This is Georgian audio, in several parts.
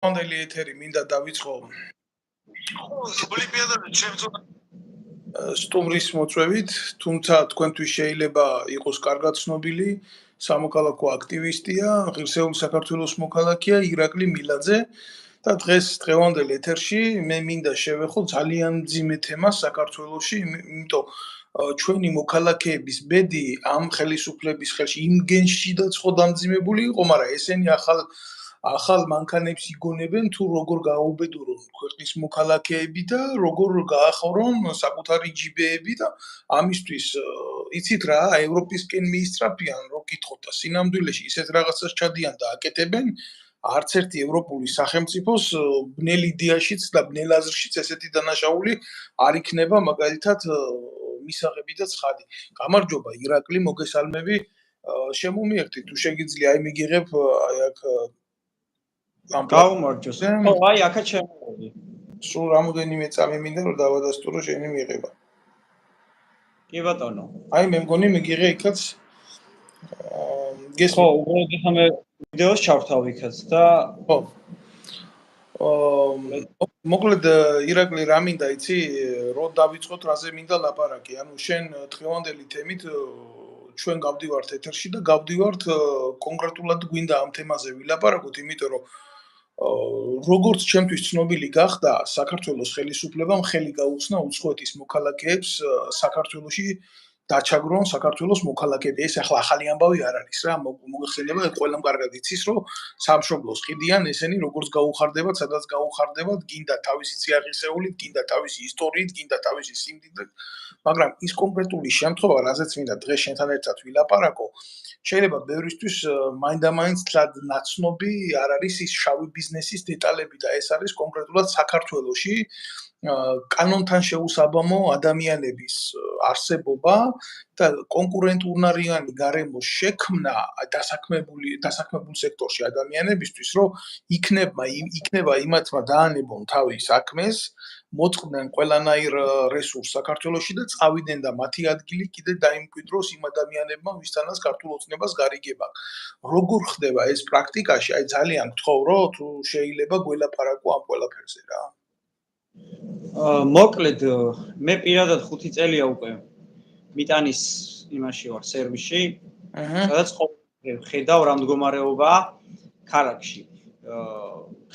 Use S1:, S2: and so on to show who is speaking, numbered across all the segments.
S1: მომდელი ეთერი მინდა დავიწყო სტუმრის მოწვევით, თუმცა თქვენთვის შეიძლება იყოს კარგად ცნობილი სამოქალაქო აქტივისტია, ღირსეული საქართველოს მოქალაქეა ირაკლი მილაძე და დღევანდელ ეთერში მე მინდა შევეხო ძალიან მძიმე თემას საქართველოში, იმიტომ ჩვენი მოქალაქეების ბედი ამ ხელისუფლების ხელში იმგენში და ხო დამძიმებული იყო, მაგრამ ესენი ახალ მანქანებს იგონებენ თუ როგორ გააუბედურონ ქვეყნის მოქალაქეები და როგორ გაახორონ საკუთარი ჯიბეები და ამისთვის იცით რა ევროპისკენ მიისწრაფიან რო გითხოთ და სინამდვილეში ისეთ რაღაცას ჩადიან და აკეთებენ არც ერთი ევროპული სახელმწიფოს ბნელ იდეაშიც და ბნელ აზრშიც ესეთი დანაშაული არ იქნება მაგალითად მისაღები და ცხადი. გამარჯობა ირაკლი, მოგესალმები. შემომიერთეთ თუ შეგიძლია აი მიგიღებ აი აქ
S2: გაუმარჯოს. ხო, აი აქაც შემოვიდი.
S1: სულ რამოდენიმე წამი მინდა რომ დავადასტურო შენი მიღება.
S2: კი ბატონო.
S1: აი მე მგონი მიგიღე იქაც
S2: ხო, უბრალოდ ხამე ვიდეოს ჩავთავ იქაც და
S1: ხო. მოკლედ ირაკლი რა მინდა იცი რო დავიწყოთ რაზე მინდა ლაპარაკი. ანუ შენ დღევანდელი თემით ჩვენ გავდივართ ეთერში და გავდივართ კონკრეტულად გვინდა ამ თემაზე ვილაპარაკოთ, იმიტომ რომ როგორც ჩემთვის ცნობილი გახდა, საქართველოს ხელისუფლებამ ხელი გაუხსნა უცხოეთის მოქალაქეებს საქართველოში დაჩაგრონ საქართველოს მოქალაქეები. ეს ახლა ახალი ამბავი არ არის რა, მოგეხსენება ყველამ კარგად იცის, რომ სამშობლოს ყიდიან ესენი როგორც გაუხარდებათ, სადაც გაუხარდებათ, გინდა თავისი წიაღისეულით, გინდა თავისი ისტორიით, გინდა თავისი სიმდიდრით, მაგრამ ის კონკრეტული შემთხვევა, რაზეც მინდა დღეს შენთან ერთად ვილაპარაკო, შეიძლება ბევრისთვის მაინდა-მაინც თლად ნაცნობი არ არის ის შავი ბიზნესის დეტალები და ეს არის კონკრეტულად საქართველოში კანონთან შეუსაბამო ადამიანების არსებობა და კონკურენტუნარიანი გარემოს შექმნა დასაქმებულ სექტორში ადამიანებისთვის, რომ იქნება იმათმა დაანებონ თავი საქმეს, მოწყდნენ ყველანაირ რესურსს საქართველოში და წავიდნენ და მათი ადგილი კიდე დაიმკვიდროს იმ ადამიანებმა, ვისთანაც ქართულ ოცნებას გარიგება. როგორ ხდება ეს პრაქტიკაში? აი ძალიან გთხოვ, რომ თუ შეიძლება გველაპარაკო ამ ყველაფერზე რა.
S2: მოკლედ მე პირადად 5 წელია უკვე მიტანის იმაში ვარ სერვისში, სადაც ხედავ რა მდგომარეობაა ქალაქში.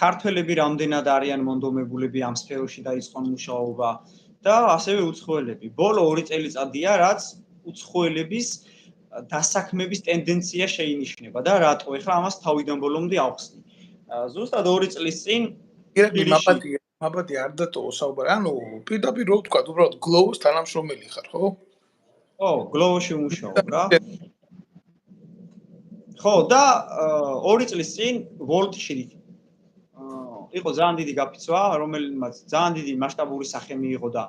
S2: ქართველები რამდენად არიან მონდომებულები ამ სფეროში დაიწყონ მუშაობა და ასევე უცხოელები. ბოლო 2 წელიწადია, რაც უცხოელების დასაქმების ტენდენცია შეინიშნება და რატო? ეხლა ამას თავიდან ბოლომდე ავხსნი. ზუსტად 2 წლის წინ
S1: მაბატი არ დატოვო საუბარი. ანუ პირდაპირ რო ვთქვა, უბრალოდ გლოვოს თანამშრომელი ხარ, ხო?
S2: ხო, გლოვოში ვმუშაობ რა. ხო, და 2 წლის წინ ვოლტში იყო ძალიან დიდი გაფიცვა, რომელმაც ძალიან დიდი მასშტაბური სახე მიიღო და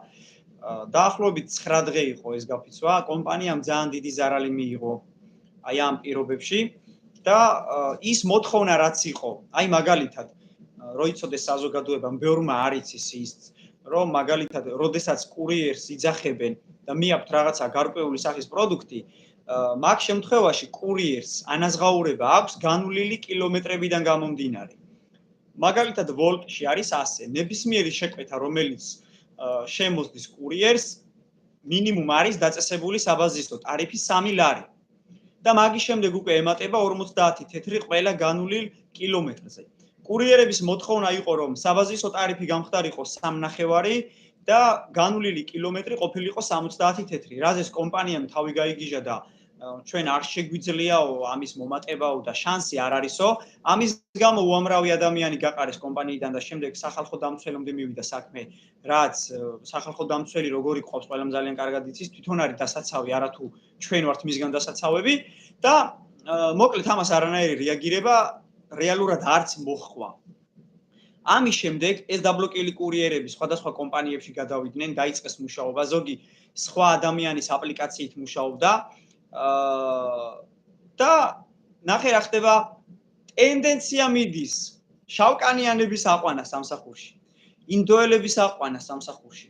S2: დაახლოებით 9 დღე იყო ეს გაფიცვა. კომპანიამ ძალიან დიდი ზარალი მიიღო აი ამ პირობებში და ის მოთხოვნა რაც იყო, აი მაგალითად რო იცოდეს საზოგადოებამ ბევრმა არ იცის ის, რომ მაგალითად, როდესაც კურიერს იძახებენ და მიაქვთ რაღაცა გარკვეული სახის პროდუქტი, მაგ შემთხვევაში კურიერს ანაზღაურება აქვს განვლილი კილომეტრებიდან გამომდინარე. მაგალითად, ვოლტში არის ასე, ნებისმიერი შეკვეთა, რომელიც შემოსდის კურიერს, მინიმუმ არის დაწესებული საბაზისო ტარიფი 3 ლარი. და მაგის შემდეგ უკვე ემატება 50 თეთრი ყველა განვლილ კილომეტრზე. კურიერების მოთხოვნა იყო, რომ საბაზისო ტარიფი გამხდარიყო 3.5 და განვლილი კილომეტრი ყოფილიყო 70 თეთრი. რაზეც კომპანიამ თავი გაიგიჟა და ჩვენ არ შეგვიძლიაო ამის მომატებაო და შანსი არ არისო. ამის გამო უამრავი ადამიანი გაყარეს კომპანიიდან და შემდეგ სახალხო დამცველამდე მივიდა საქმე, რაც სახალხო დამცველი როგორი ყავს, ყველამ ძალიან კარგად იცის, თვითონ არის დასაცავი, არათუ ჩვენ ვართ მისგან დასაცავები და მოკლედ ამას არანაირი რეაგირება რეალურად არც მოხდა. ამის შემდეგ ეს დაბლოკილი კურიერები სხვადასხვა კომპანიებში გადავიდნენ, დაიწყეს მუშაობა, ზოგი სხვა ადამიანის აპლიკაციით მუშაობდა და ნახე რა ხდება, ტენდენცია მიდის შავკანიანების აყვანა სამსახურში, ინდოელების აყვანა სამსახურში,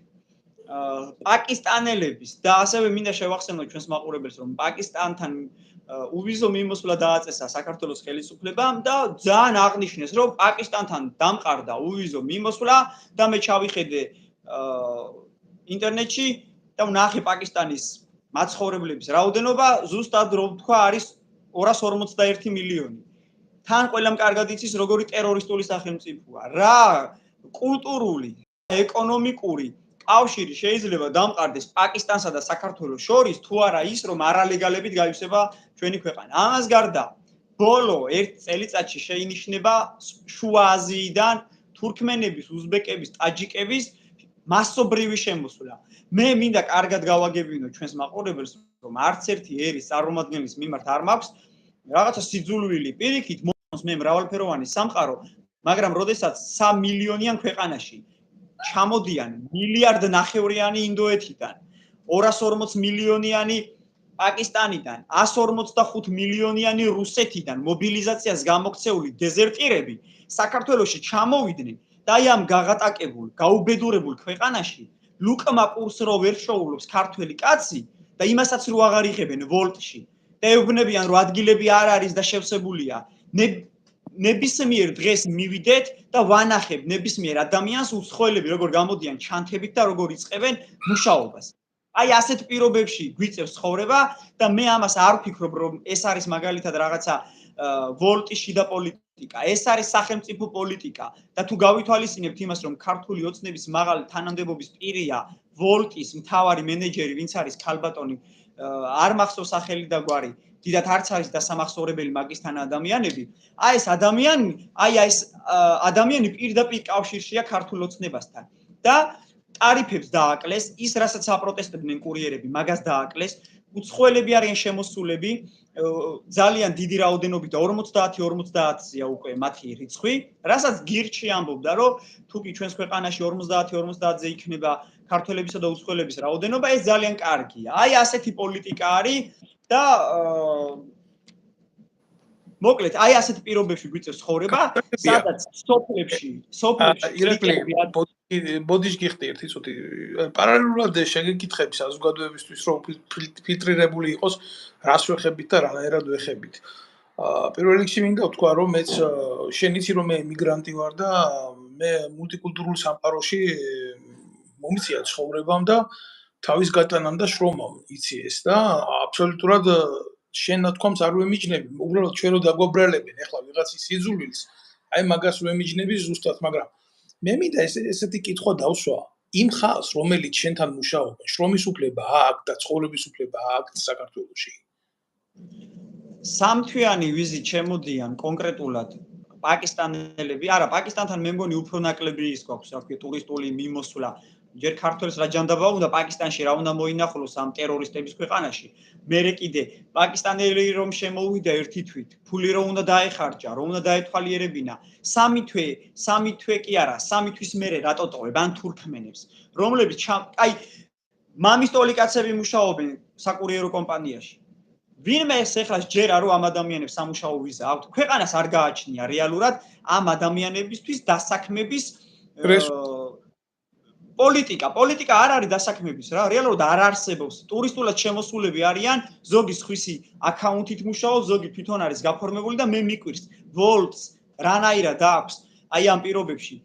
S2: პაკისტანელების და ასევე მინდა შევახსენო ჩვენს მაყურებელს, რომ პაკისტანთან უვიზო მიმოსვლა დააწესა საქართველოს ხელისუფლებამ და ძალიან აღნიშნეს, რომ პაკისტანთან დამყარდა უვიზო მიმოსვლა და მე ჩავიხედე ინტერნეტში და ვნახე პაკისტანის მაცხოვრებლების რაოდენობა ზუსტად რომ თქვა არის 251 მილიონი. თან ყველამ კარგად იცის როგორი ტერორისტული სახელმწიფოა. რა კულტურული, ეკონომიკური კავშირი შეიძლება დამყარდეს პაკისტანსა და საქართველოს შორის თუ არა ის რომ არალეგალებით გაივსება ჩვენი ქვეყანა. ამას გარდა ბოლო 1 წელიწადში შეინიშნება შუა აზიიდან თურქმენების, უზბეკების, ტაჯიკების მასობრივი შემოსვლა. მე მინდა კარგად გავაგებინო ჩვენს მაყურებელს რომ არც ერთი ერის წარმომადგენლის მიმართ არ მაქვს რაღაცა სიძულვილი პირიქით მომს მე მრავალფეროვანი სამყარო, მაგრამ როდესაც 3 მილიონიან ქვეყანაში ჩამოდიან 1.5 მილიარდიანი ინდოეთიდან, 240 მილიონიანი პაკისტანიდან, 145 მილიონიანი რუსეთიდან მობილიზაციას გამოქცეული დეზერტირები საქართველოში ჩამოვიდნენ და აი ამ გაღატაკებულ, გაუბედურებულ ქვეყანაში ლუკმა პურს რო ვერ შოულობს ქართველი კაცი და იმასაც რო აღარ იღებენ ვოლტში და ეუბნებიან რომ ადგილები არ არის და შევსებულია ნებისმიერ დღეს მივიდეთ და ვანახებ ნებისმიერ ადამიანს უცხოელები როგორ გამოდიან ჩანთებით და როგორ იწყებენ მუშაობას. აი ასეთ პირობებში გვიწევს ცხოვრება და მე ამას არ ვფიქრობ რომ ეს არის მაგალითად რაღაცა ვოლტის შიდა პოლიტიკა, ეს არის სახელმწიფო პოლიტიკა და თუ გავითვალისწინებთ იმას რომ ქართული ოცნების მაღალი თანამდებობის პირია ვოლტის მთავარი მენეჯერი ვინც არის ქალბატონი არ მახსოვს სახელი და გვარი დიდათ არც არის დასამახსოვრებელი მაგისთან ადამიანები აი ეს ადამიანი პირდაპირ კავშირშია ქართულ ოცნებასთან და ტარიფებს დააკლეს ის რასაც აპროტესტებდნენ კურიერები მაგას დააკლეს უცხოელები არიან შემოსულები ძალიან დიდი რაოდენობით და 50-50-ია უკვე მათი რიცხვი რასაც გირჩი ამბობდა რომ თუ კი ჩვენს ქვეყანაში 50-50-ზე იქნება ქართველებისა და უცხოელების რაოდენობა ეს ძალიან კარგია აი ასეთი პოლიტიკა არის და მოკლედ აი ასეთ პირობებში გვიწევს ცხოვრება სადაც სოფლებში
S1: ბოდიშ გიხდი ერთი წუთი პარალელურად შეგეკითხები საზოგადოებისთვის რომ ფილტრირებული იყოს რას ვეხებით და რანაირად ვეხებით პირველ რიგში მინდა ვთქვა რომ მეც შენ იცი რომ მე ემიგრანტი ვარ და მე მულტიკულტურულ სამყაროში მომწია ცხოვრებამ და თავის გატანამ და შრომამ იცი ეს და აბსოლუტურად შენ ნათქვამს არ ვემიჯნები უბრალოდ ჩვენ რო დაგვაბრალებენ ახლა ვიღაცის სიძულვილს აი მაგას ვემიჯნები ზუსტად მაგრამ მე მინდა ესეთი კითხვა დავსვა იმ ხალხს რომელიც შენთან მუშაობს შრომის უფლება აქვს და ცხოვრების უფლება აქვს საქართველოში
S2: სამთვიანი ვიზით შემოდიან კონკრეტულად პაკისტანელები არა პაკისტანთან მე მგონი უფრო ნაკლები ის გვაქვს რა ვთქვი ტურისტული მიმოსვლა ჯერ ქართველს რა ჯანდაბა უნდა პაკისტანში რა უნდა მოინახულოს ამ ტერორისტების ქვეყანაში მერე კიდე პაკისტანელი რომ შემოვიდა ერთი თვით ფული რომ უნდა დაეხარჯა რომ უნდა დაეთვალიერებინა სამი თვე კი არა სამი თვის მერე რატო ტოვებ ან თურქმენებს რომლებიც აი მამის ტოლიკაცები მუშაობენ საკურიერო კომპანიაში ვინმე ეს ეხლა ჯერა რომ ამ ადამიანებს სამუშაო ვიზა აქვთ ქვეყანას არ გააჩნია რეალურად ამ ადამიანებისთვის დასაქმების პოლიტიკა არ არის დასაქმების რა რეალურად არ არსებობს ტურისტულად შემოსულები არიან ზოგი სხვისი აკაუნთით მუშაობს ზოგი თვითონ არის გაფორმებული და მე მიკვირს ვოლტს რანაირად აქვს აი ამ პირობებში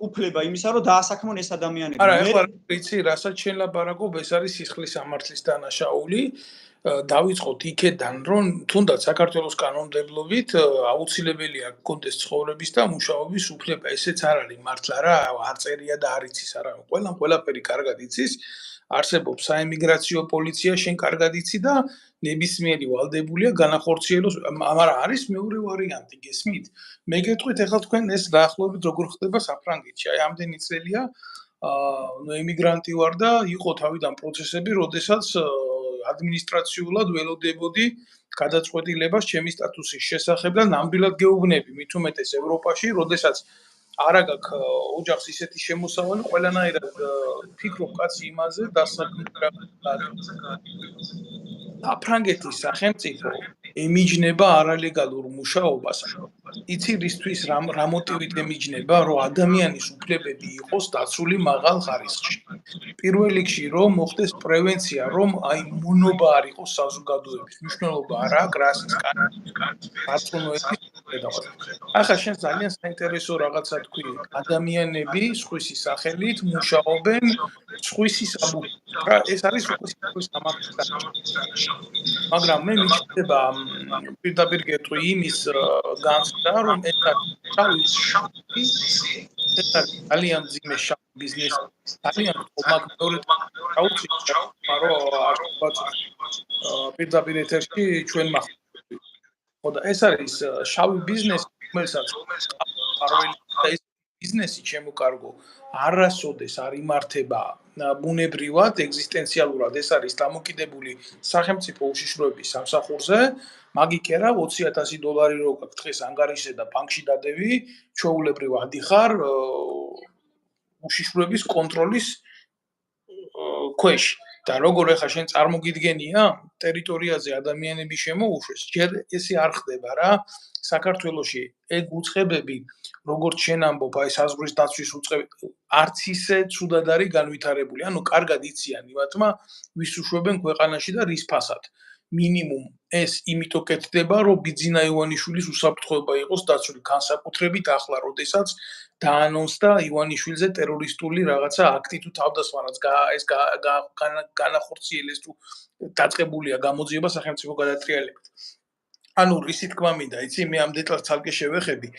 S2: უფლება იმისა რომ დაასაქმონ ეს ადამიანები
S1: არა ეხლა ვიცი რასაც შენ ლაპარაკობ ეს არის სისხლის სამართლის დანაშაული დავიწყოთ იქედან რომ თუნდაც საქართველოს კანონმდებლობით აუცილებელია გქონდეს ცხოვრების და მუშაობის უფლება ესეც არ არის მართლა რა არ წერია და არ იცის არა ყველაფერი კარგად იცის არსებობს საემიგრაციო პოლიცია შენ კარგად იცი და ნებისმიერი ვალდებულია განახორციელოს მაგრამ არის მეორე ვარიანტი გესმით მე გეტყვით ეხლა თქვენ ეს დაახლოებით როგორ ხდება საფრანგეთში აი ამდენი წელია ემიგრანტი ვარ და იყო თავიდან პროცესები როდესაც ადმინისტრაციულად ველოდებოდი გადაწყვეტილებას ჩემი სტატუსის შესახებ და ნამდვილად გეუბნები მით უმეტეს ევროპაში როდესაც არა გაქვს ოჯახს ისეთი შემოსავალი ყველანაირად ფიქრობ კაცი იმაზე დასაქმებაზე საფრანგეთის სახელმწიფო ემიჯნება არალეგალურ მუშაობას. იცი რისთვის რა მოტივით ემიჯნება, რომ ადამიანის უფლებები იყოს დაცული მაღალ ხარისხში. პირველ რიგში რომ მოხდეს პრევენცია, რომ აი მონობა არ იყოს საზოგადოების. მნიშვნელობა არა აქვს რასის გაწუნოების შედავას. ახლა შენ ძალიან საინტერესო რაღაცა თქვი, ადამიანები სხვისი სახელით მუშაობენ სხვისი საბუთი. ეს არის უკვე საკუთრის სამართლის მაგრამ მე მიჩნდება პირდაპირ გეტყვი იმის განცდა, რომ ეს არის ძალიან ძიმე ბიზნესი, ძალიან მაგ მეორე აუცი, რომ პირდაპირ ეთერში ჩვენ მახსოვს. ხოდა ეს არის შავი ბიზნესი, რომელსაც პარალელურად და ეს ბიზნესი შემოკარგო არასოდეს არ იმართება ბუნებრივად, ეგზისტენციალურად ეს არის დამოკიდებული სახელმწიფო უშიშროების სამსახურზე, მაგი კი არა $20,000 რო გაქვს დღეს ანგარიშზე და ბანკში დადევი, ჩვეულებრივ ადიხარ უშიშროების კონტროლის ქვეშ. და როგორ ახლა შენ წარმოგიდგენია ტერიტორიაზე ადამიანები შემოუშვეს, ჯერ ესე არ ხდება რა. საქართველოში ეგ უწყებები, როგორც შენ ამბობ, აი საზღვრის დაცვის უწყებები, არც ისე ცუდად არის განვითარებული. ანუ კარგად იციან იმათმა, ვის უშვებენ ქვეყანაში და რის ფასად. მინიმუმ ეს იმიტომ კეთდება, რომ ბიძინა ივანიშვილის უსაფრთხოება იყოს დაცული, განსაკუთრებით ახლა, როდესაც დაანონსდა ივანიშვილზე ტერორისტული რაღაცა აქტი თუ თავდასხმაც ეს განახორციელეს თუ დაწყებულია გამოძიება სახელმწიფო გადატრიალებით. ანუ რისი თქმა მინდა, იცი, მე ამ დეტალს ცალკე შევეხები.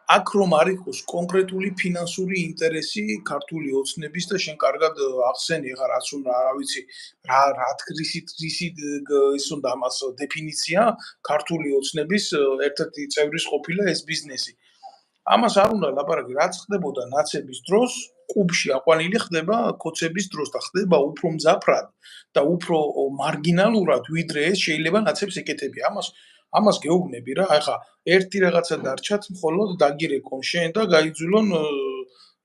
S1: აქ რომ არ იყოს კონკრეტული ფინანსური ინტერესი ქართული ოცნების და შენ კარგად ახსენი, ეხლა რაც უნდა რა ვიცი, რა რისით ის უნდა ამას დეფინიცია ქართული ოცნების ერთ-ერთი წევრის ყოფილა ეს ბიზნესი. ამას არ უნდა ლაპარაკი, რაც ხდებოდა ნაცების დროს, ყუბში აყვანილი ხდება კოცების დროს და ხდება უფრო მძაფრად და უფრო მარგინალურად, ვიდრე ეს შეიძლება ნაცებს ეკეთებია. ამას გეუბნები რა, ახლა ერთი რაღაცა დარჩათ, მხოლოდ დაგირეკონ შენ და გაიძულონ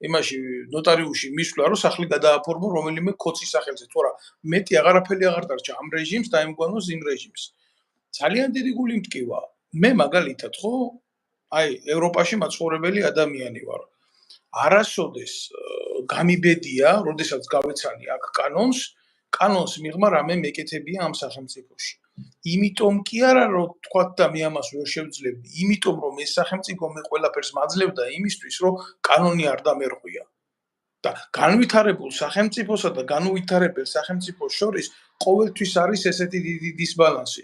S1: იმაში ნოტარიუსში მისვლა, რომ სახლი გადააფორმო რომელიმე კოცის სახელზე. თორა მეტი აღარაფერი აღარ დარჩა ამ რეჟიმს და იმგვანოს იმ რეჟიმს. ძალიან დიდი გული მტკივა. მე მაგალითად ხო აი ევროპაში მაცხოვრებელი ადამიანი ვარ. არასოდეს გამიბედია, როდესაც გავეცანი აქ კანონს მიღმა რამე მეკეთებია ამ სახელმწიფოში. იმიტომ კი არა რომ თქვათ და მე ამას ვერ შევძლებდი, იმიტომ რომ ეს სახელმწიფო მე ყველაფერს მაძლევდა იმისთვის, რომ კანონი არ დამერღვია. და განვითარებულ სახელმწიფოსა და განუვითარებელ სახელმწიფოს შორის ყოველთვის არის ესეთი დიდი დისბალანსი.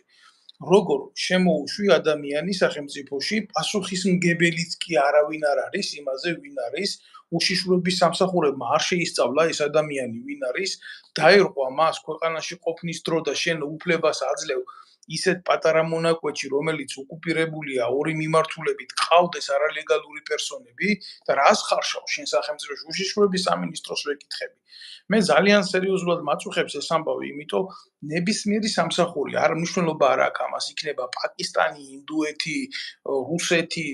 S1: როგორ შემოუშვი ადამიანი სახელმწიფოში, პასუხისმგებელიც კი არავინ არ არის იმაზე, ვინ არის, უშიშროების სამსახურებმა არ შეისწავლა ეს ადამიანი ვინ არის, დაერყვა მას ქვეყანაში ყოფნის დრო და შენ უფლებას აძლევ ისეთ პატარა მონაკვეთში, რომელიც ოკუპირებულია ორი მიმართულებით, ყავდეს არალეგალური პერსონები და რას ხარშავ შენ სახელმწიფოში უშიშროების სამინისტროს ვეკითხები. მე ძალიან სერიოზულად მაწუხებს ეს ამბავი, იმიტომ ნებისმიერი სამსახური არ მნიშვნელობა არ აქვს ამას, იქნება პაკისტანი, ინდუეთი, რუსეთი,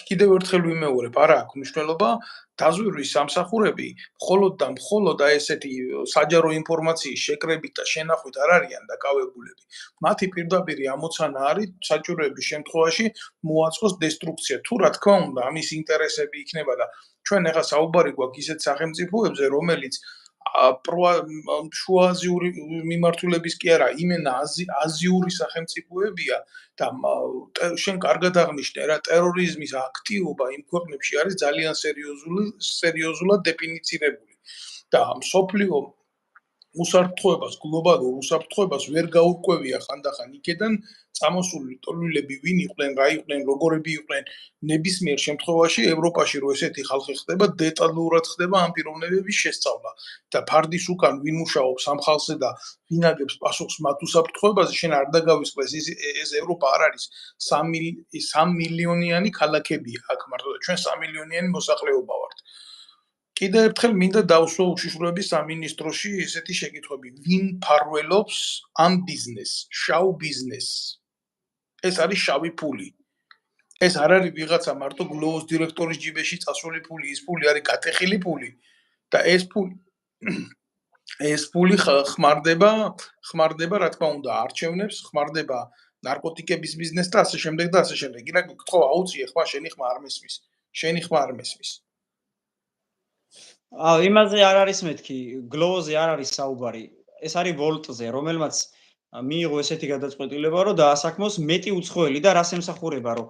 S1: კიდევ ერთხელ ვიმეორებ, არ აქვს მნიშვნელობა. დაზვერვის სამსახურები მხოლოდ და ესეთი საჯარო ინფორმაციის შეკრებით და შენახვით არ არიან დაკავებულები. მათი პირდაპირი ამოცანა არის საჭიროების შემთხვევაში მოაწყოს დესტრუქცია. თუ რა თქმა უნდა, ამის ინტერესები იქნება და ჩვენ ახლა საუბარი გვაქვს ისეთ სახელმწიფოებზე, რომელიც შუააზიური მიმართულების კი არა, იმენა აზიური სახელმწიფოებია და შენ კარგად აღნიშნე რა, ტერორიზმის აქტივობა იმ ქვეყნებში არის ძალიან სერიოზულად დეფინიცირებული. და მსოფლიო უსაფრთხოებას, გლობალურ უსაფრთხოებას ვერ გაურკვევია ხანდახან იქედან წამოსული ტოლვილები ვინ იყვნენ, რა იყვნენ, როგორები იყვნენ. ნებისმიერ შემთხვევაში ევროპაში რო ესეთი ხალხი ხდება, დეტალურად ხდება ამ პიროვნებების შესწავლა და ფარდის უკან ვინ მუშაობს ამ ხალხზე და ვინ აგებს პასუხს მათ უსაფრთხოებაზე, შენ არ დაგავიწყდეს ეს ევროპა არ არის 3 მილიონიანი ქალაქებია აქ მარტო და ჩვენ 3 მილიონიანი მოსახლეობა ვართ. კიდევ ერთხელ მინდა დავსვა უშიშროების სამინისტროში ესეთი შეკითხვები, ვინ ფარველობს ამ ბიზნესს, შავ ბიზნესს. ეს არის შავი ფული. ეს არ არის ვიღაცა მარტო გლოუს დირექტორის ჯიბეში წასული ფული, ის ფული არის გატეხილი ფული და ეს ფული ხმარდება, რა თქმა უნდა, არჩევნებს, ხმარდება ნარკოტიკების ბიზნესს და ასე შემდეგ და ასე შემდეგ. ირაკლი გთხოვ აუწიე ხმა შენი ხმა არ მესმის. შენი ხმა არ მესმის.
S2: იმაზე არ არის მეთქი, გლოვოზე არ არის საუბარი. ეს არის ვოლტზე, რომელმაც მიიღო ესეთი გადაწყვეტილება, რომ დაასაქმოს მეტი უცხოელი და რას ემსახურება, რომ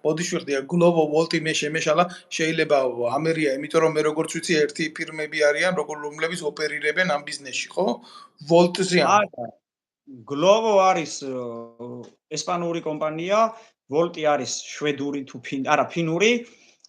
S1: ბოდიშვიხდია გლოვო ვოლტი მე შემეშალა შეიძლება ამერია, იმიტომ რომ მე როგორც ვიცი ერთი ფირმები არიან, რომლებიც ოპერირებენ ამ ბიზნესში, ხო? ვოლტზე
S2: არა. გლოვო არის ესპანური კომპანია, ვოლტი არის შვედური თუ ფინური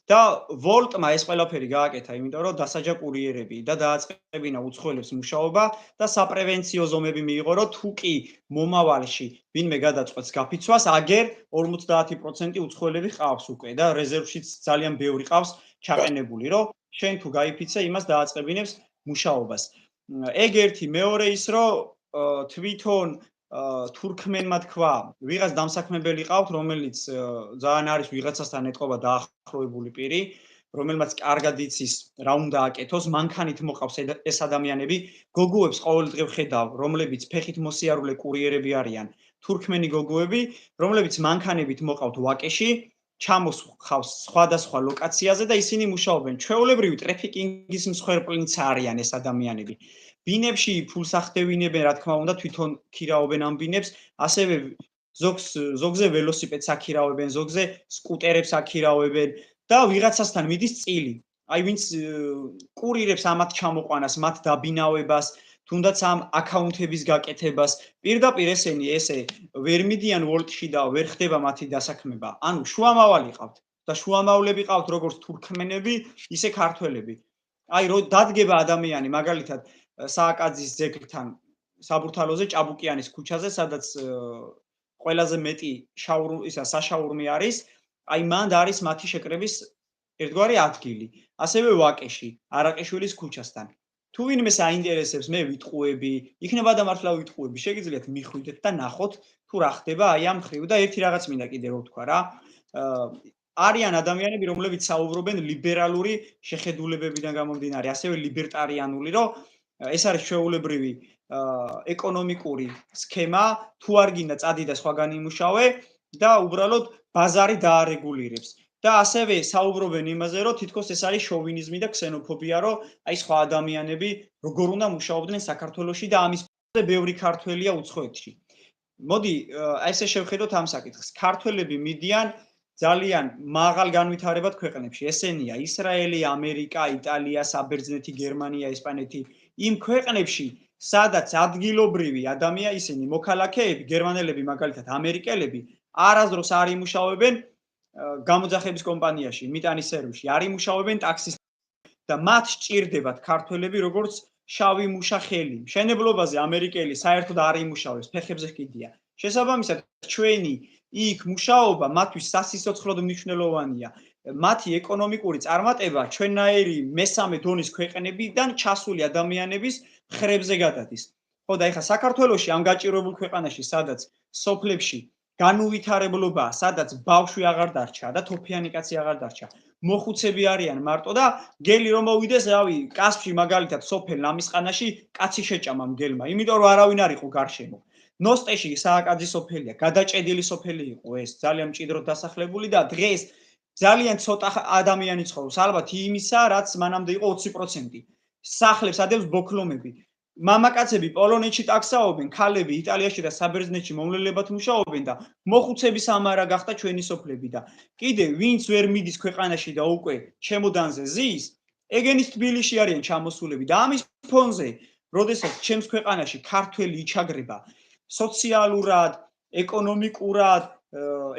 S2: და ვოლტმა ეს ყველაფერი გააკეთა, იმიტომ რომ დასაჯა კურიერები და დააწყებინა უცხოელებს მუშაობა და საპრევენციო ზომები მიიღო, რომ თუ კი მომავალში ვინმე გადაწყვეტს გაფიცვას, აგერ 50% უცხოელები ყავს უკვე და რეზერვშიც ძალიან ბევრი ყავს ჩაყენებული, რომ შენ თუ გაიფიცე, იმას დააწყებინებს მუშაობას. ეგ ერთი, მეორე ის, რომ თვითონ თურქმენმა თქვა, ვიღაც დამსაქმებელი ყავთ, რომელიც ძალიან არის ვიღაცასთან ეტყობა დაახლოებული პირი, რომელმაც კარგად იცის რა უნდა აკეთოს, მანქანით მოყავს ეს ადამიანები, გოგოებს ყოველდღე ვხედავ, რომლებიც ფეხით მოსიარულე კურიერები არიან, თურქმენი გოგოები, რომლებიც მანქანებით მოყავთ ვაკეში, ჩამოსხავს სხვადასხვა ლოკაციაზე და ისინი მუშაობენ. ჩვეულებრივი ტრაფიკინგის მსხვერპლიც არიან ეს ადამიანები. ბინებში ფულს ახდევინებენ, რა თქმა უნდა, თვითონ ქირაობენ ამ ბინებს, ასევე ზოგზე ველოსიპედს აქირავებენ, ზოგზე სკუტერებს აქირავებენ და ვიღაცასთან მიდის წილი. აი ვინც კურირებს ამათ ჩამოყვანას, მათ დაბინავებას, თუნდაც ამ აკაუნტების გაკეთებას, პირდაპირ ესენი ესე ვერ მიდიან ვოლტში და ვერ ხდება მათი დასაქმება. ანუ შუამავალი ყავთ და შუამავლები ყავთ როგორც თურქმენები, ისე ქართველები. აი რო დადგება ადამიანი, მაგალითად სააკაძის ძეგლთან საბურთალოზე ჭაბუკიანის ქუჩაზე, სადაც ყველაზე მეტი საშაურმი არის, აი მანდ არის მათი შეკრების ერთგვარი ადგილი. ასევე ვაკეში, არაყიშვილის ქუჩასთან. თუ ვინმე საინტერესებს, მე ვიტყუები, იქნება და მართლა ვიტყუები, შეგიძლიათ მიხვიდეთ და ნახოთ თუ რა ხდება აი ამ ხრივ და ერთი რაღაც მინდა კიდე რო ვთქვა რა. არიან ადამიანები, რომლებიც საუბრობენ ლიბერალური შეხედულებებიდან გამომდინარე, ასევე ლიბერტარიანული, რომ ეს არის ჩვეულებრივი ეკონომიკური სქემა, თუ არ გინდა წადი და სხვაგან იმუშავე და უბრალოდ ბაზარი დაარეგულირებს. და ასევე საუბრობენ იმაზე, რომ თითქოს ეს არის შოვინიზმი და ქსენოფობია, რომ აი სხვა ადამიანები როგორ უნდა მუშაობდნენ საქართველოში და ამის ბევრი ქართველია უცხოეთში. მოდი, ესე შევხედოთ ამ საკითხს. ქართველები მიდიან ძალიან მაღალ განვითარებად ქვეყნებში. ესენია ისრაელი, ამერიკა, იტალია, საბერძნეთი, გერმანია, ესპანეთი. იმ ქვეყნებში, სადაც ადგილობრივი ადამიანები, ისინი მოქალაქეები, გერმანელები, მაგალითად, ამერიკელები, არასდროს არ იმუშავებენ გამოძახების კომპანიაში, მიტანის სერვისში, არ იმუშავებენ ტაქსისტ და მათ სჭირდებათ ქართველები, როგორც შავი მუშა ხელი. მშენებლობაზე ამერიკელი საერთოდ არ იმუშავებს, ფეხებზე ყიდია. შესაბამისად, ჩვენი იქ მუშაობა მათთვის სასიცოცხლოდ მნიშვნელოვანია. მათი ეკონომიკური წარმატება ჩვენნაირი მესამე დონის ქვეყნებიდან ჩასული ადამიანების ხრებზე გადადის. ხო და ეხლა საქართველოში ამ გაჭირვებულ ქვეყანაში, სადაც სოფლებში განუვითარებლობაა, სადაც ბავშვი აღარ დარჩა და თოფიანი კაცი აღარ დარჩა. მოხუცები არიან მარტო და გელი რომ მოვიდეს, რავი, კასპში მაგალითად სოფელ ნამისყანაში კაცი შეჭამა მგელმა, იმიტომ რომ არავინ არ იყო გარშემო. ნოსტეში სააკაძის სოფელია, გადაჭედილი სოფელი იყო ეს, ძალიან მჭიდროდ დასახლებული და დღეს ძალიან ცოტა ადამიანი ცხოვრობს, ალბათ იმისა, რაც მანამდე იყო 20%. სახლებს ადევს ბოქლომები. მამაკაცები პოლონეთში ტაქსაობენ, ქალები იტალიაში და საბერძნეთში მომლელებად მუშაობენ და მოხუცების ამარა გახდა ჩვენი სოფლები და კიდე ვინც ვერ მიდის ქვეყანაში და უკვე ჩემოდანზე ზის, ეგენის თბილისში არიან ჩამოსულები და ამის ფონზე, როდესაც ჩემს ქვეყანაში ქართველი იჩაგრება სოციალურად, ეკონომიკურად,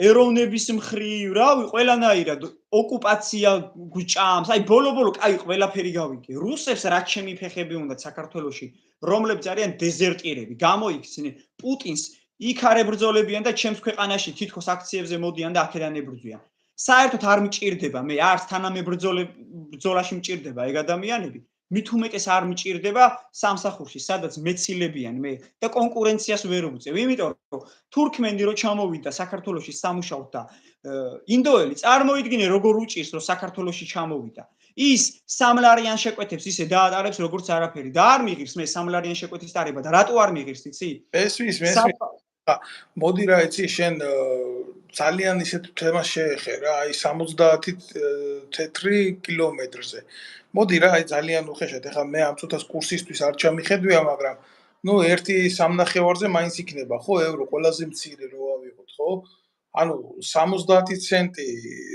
S2: ეროვნების მხრივ, რავი, ყველანაირად ოკუპაცია გვჭამს. აი ბოლო-ბოლო, კაი, ყველაფერი გავიგე. რუსებს რაც ჩემი ფეხები უნდათ საქართველოში, რომლებიც არიან დეზერტირები, გამოიქცნენ პუტინს, იქ არ ებრძოლებიან და ჩემს ქვეყანაში თითქოს აქციებზე მოდიან და აქედან ებრძვიან. საერთოდ არ მჭირდება, მე არც თანამებრძოლაში მჭირდება ეგ ადამიანები. მით უმეტეს არ მჭირდება სამსახურში, სადაც მეცილებიან მე და კონკურენციას ვერ უწევ. იმიტომ რომ თურქმენი რო ჩამოვიდა საქართველოში სამუშაოდ და ინდოელი წარმოიდგინე როგორ უჭირს რომ საქართველოში ჩამოვიდა. ის სამლარიან შეკვეთებს ისე დაატარებს როგორც არაფერი და არ მიღირს მე სამლარიან შეკვეთის ტარება და რატო არ მიღირს იცი?
S1: მესმის. მოდი რა იცი შენ ძალიან ისეთ თემას შეეხე რა, აი 70 თეთრი კილომეტრზე. მოდი რა, აი ძალიან უხეშად, ეხლა მე ამ წუთას კურსისთვის არ ჩამიხედვია, მაგრამ ნუ 1.5-ზე მაინც იქნება, ხო, ევრო ყველაზე მცირე რო ავიღოთ, ხო? ანუ 70 ცენტი,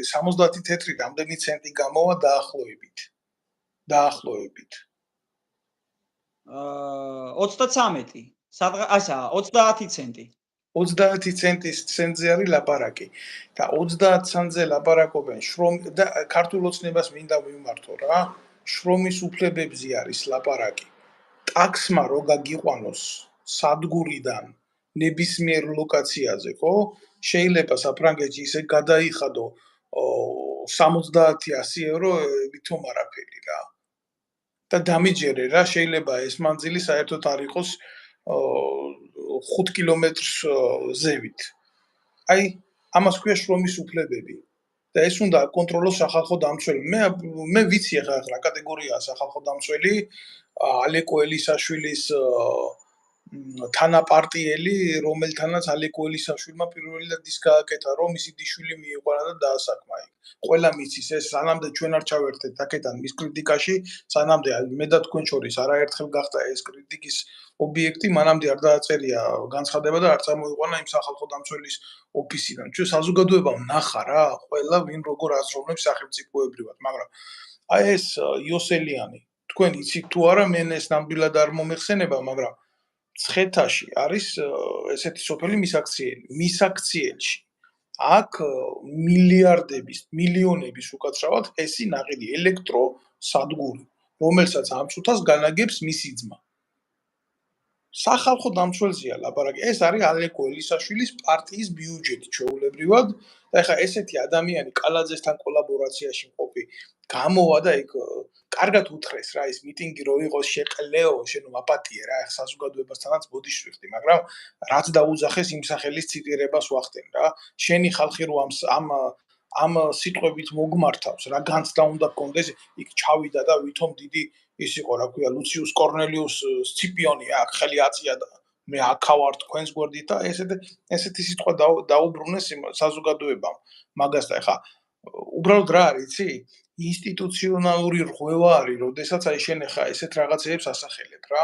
S1: 70 თეთრი რამდენი ცენტი გამოვა დაახლოებით. დაახლოებით.
S2: 33. ასა 30 ცენტი.
S1: 30 ცენტის ცენტზე არის ლაპარაკი და 30 ცენტზე ლაპარაკობენ და ქართულ ოცნებას მინდა ვიმართო რა, შრომის უფლებებზე არის ლაპარაკი. ტაქსმა რო გაგიყვანოს სადგურიდან ნებისმიერ ლოკაციაზე, ხო? შეიძლება საფრანგეთში ისე გადაიხადო 70-100 евро ვითომ არაფერი რა. და დამიჯერე რა, შეიძლება ეს მანძილი საერთოდ არ იყოს 5 კილომეტრს ზევით. აი, ამას ქვია შრომის უფლებები. და ეს უნდა აკონტროლოს სახალხო დამცველი. მე ვიცი ახლა რა კატეგორიაა სახალხო დამცველი, ალეკო ელისაშვილის თანაპარტიელი, რომელთანაც ალეკო ელისაშვილმა პირველად ის გააკეთა, რომ მისი დიშვილი მიიყვანა და დაასაქმა. ყველა მიცის ეს სანამდე ჩვენ არ ჩავერთეთ აქედან მის კრიტიკაში, სანამდე მე და თქვენ შორის არაერთხელ გახდა ეს კრიტიკის ობიექტი, მანამდე არ დააწერია განცხადება და არ წამოიყვანა იმ სახალხო დამცველის ოფისიდან. ჩვენ საზოგადოებამ ნახა რა, ყველა ვინ როგორ აზროვნებს სახელმწიფოებრივად, მაგრამ აი ეს იოსელიანი, თქვენ იცით თუ არა, მე ეს ნამდვილად არ მომეხსენება, მაგრამ ცხეთაში არის ესეთი სოფელი მისაქციელში. აქ მილიარდების, მილიონების უკაცრავად ესი ნაყიდი ელექტროსადგური, რომელსაც ამ წუთას განაგებს მისი ძმა. სახალხო დამცველზეა ლაპარაკი. ეს არის ალეკო ელისაშვილის პარტიის ბიუჯეტი ჩვეულებრივად და ეხლა ესეთი ადამიანი კალაძესთან კოლაბორაციაში მყოფი გამოვა და იქ კარგად უთხრეს რა ის მიტინგი რო იყოს შეყლეო, შენ ვაპატიე რა, ეხლა საზოგადოებასთანაც ბოდიშს ვიხდი, მაგრამ რაც დაუძახეს იმ სახელის ციტირებას ვახდენ რა. შენი ხალხი რო ამ სიტყვებით მოგმართავს, რა განცდა უნდა გქონდეს, იქ ჩავიდა და ვითომ დიდი ის იყო რა ქვია ლუციუს კორნელიუს სციპიონი აქ ხელი აწია და მე აქა ვარ თქვენს გვერდით და ესეთი სიტყვა დაუბრუნეს საზოგადოებამ მაგას და ეხა უბრალოდ რა არის იცი ინსტიტუციონალური რღვევა არის როდესაც აი შენ ეხა ესეთ რაღაცებს ასახელებ რა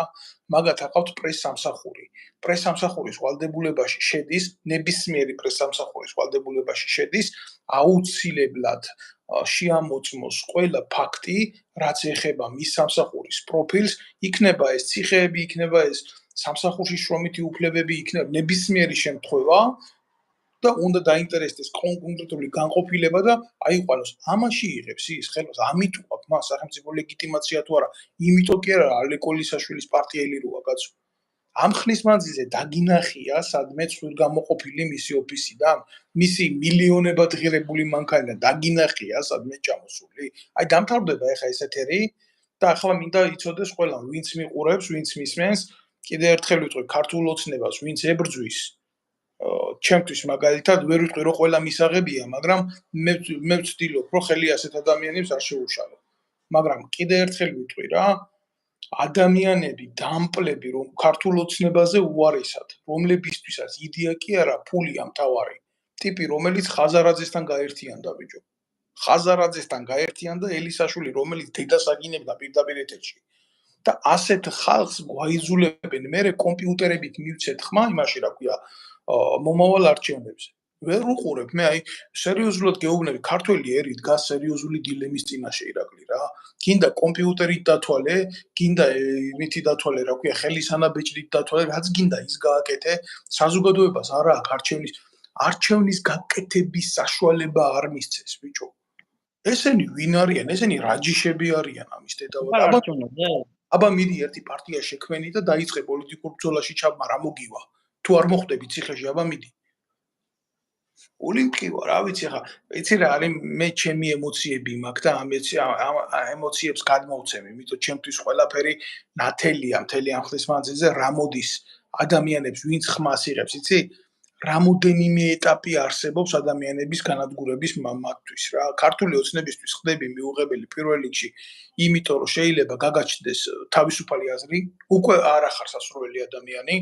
S1: მაგათ აყავთ პრესსამსახური პრესსამსახურის ვალდებულებაში შედის ნებისმიერი პრესსამსახურის ვალდებულებაში შედის აუცილებლად შეამოწმოს ყველა ფაქტი, რაც ეხება მის სამსახურის პროფილს, იქნება ეს ციხეები, იქნება ეს სამსახურში შრომითი უფლებები, იქნება ნებისმიერი შემთხვევა და უნდა დაინტერესდეს კონკრეტული განყოფილება და აიყვანოს. ამაში იღებს ის ხელს, ამიტომ აქვს მას სახელმწიფო ლეგიტიმაცია თუ არა, იმიტომ კი არა ალეკო ელისაშვილის პარტიელი როა კაცო. ამ ხნის მანძილზე დაგინახია სადმე წვრილ გამოყოფილი მისი ოფისიდან, მისი მილიონებად ღირებული მანქანა დაგინახია სადმე ჩამოსული. აი დამთავრდება ახლა ეს ეთერი და ახლა მინდა იცოდეს ყველა, ვინც მიყურებს, ვინც მისმენს, კიდე ერთხელ ვიტყვი ქართულ ოცნებას, ვინც ებრძვის ჩემთვის მაგალითად ვერ ვიტყვი რომ ყველა მისაღებია, მაგრამ მე ვცდილობ რომ ხელი ასეთ ადამიანებს არ შეუშალო. მაგრამ კიდე ერთხელ ვიტყვი რა ადამიანები, დამპლები, რომ ქართულ ოცნებაზე უარესად, რომლებისთვისაც იდეა კი არა, ფულია მთავარი. ტიპი, რომელიც ხაზარაძესთან გაერთიანდა ბიჭო. ხაზარაძესთან გაერთიანდა ელისაშვილი, რომელიც დედას აგინებდა პირდაპირ ეთერში. და ასეთ ხალხს გვაიძულებენ მერე კომპიუტერებით მივცეთ ხმა იმაში რა ქვია, მომავალ არჩევნებზე. ვერ უყურებ, მე აი სერიოზულად გეუბნები, ქართველი ერი დგას სერიოზული დილემის წინაშე ირაკლი რა. გინდა კომპიუტერით დათვალე, გინდა იმითი დათვალე, რა ქვია, ხელისანაბეჭდით დათვალე, რაც გინდა ის გააკეთე, საზოგადოებას არა აქვს არჩევნის გაკეთების საშუალება არ მისცეს, ბიჭო. ესენი ვინ არიან? ესენი რაჯიშები არიან ამის დედავად. აბა მიდი ერთი პარტია შექმენი და დაიწყე პოლიტიკურ ბრძოლაში ჩაბმა, რა მოგივა? თუ არ მოხვდები ციხეში, აბა მიდი. ოლიმპიო რა ვიცი ხა იცი რა არის მე ჩემი ემოციები მაქვს და ამ ემოციებს გადმოვცემ იმიტომ ჩემთვის ყველაფერი ნათელია მთელი ამ ხნის მანძილზე რა მოდის ადამიანებს ვინც ხმას იღებს იცი რამოდენიმე ეტაპი არსებობს ადამიანების განადგურების მათთვის რა. ქართული ოცნებისთვის ხდები მიუღებელი პირველ რიგში, იმიტომ რომ შეიძლება გაგაჩნდეს თავისუფალი აზრი, უკვე არ ახარ სასურველი ადამიანი.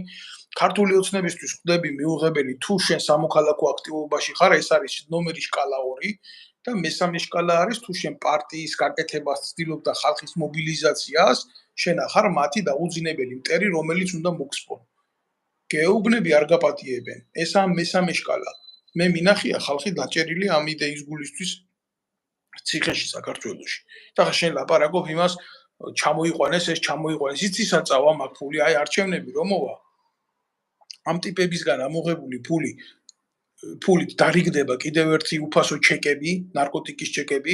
S1: ქართული ოცნებისთვის ხდები მიუღებელი თუ შენ სამოქალაქო აქტივობაში ხარ, ეს არის ნომერი შკალა 2 და მესამე შკალა არის თუ შენ პარტიის გაკეთებას ცდილობ და ხალხის მობილიზაციას, შენ ახარ მათი დაუძინებელი მტერი, რომელიც უნდა მოგსპო. გეუბნები არ გაპატიებენ. ესაა მესამე შკალა. მე მინახია ხალხი დაჭერილი ამ იდეის გულისთვის ციხეში საქართველოში. და შენ ლაპარაკობ იმას ჩამოიყვანეს, ეს ჩამოიყვანეს. იცი საწავა მაგ ფული, აი არჩევნები რომ მოვა. ამ ტიპებისგან ამოღებული ფულით დარიგდება კიდევ ერთი უფასო ჩეკები, ნარკოტიკის ჩეკები,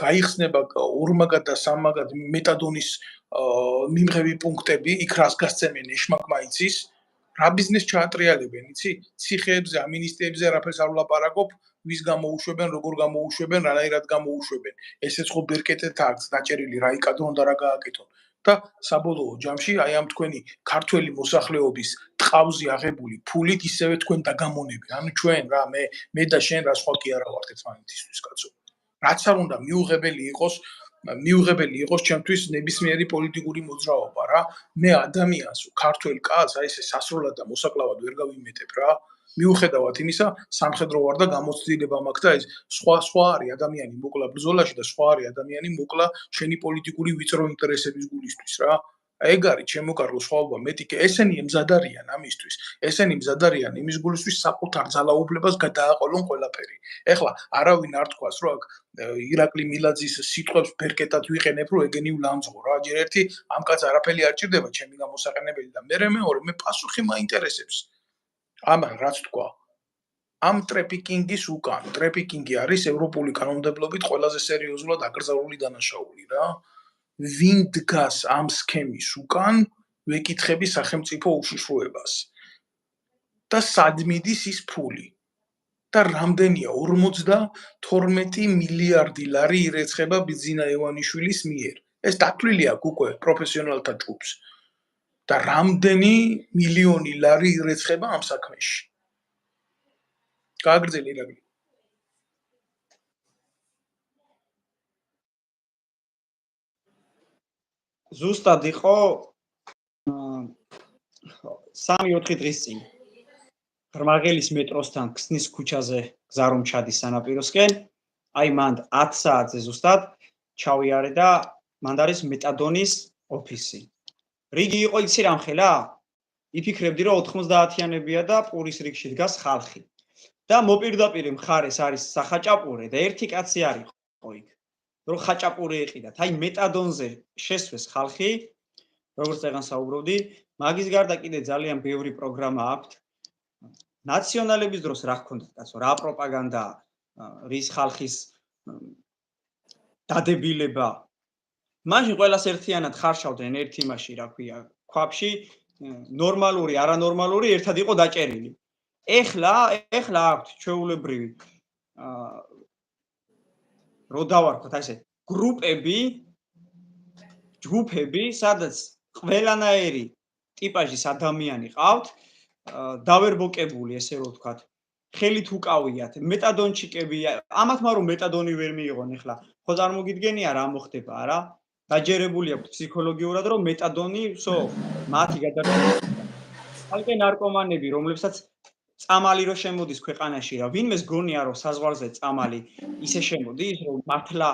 S1: გაიხსნება ორმაგად და სამმაგად მეტადონის მიმღები პუნქტები, იქ რას გასცემენ ეშმაკმაიცის. რა ბიზნეს ჩაატრიალებენ, იცი? ციხეებზე, ამინისტიებზე არაფერს არ ვლაპარაკობ, ვის გამოუშვებენ, როგორ გამოუშვებენ, რანაირად გამოუშვებენ. ესეც ხო ბერკეტეთ აქვს დაჭერილი რა იკადრონ და რა გააკეთონ. და საბოლოო ჯამში აი ამ თქვენი ქართველი მოსახლეობის ტყავზე აღებული ფულით ისევე თქვენ დაგამონები. ანუ ჩვენ რა მე და შენ რა სხვა კი არა ვართ ერთმანეთისთვის კაცო. რაც არ უნდა მიუღებელი იყოს ჩემთვის ნებისმიერი პოლიტიკური მოძრაობა რა. მე ადამიანს ქართველ კაცს აი ესე სასრულად და მოსაკლავად ვერ გავიმეტებ რა. მიუხედავად იმისა, სამხედრო ვარ და გამოცდილება მაქვს და ეს სხვა არის ადამიანი მოკლა ბრძოლაში და სხვა არის ადამიანი მოკლა შენი პოლიტიკური ვიწრო ინტერესების გულისთვის რა. ეგ არის ჩემო კარგო სხვაობა მეტი ესენი მზად არიან ამისთვის. ესენი მზად არიან იმის გულისთვის საკუთარ ძალაუფლებას გადააყოლონ ყველაფერი. ეხლა არავინ არ თქვას რომ აქ ირაკლი მილაძის სიტყვებს ბერკეტად ვიყენებ რომ ეგენი ვლამძღო რა. ჯერ ერთი ამ კაც არაფერი არ ჭირდება ჩემი გამოსაყენებელი და მე მეორე მე პასუხი მაინტერესებს. ამან რაც თქვა ამ ტრეფიკინგის უკან ტრეფიკინგი არის ევროპული კანონმდებლობით ყველაზე სერიოზულად აკრძალული დანაშაული რა. ვინ დგას ამ სქემის უკან ვეკითხები სახელმწიფო უშიშროებას და სად მიდის ის ფული და რამდენია 52 მილიარდი ლარი ირეცხება ბიძინა ივანიშვილის მიერ. ეს დათვლილი აქვს უკვე პროფესიონალთა ჯგუფს. და რამდენი მილიონი ლარი ირეცხება ამ საქმეში. გააგრძელი ირაკლი.
S2: ზუსტად იყო 3-4 დღის წინ ღრმაღელის მეტროსთან ქსნის ქუჩაზე გზა რომ ჩადის სანაპიროსკენ, აი მან 10 საათზე ზუსტად ჩავიარე და მან არის მეტადონის ოფისი. რიგი იყო იცი რამხელა? იფიქრებდი რომ 90-იანებია და პურის რიგში დგას ხალხი. და მოპირდაპირე მხარეს არის სახაჭაპურე და ერთი კაცი არისო იქ. რომ ხაჭაპური ეყიდათ. აი მეტადონზე შესვეს ხალხი, როგორც წეგან საუბრობდი, მაგის გარდა კიდე ძალიან ბევრი პროგრამა აქვთ. ნაციონალების დროს რა გქონდათ კაცო, რა პროპაგანდა, რის ხალხის დადებილება. მაშინ ყველას ერთიანად ხარშავდნენ ერთ იმაში, რა ქვია, ქვაბში, ნორმალური, არანორმალური ერთად იყო დაჭერილი. ეხლა აქვთ ჩვეულებრივი რო დავარქვათ აი ესე გრუპები, ჯგუფები, სადაც ყველანაირი ტიპაჟის ადამიანი ყავთ, დავერბოკებული, ესე რომ ვთქვათ. ხელით უკავიათ, მეტადონჩიკები, ამათმა რომ მეტადონი ვერ მიიღონ ეხლა, ხო წარმოგიდგენია რა მოხდება, არა? დაჯერებული აქვთ ფსიქოლოგიურად, რომ მეტადონი, მათი გადარჩენა. ალკე ნარკომანები, რომლებსაც წამალი რო შემოდის ქვეყანაში რა, ვინმეს გონია რომ საზღვარზე წამალი ისე შემოდის, რომ მართლა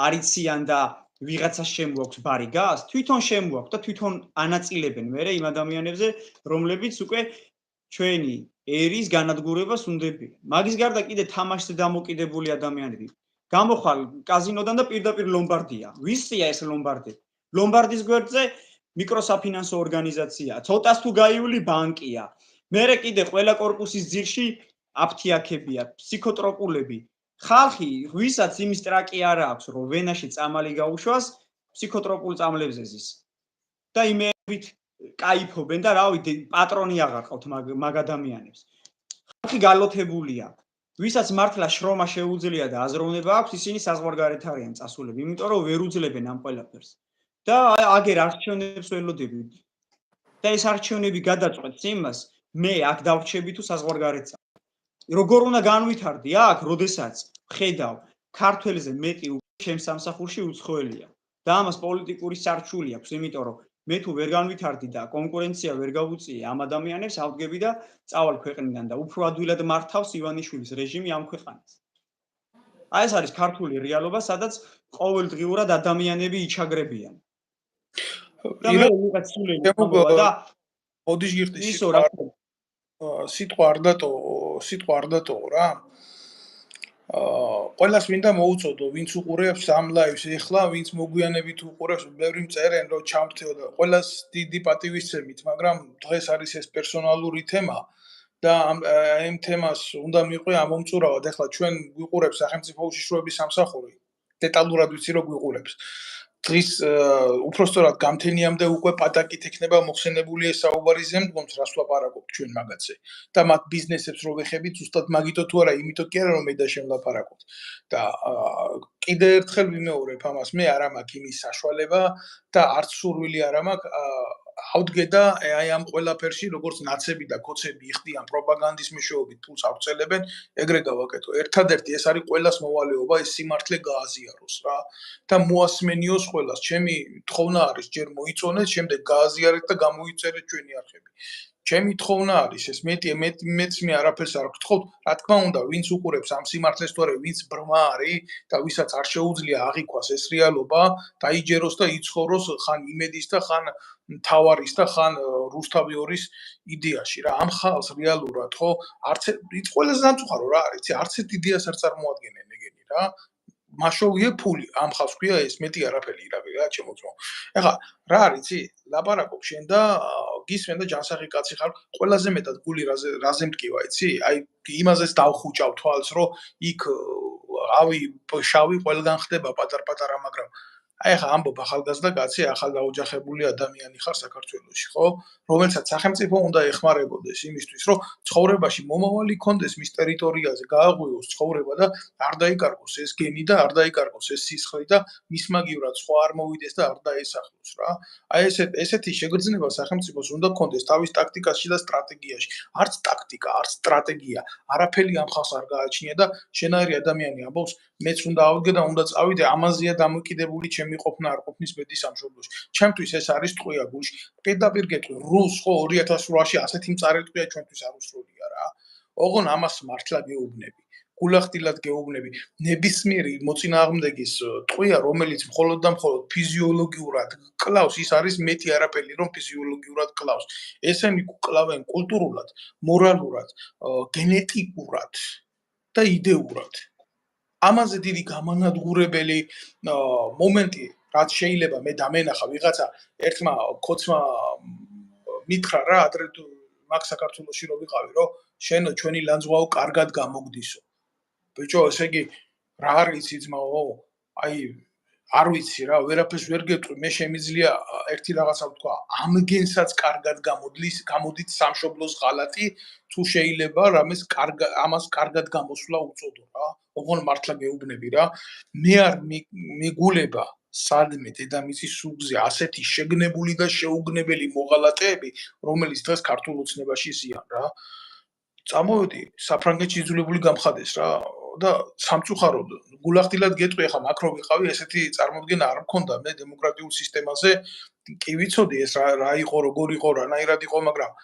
S2: არიციან და ვიღაცას შემოაქვს ბარი გას, თვითონ შემოაქვს და თვითონ ანაწილებენ მერე იმ ადამიანებზე, რომლებიც უკვე ჩვენი ერის განადგურებას უნდებიან. მაგის გარდა კიდე თამაშზე დამოკიდებული ადამიანები. გამოხვალ კაზინოდან და პირდაპირ ლომბარდია. ვისია ეს ლომბარდი? ლომბარდის გვერდზე მიკროსაფინანსო ორგანიზაცია, ცოტას თუ გაიული ბანკია. მერე კიდე ყველა კორპუსის ძირში აფთიაქებია, ფსიქოტროპულები. ხალხი, ვისაც იმის ტრაკი არ აქვს, რომ ვენაში წამალი გაუშვას, ფსიქოტროპულ წამლებზე ზის. და იმებით კაიფობენ და რავი, პატრონი აღარ ყავთ მაგ ადამიანებს. ხალხი გალოთებულია. ვისაც მართლა შრომა შეუძლია და აზროვნება აქვს, ისინი საზღვარგარეთ არიან წასულები, იმიტომ რომ ვერ უძლებენ ამ ყველაფერს. და აგერ არჩევნებს ველოდებით. და ეს არჩევნები გადაწყვეტს იმას, მე აქ დავრჩები თუ საზღვარგარეთსა. როგორ უნდა განვითარდი აქ, როდესაც ხედავ ქართველზე მეტი ჩემს სამსახურში უცხოელია და ამას პოლიტიკური სარჩული აქვს, იმიტომ რომ მე თუ ვერ განვითარდი და კონკურენცია ვერ გავუწიე ამ ადამიანებს, ავდგები და წავალ ქვეყნიდან და უფრო ადვილად მართავს ივანიშვილის რეჟიმი ამ ქვეყანას. აი ეს არის ქართული რეალობა, სადაც ყოველდღიურად ადამიანები იჩაგრებიან. და მე ვიღაც სულელი ხმობა და
S1: ოდის გიხდი
S2: ისო რა
S1: სიტყვა არ დატოვო რა. ყველას მინდა მოუწოდო, ვინც უყურებს ამ ლაივს ეხლა, ვინც მოგვიანებით უყურებს, ბევრი მწერენ, რომ ჩამრთეო და ყველას დიდი პატივისცემით, მაგრამ დღეს არის ეს პერსონალური თემა და ამ თემას უნდა მიყვე ამომწურავად. ეხლა ჩვენ გვიყურებს სახელმწიფო უშიშროების სამსახური, დეტალურად ვიცი რომ გვიყურებს. დღის უпростоრად გამთენიამდე უკვე პატაკით ექნება მოხსენებული ეს საუბარი ზემდგომს, რას ვლაპარაკობთ ჩვენ მაგაზე. და მათ ბიზნესებს რო ვეხებით, ზუსტად მაგითო თუ არა, იმიტომ კი არა რომ მე და შენ ვლაპარაკობთ. და კიდე ერთხელ ვიმეორებ ამას, მე არ მაქვს იმის საშუალება და არც სურვილი არ მაქვს ავდგე და აი ამ ყველაფერში როგორც ნაცები და კოცები იხდიან პროპაგანდის მეშვეობით ფულს აღწელებენ, ეგრე გავაკეთო. ერთადერთი ეს არის ყველას მოვალეობა, ეს სიმართლე გააზიაროს რა და მოასმენიოს ყველას. ჩემი თხოვნა არის ჯერ მოიწონეთ, შემდეგ გააზიარეთ და გამოიწერეთ ჩვენი არხები. ჩემი თხოვნა არის ეს მეც მე არაფერს არ გთხოვთ, რა თქმა უნდა, ვინც უყურებს ამ სიმართლეს თუ არა, ვინც ბრმა არის და ვისაც არ შეუძლია აღიქვას ეს რეალობა, დაიჯეროს და იცხოვროს ხან იმედის და ხან მთავარის და ხან რუსთავიორის იდეაში რა. ამ ხალხს რეალურად ხო არც ყველაზე დამწუხარო რა არის, არც ერთ იდეას არ წარმოადგენენ ეგენი რა. მაშოვია ფული, ამ ხალხს ქვია ეს მეტი არაფერი რა ჩემოწმო. ეხლა რა არის იცი? ლაპარაკობ შენ და გისმენ და ჯანსაღი კაცი ხარ, ყველაზე მეტად გული რაზე მტკივა, იცი? აი იმაზეც დავხუჭავ თვალს, რომ იქ ავი შავი ყველგან ხდება პატარ-პატარა, მაგრამ აი ახლა ამბობ ახალგაზრდა კაცი, ახალ დაოჯახებული ადამიანი ხარ საქართველოში, ხო? რომელსაც სახელმწიფო უნდა ეხმარებოდეს იმისთვის, რომ ცხოვრებაში მომავალი კონდეს მის ტერიტორიაზე, გააღვიოს ცხოვრება და არ დაიკარგოს ეს გენი და არ დაიკარგოს ეს სისხლი და მის მაგივრად სხვა არ მოვიდეს და არ დაესახლოს რა. აი ესეთი შეგრძნება სახელმწიფოს უნდა კონდეს თავის ტაქტიკაში და სტრატეგიაში. არც ტაქტიკა, არც სტრატეგია, არაფერი ამ ხალხს არ გააჩნია და შენაირი ადამიანი ამბობს, მეც უნდა ავდგე და უნდა წავიდე, ამაზეა დამოკიდებული ჩემი ყოფნა არ ყოფნის ბედის სამშობლოში. ჩემთვის ეს არის ტყვია გულში. პირდაპირ გეტყვი, რუს ხო 2008-ში ასეთი მწარე ტყვია ჩვენთვის არ უსროლია რა. ოღონ ამას მართლა გეუბნები. გულახდილად გეუბნები. ნებისმიერი მოწინააღმდეგის ტყვია, რომელიც მხოლოდ და მხოლოდ ფიზიოლოგიურად კლავს, ის არის მეტი არაფერი, რომ ფიზიოლოგიურად კლავს. ესენი კლავენ კულტურულად, მორალურად, გენეტიკურად და იდეურად. ამაზე დიდი გამანადგურებელი მომენტი რაც შეიძლება მე დამენახა ვიღაცა ერთმა კოცმა მითხრა რა ადრე მაგ საქართველოში რო ვიყავი რომ შენო ჩვენი ლანძღვაო კარგად გამოგდისო ბიჭო ესე იგი რა არის ძმაო აი არ ვიცი რა ვერაფერს ვერ გეტყვი მე შემიძლია ერთი რაღაცა ვთქვა ამგენსაც კარგად გამოდით სამშობლოს ღალატი თუ შეიძლება რამეს ამას კარგად გამოსვლა უწოდო რა ოღონ მართლა გეუბნები რა მე არ მეგულება სადმე დედამიწის სუგზე ასეთი შეგნებული და შეუგნებელი მოღალატეები რომელიც დღეს ქართულ ოცნებაში ზიან რა წამოვედი საფრანგეთში იძულებული გამხადეს რა და სამწუხაროდ გულახდილად გეტყვი ახლა მაკრო ვიყავი ესეთი წარმოდგენა არ მქონდა მე დემოკრატიულ სისტემაზე კი ვიცოდი ეს რა იყო როგორ იყო რანაირად იყო მაგრამ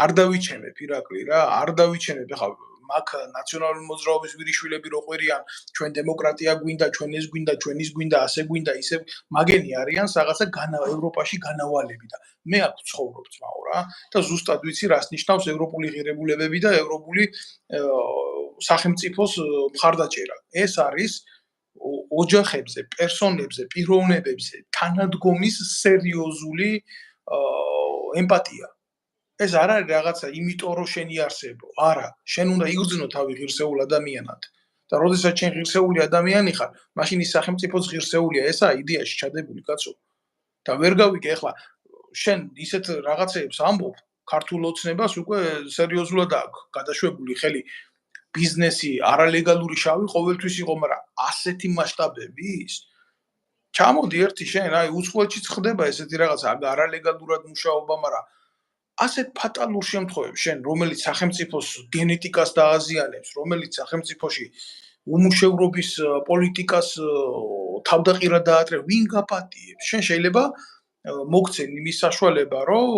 S1: არ დავიჩენებ ირაკლი რა არ დავიჩენებ ახლა მაგ ნაციონალური მოძრაობის ვირიშვილები რო ყვირიან ჩვენ დემოკრატია გვინდა ჩვენ ეს გვინდა ჩვენ ის გვინდა ასე გვინდა ისე მაგენი არიან რაღაცა ევროპაში განავალები და მე აქ ვცხოვრობ ძმაო რა და ზუსტად ვიცი რას ნიშნავს ევროპული ღირებულებები და ევროპული სახელმწიფოს მხარდაჭერა ეს არის ოჯახებზე პერსონებზე პიროვნებებზე თანადგომის სერიოზული ემპათია ეს არ არის რაღაცა იმიტომ რომ შენი არსებო არა შენ უნდა იგრძნო თავი ღირსეულ ადამიანად და როდესაც შენ ღირსეული ადამიანი ხარ მაშინ ის სახელმწიფოც ღირსეულია ესაა იდეაში ჩადებული კაცო და ვერ გავიგე ახლა შენ ისეთ რაღაცებს ამბობ ქართულ ოცნებას უკვე სერიოზულად აქვს გადაშვებული ხელი ბიზნესი არალეგალური შავი ყოველთვის იყო მაგრამ ასეთი მასშტაბების ჩამოდი ერთი შენ აი უცხოეთშიც ხდება ესეთი რაღაცა არალეგალურად მუშაობა მაგრამ ასეთ ფატალურ შემთხვევებში შენ რომელიც სახელმწიფოს გენეტიკას დააზიანებს, რომელიც სახელმწიფოში უმუშევრობის პოლიტიკას თავდაყირად დაატრევ, ვინ გაპატიებს? შენ შეიძლება მოგცენ იმის საშუალება, რომ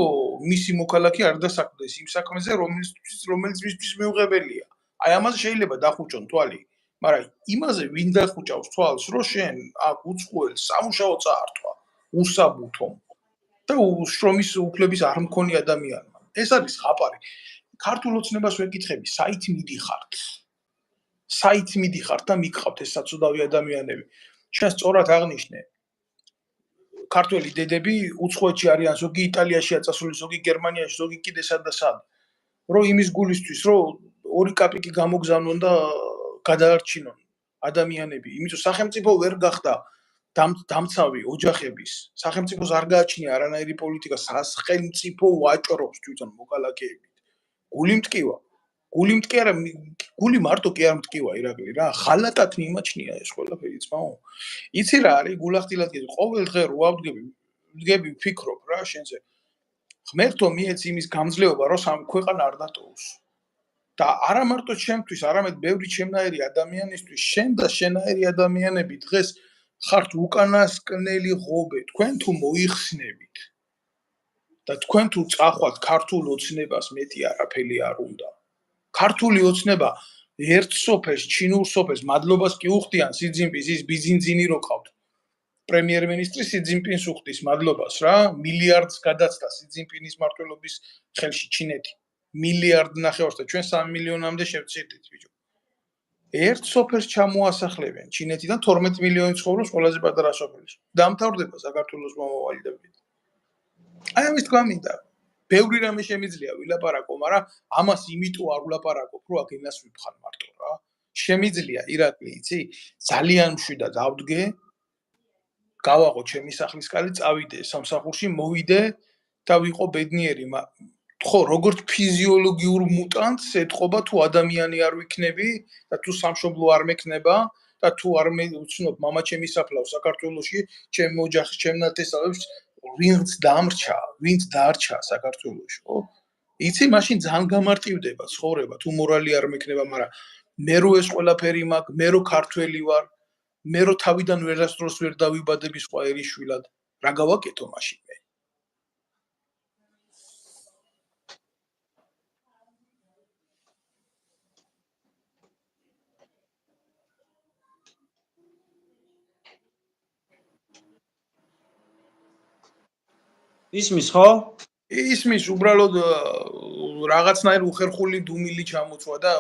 S1: მისი მოქალაქე არ დასაქმდეს იმ საქმეზე, რომელიც მისთვის მიუღებელია. აი ამაზე შეიძლება დახუჭონ თვალი, მაგრამ იმაზე ვინ დახუჭავს თვალს, რომ შენ აქ უცხოელს სამუშაო წაართვა, უსაბუთო და შრომის უფლების არ მქონი ადამიანმა. ეს არის ხაპარი. ქართულ ოცნებას ვეკითხები, საით მიდიხართ? საით მიდიხართ და მიგყავთ ეს საცუდავი ადამიანები. შენ სწორად აღნიშნე. ქართველი დედები უცხოეთში არიან, ზოგი იტალიაშია წასული, ზოგი გერმანიაში, ზოგი კიდე სად და სად. რომ იმის გულისთვის, რომ 2 კაპიკი გამოგზავნონ და გადაარჩინონ ადამიანები, იმიტომ სახელმწიფო ვერ გახდა დამცავი ოჯახების. სახელმწიფოს არ გააჩნია არანაირი პოლიტიკა, სახელმწიფო ვაჭრობს თვითონ მოქალაქეებით. გული მტკივა. გული მტკი არა, გული მარტო კი არ მტკივა ირაკლი რა, ხალატად მიმაჩნია ეს ყველაფერი ძმაო. იცი რა არის გულახდილად გეტყვი, ყოველ დღე რო ავდგები ვფიქრობ რა შენზე. ღმერთო მიეც იმის გამძლეობა, რომ სამ ქვეყანა არ დატოვოს. და არა მარტო ჩემთვის, არამედ ბევრი ჩემნაირი ადამიანისთვის, შენ და შენაირი ადამიანები დღეს ხართ უკანასკნელი ღობე, თქვენ თუ მოიხსნებით და თქვენ თუ წახვათ ქართულ ოცნებას, მეტი არაფერი არ უნდა. ქართული ოცნება ერთ სოფელს, ჩინურ სოფელს მადლობას კი უხდიან სი ძინპინს, ის ბიზინძინი რო ყავთ. პრემიერ-მინისტრი სი ძინპინს უხდის მადლობას რა, მილიარდს გადაცდა სი ძინპინის მმართველობის ხელში ჩინეთი. მილიარდ ნახევარს და ჩვენ 3 მილიონამდე შევწირდით ბიჭო. ერთ სოფელს ჩამოასახლებენ ჩინეთიდან 12 მილიონი ცხოვრობს ყველაზე პატარა სოფელში. დამთავრდება საქართველოს მომავალი და ბიჭო. აი ამის თქვა მინდა. ბევრი რამე შემიძლია ვილაპარაკო, მაგრამ ამას იმიტომ არ ვლაპარაკობ, რომ აქ იმას ვიფხარ მარტო რა. შემიძლია ირაკლი, იცი? ძალიან მშვიდად ავდგე. გავაღო ჩემი სახლის კარი, წავიდე სამსახურში, მოვიდე და ვიყო ბედნიერი, ხო, როგორც ფიზიოლოგიურ მუტანტს ეთყობა თუ ადამიანი არ ვიქნები და თუ სამშობლო არ მექნება და თუ არ მეუცნობ მამა ჩემი საფლავს საქართველოში, ჩემ ოჯახს, ჩემ ნათესავებს, ვინც დამრჩა, ვინც დარჩა საქართველოში, ხო? იცი, მაშინ ძალიან გამარტივდება ცხოვრება, თუ მორალი არ მექნება, მაგრამ მე რო ეს ყველაფერი მაქვს, მე რო ქართველი ვარ, მე რო თავიდან ვერასდროს ვერ დავიბადები სხვა ერისშვილად, რა გავაკეთო მაშინ მე?
S2: ისმის ხო?
S1: ისმის უბრალოდ რაღაცნაირ უხერხული დუმილი ჩამოწვა და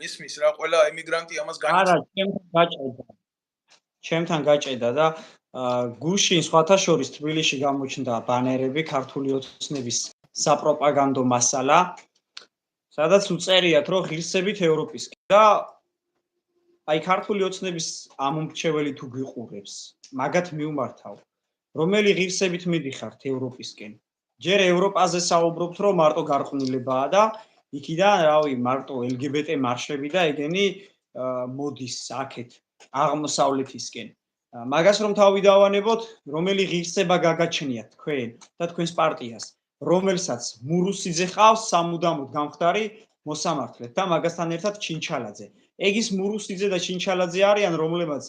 S1: ისმის რა ყველა ემიგრანტი ამას
S2: არა, ჩემთან გაჭედა და გუშინ სხვათა შორის თბილისში გამოჩნდა ბანერები ქართული ოცნების საპროპაგანდო მასალა, სადაც უწერიათ, რომ ღირსებით ევროპისკენ და აი ქართული ოცნების ამომრჩეველი თუ გიყურებს, მაგათ მიუმართავ, რომელი ღირსებით მიდიხართ ევროპისკენ. ჯერ ევროპაზე საუბრობთ, რომ მარტო გარყვნილებაა და იქიდან, რავი, მარტო LGBT მარშები და ეგენი მოდის აქეთ აღმოსავლეთისკენ. მაგას რომ თავი დავანებოთ, რომელი ღირსება გაგაჩნიათ თქვენ და თქვენს პარტიას, რომელსაც მურუსიძე ყავს სამუდამოდ გამხდარი მოსამართლედ და მაგასთან ერთად ჩინჩალაძე. ეგ ის მურუსიძე და ჩინჩალაძე არიან, რომლებმაც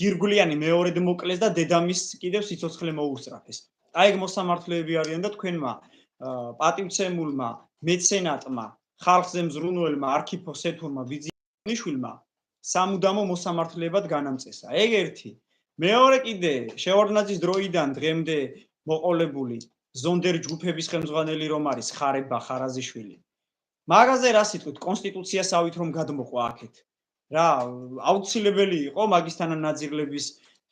S2: გირგვლიანი მეორედ მოკლეს და დედამის კიდევ სიცოცხლე მოუსწრაფეს. აი ეგ მოსამართლეები არიან და თქვენმა პატივცემულმა მეცენატმა, ხალხზე მზრუნველმა არქიფოს ეთურმა ბიძინიშვილმა სამუდამო მოსამართლეებად განამწესა. ეგ ერთი. მეორე კიდე შევარდნაძის დროიდან დღემდე მოყოლებული ზონდერ ჯგუფების ხელმძღვანელი რომ არის ხარება ხარაზიშვილი. მაგაზე რა სიტყვით, კონსტიტუციას ავით რომ გადმოყვა აქეთ. რა, აუცილებელი იყო მაგისთან ნაძირლების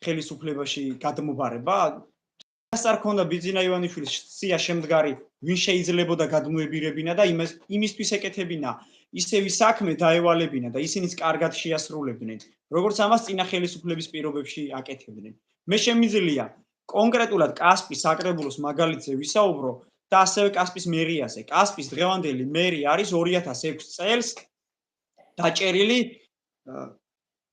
S2: ხელისუფლებაში გადმობარება? რას არ ქონდა ბიძინა ივანიშვილის სია შემდგარი, ვინ შეიძლებოდა გადმოებირებინა და იმისთვის ეკეთებინა ისევი საქმე დაევალებინა და ისინიც კარგად შეასრულებდნენ, როგორც ამას წინა ხელისუფლების პირობებში აკეთებდნენ. მე შემიძლია კონკრეტულად კასპის საკრებულოს მაგალითზე ვისაუბრო და ასევე კასპის მერიაზე. კასპის დღევანდელი მერი არის 2006 წელს დაჭერილი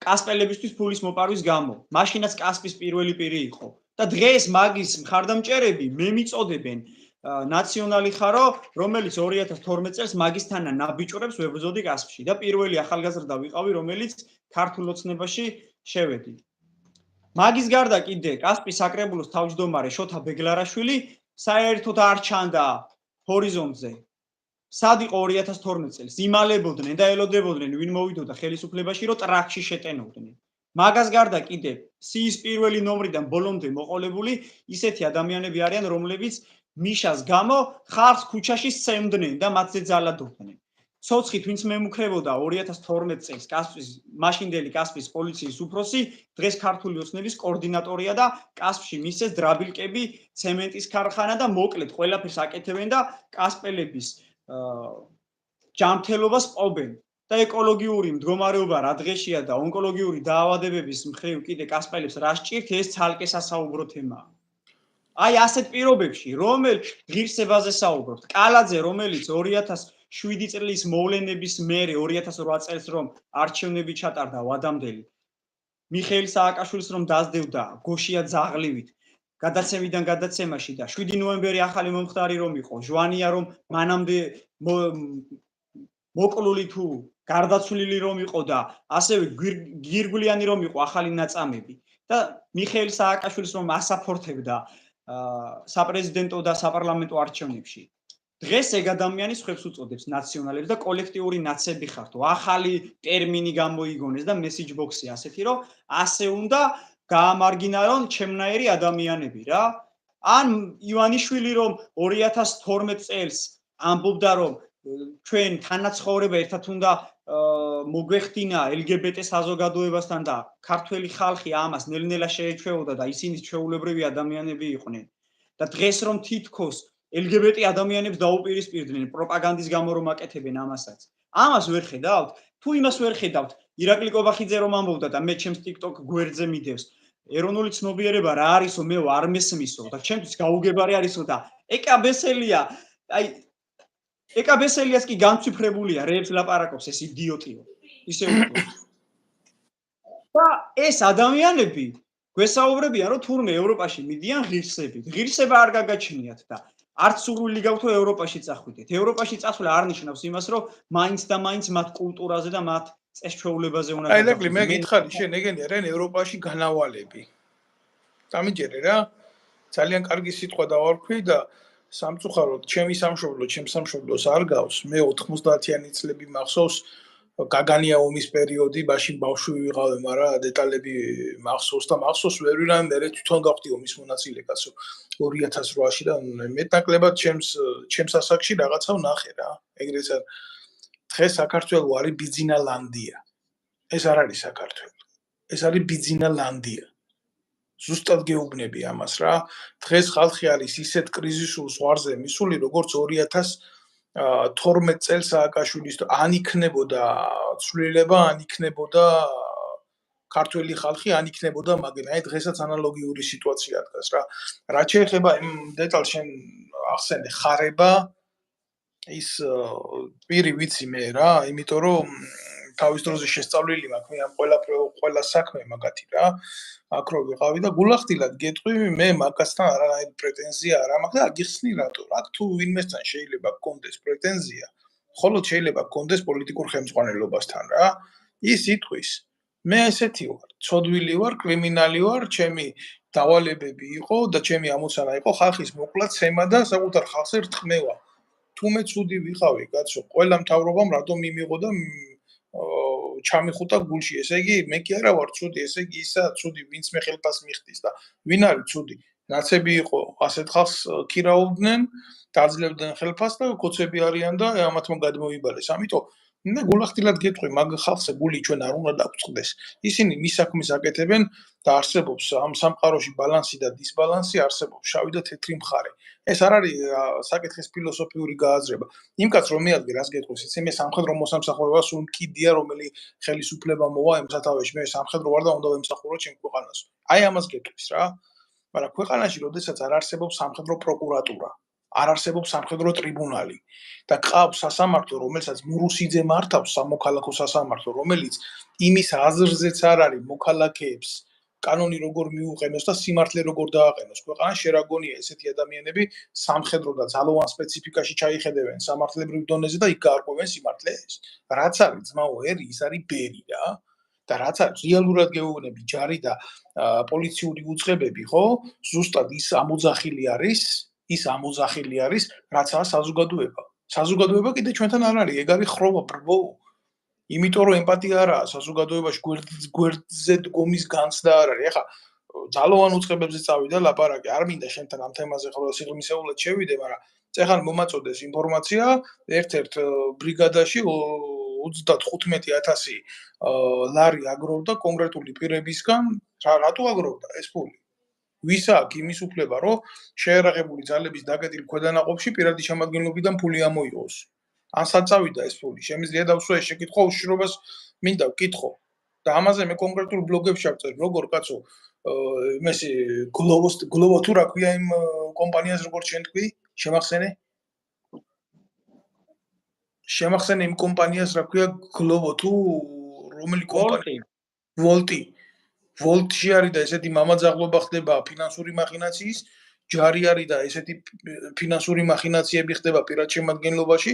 S2: კასპელებისთვის ფულის მოპარვის გამო. მაშინაც კასპის პირველი პირი იყო. და დღეს მაგის მხარდამჭერები მე მიწოდებენ ნაციონალი ხარო, რომელიც 2012 წელს მაგისთანა ნაბიჭრებს ვებრძოდი კასპში და პირველი ახალგაზრდა ვიყავი, რომელიც ქართულ ოცნებაში შევედი. მაგის გარდა კიდე კასპის საკრებულოს თავმჯდომარე შოთა ბეგლარაშვილი საერთოდ არ ჩანდა ჰორიზონტზე. სად იყო 2012 წელს? იმალებოდნენ და ელოდებოდნენ ვინ მოვიდოდა ხელისუფლებაში, რომ ტრაქში შეტენოდნენ. მაგას გარდა კიდე სიის პირველი ნომრიდან ბოლომდე მოყოლებული ისეთი ადამიანები არიან, რომლებიც მიშას გამო ხალხს ქუჩაში სცემდნენ და მათზე ძალადობდნენ. ცოცხით ვინც მემუქრებოდა 2012 წელს კასპის მაშინდელი კასპის პოლიციის უფროსი, დღეს ქართული ოცნების კოორდინატორია და კასპში მისცეს დრაბილკები, ცემენტის ქარხანა და მოკლედ ყველაფერს აკეთებენ და კასპელების ჯანმრთელობას პობენ. და ეკოლოგიური მდგომარეობა რა დღეშია და ონკოლოგიური დაავადებების მხრივ კიდე კასპელებს რა სჭირთ, ეს ცალკე სასაუბრო თემაა. აი ასეთ პირობებში, რომელ ღირსებაზე საუბრობთ? კალაძე, რომელიც 2007 წლის მოვლენების მერე 2008 წელს რომ არჩევნები ჩატარდა ვადამდელი, მიხეილ სააკაშვილის რომ დაძდევდა გოშია ძაღლივით, გადაცემიდან გადაცემაში და 7 ნოემბერი ახალი მომხდარი რომ იყო, ჟვანია რომ მანამდე მოკლული თუ გარდაცვლილი რომ იყო და ასევე გირგვლიანი რომ იყო ახალი ნაწამები და მიხეილ სააკაშვილის რომ ასაფორთებდა საპრეზიდენტო და საპარლამენტო არჩევნებში. დღეს ეგ ადამიანი სხვებს უწოდებს ნაციონალებს და კოლექტიური ნაცები ხართო. ახალი ტერმინი გამოიგონეს და მესიჯ ბოქსი ასეთი რომ ასე უნდა გაამარგინარონ ჩემნაირი ადამიანები რა. ან ივანიშვილი რომ 2012 წელს ამბობდა რომ ჩვენ თანაცხოვრება ერთად უნდა მოგვეხდინა LGBT საზოგადოებასთან და ქართველი ხალხი ამას ნელ-ნელა შეეჩვეოდა და ისინი ჩვეულებრივი ადამიანები იყვნენ. და დღეს რომ თითქოს LGBT ადამიანებს დაუპირისპირდნენ პროპაგანდის გამო რომ აკეთებენ ამასაც. ამას ვერ ხედავთ? თუ იმას ვერ ხედავთ, ირაკლი კობახიძე რომ ამბობდა და მე ჩემს TikTok გვერდზე მიდევს. ეროვნული ცნობიერება რა არისო, მე არ მესმისო და ჩემთვის გაუგებარი არისო და ეკაბესელია, აი ეკაბესელიას კი განცვიფრებულია, რეებს ლაპარაკობს ეს იდიოტიო. ისე უყურებს. და ეს ადამიანები გვესაუბრებიან, რომ თურმე ევროპაში მიდიან ღირსებით. ღირსება არ გაგაჩნიათ და არც სურვილი გაქვთ რომ ევროპაში წახვიდეთ. ევროპაში წასვლა არ ნიშნავს იმას, რომ მაინც და მაინც მათ კულტურაზე და მათ წესჩვეულებაზე უნდა
S1: აი ლეკლი მე გითხარი შენ ეგენი არიან ევროპაში განავალები. დამიჯერე რა. ძალიან კარგი სიტყვა დავარქვი და სამწუხაროდ ჩემი სამშობლო, ჩემს სამშობლოს არ გავს. მე 90-იანი წლები მახსოვს გაგანია ომის პერიოდი, მაშინ ბავშვი ვიყავი, მაგრამ დეტალები მახსოვს და მახსოვს ვერ ვირან მე თვითონ გავხდი ომის მონაწილე კაცო 2008-ში და მეტნაკლებად ჩემს ასაკში რაღაცა ვნახე რა. ეგრეც არ დღეს საქართველო არის ბიძინალანდია. ეს არ არის საქართველო. ეს არის ბიძინალანდია. ზუსტად გეუბნები ამას რა. დღეს ხალხი არის ისეთ კრიზისულ ზღვარზე მისული, როგორც 2012 წელს სააკაშვილის ან იქნებოდა ცვლილება, ან იქნებოდა ქართველი ხალხი, ან იქნებოდა მაგინა. აი დღესაც ანალოგიური სიტუაცია დგას რა. რაც შეეხება იმ დეტალს შენ ახსენე ხარება ის პირი ვიცი მე რა, იმიტომ რომ თავის დროზე შესწავლილი მაქვს მე ამ ყველა საქმე მაგათი რა. აქ რო ვიყავი და გულახდილად გეტყვი მე მაგასთან არანაირი პრეტენზია არ მაქვს და აგიხსნი რატო. აქ თუ ვინმესთან შეიძლება გქონდეს პრეტენზია, ხოლო შეიძლება გქონდეს პოლიტიკურ ხელმძღვანელობასთან რა. ის იტყვის მე ესეთი ვარ, ცოდვილი ვარ, კრიმინალი ვარ, ჩემი დავალებები იყო და ჩემი ამოცანა იყო ხალხის მოკლა, ცემა და საკუთარ ხალხზე რთმევა. თუ მე ცუდი ვიყავი, კაცო, ყველა მთავრობამ რატომ მიმიღო და ჩამიხუტა გულში. ესე იგი, მე კი არა ვარ ცუდი, ესე იგი ისა ცუდი, ვინც მე ხელფას მიხდის და ვინ არის ცუდი? ნაცები იყო, ასეთ ხალხს ქირაობდნენ, დაძლებდნენ ხელფას და კოცები არიან და ამათ გადმოიბალეს. ამიტომ მე გულახდილად გეტყვი, მაგ ხალხზე გული ჩვენ არ უნდა დაგვწყდეს. ისინი მის საქმეს აკეთებენ და არსებობს ამ სამყაროში ბალანსი და დისბალანსი, არსებობს შავი და თეთრი მხარე. ეს არ არის საკითხის ფილოსოფიური გააზრება. იმ კაც რომ მეადგე რას გეტყვის, იცი მე სამხედრო მოსამსახურებას უმკიდია რომელი ხელისუფლება მოვა იმ სათავეში. მე სამხედრო ვარ და უნდა ვემსახურო ჩემ ქვეყანას. აი ამას გეტყვის რა. მაგრამ ქვეყანაში როდესაც არ არსებობს სამხედრო პროკურატურა, არ არსებობს სამხედრო ტრიბუნალი და ყავს სასამართლო, რომელსაც მურუსიძე მართავს, სამოქალაქო სასამართლო, რომელიც იმის აზრზეც არ არის მოქალაქეებს კანონი როგორ მიუყენოს და სიმართლე როგორ დააყენოს ქვეყანას, შერაგონია ესეთი ადამიანები სამხედრო და ძალოვან სპეციფიკაში ჩაიხედებენ სამართლებრივ დონეზე და იქ გაარკვევენ სიმართლეს. რაც არის ძმაო ერი, ის არის ბერი რა. და რაც არის რეალურად გეუბნები ჯარი და პოლიციური უწყებები, ხო? ზუსტად ის ამოძახილი არის, რაცაა საზოგადოება. საზოგადოება კიდე ჩვენთან არ არის, ეგ არის ხროვა, ბრბო. იმიტომ რომ ემპათია არაა საზოგადოებაში გვერდზე დგომის განცდა არ არის. ეხლა ძალოვან უწყებებზე წავიდა ლაპარაკი, არ მინდა შენთან ამ თემაზე ხოლმე სიღრმისეულად შევიდე, მაგრამ წეხან მომაწოდეს ინფორმაცია, ერთ-ერთ ბრიგადაში 35,000 ლარი აგროვდა კონკრეტული პირებისგან, რატო აგროვდა ეს ფული? ვის აქვს იმის უფლება, რომ შეერაღებული ძალების დაკეტილ ქვედანაყოფში პირადი შემადგენლობიდან ფული ამოიღოს? ან საწავიდა ეს ფული, შემიძლია დავსვა ეს შეკითხვა უშიშრობას მინდა ვკითხო. და ამაზე მე კონკრეტულ ბლოგებში ავწერ, როგორ კაცო, იმასე გლოვო თუ რა ქვია იმ კომპანიას როგორც შენ თქვი, შემახსენე? შემახსენე იმ კომპანიას რა ქვია გლოვო თუ რომელი კომპანია? ვოლტი. ვოლტში არის და ესეთი მამაძაღლობა ხდება ფინანსური მახინაციის, ჯარი არის და ესეთი ფინანსური მახინაციები ხდება პირად შემადგენლობაში.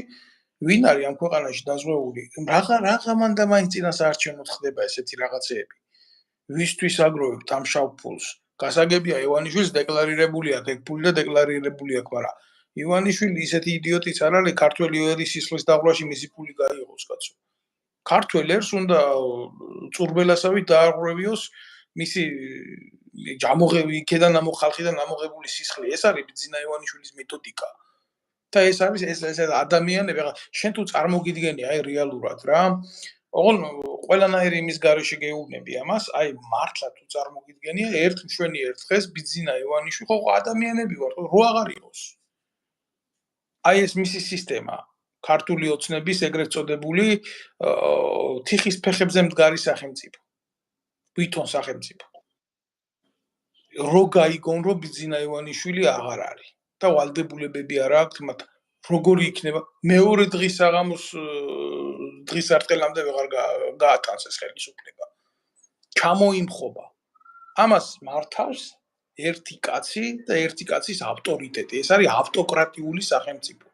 S1: ვინ არის ამ ქვეყანაში დაზღვეული? რაღა მანდა მაინც წინასაარჩევნოდ ხდება ესეთი რაღაცეები. ვისთვის აგროვებთ ამ შავ ფულს? გასაგებია ივანიშვილს დეკლარირებული აქვს ეგ ფული და დეკლარირებული აქვს, მაგრამ ივანიშვილი ისეთი იდიოტიც არ არის, ქართველი ერის სისხლის დაღვრაში მისი ფული გაიღოს, კაცო. ქართველ ერს უნდა წურბელასავით დააღვევიოს მისი იქედან ხალხიდან ამოღებული სისხლი. ეს არის ბიძინა ივანიშვილის მეთოდიკა. და ეს არის ეს ადამიანები, ახლა შენ თუ წარმოგიდგენი აი რეალურად რა, ყველანაირი იმის გარეშე გეუბნები ამას, აი მართლა თუ წარმოგიდგენია ერთ მშვენიერ დღეს ბიძინა ივანიშვილი ხო ადამიანები ვარ, რო აღარ იყოს. აი ეს მისი სისტემა, ქართული ოცნების ეგრეთ წოდებული თიხის ფეხებზე მდგარი სახელმწიფო. ვითომ სახელმწიფო. რო გაიგონ რომ ბიძინა ივანიშვილი აღარ არის და ვალდებულებები არ აქვს მათ როგორი იქნება მეორე დღის საღამოს დღის არტყელამდე ვეღარ გაატანს ეს ხელისუფლება. ჩამოიმხობა. ამას მართავს ერთი კაცი და ერთი კაცის ავტორიტეტი. ეს არის ავტოკრატიული სახელმწიფო.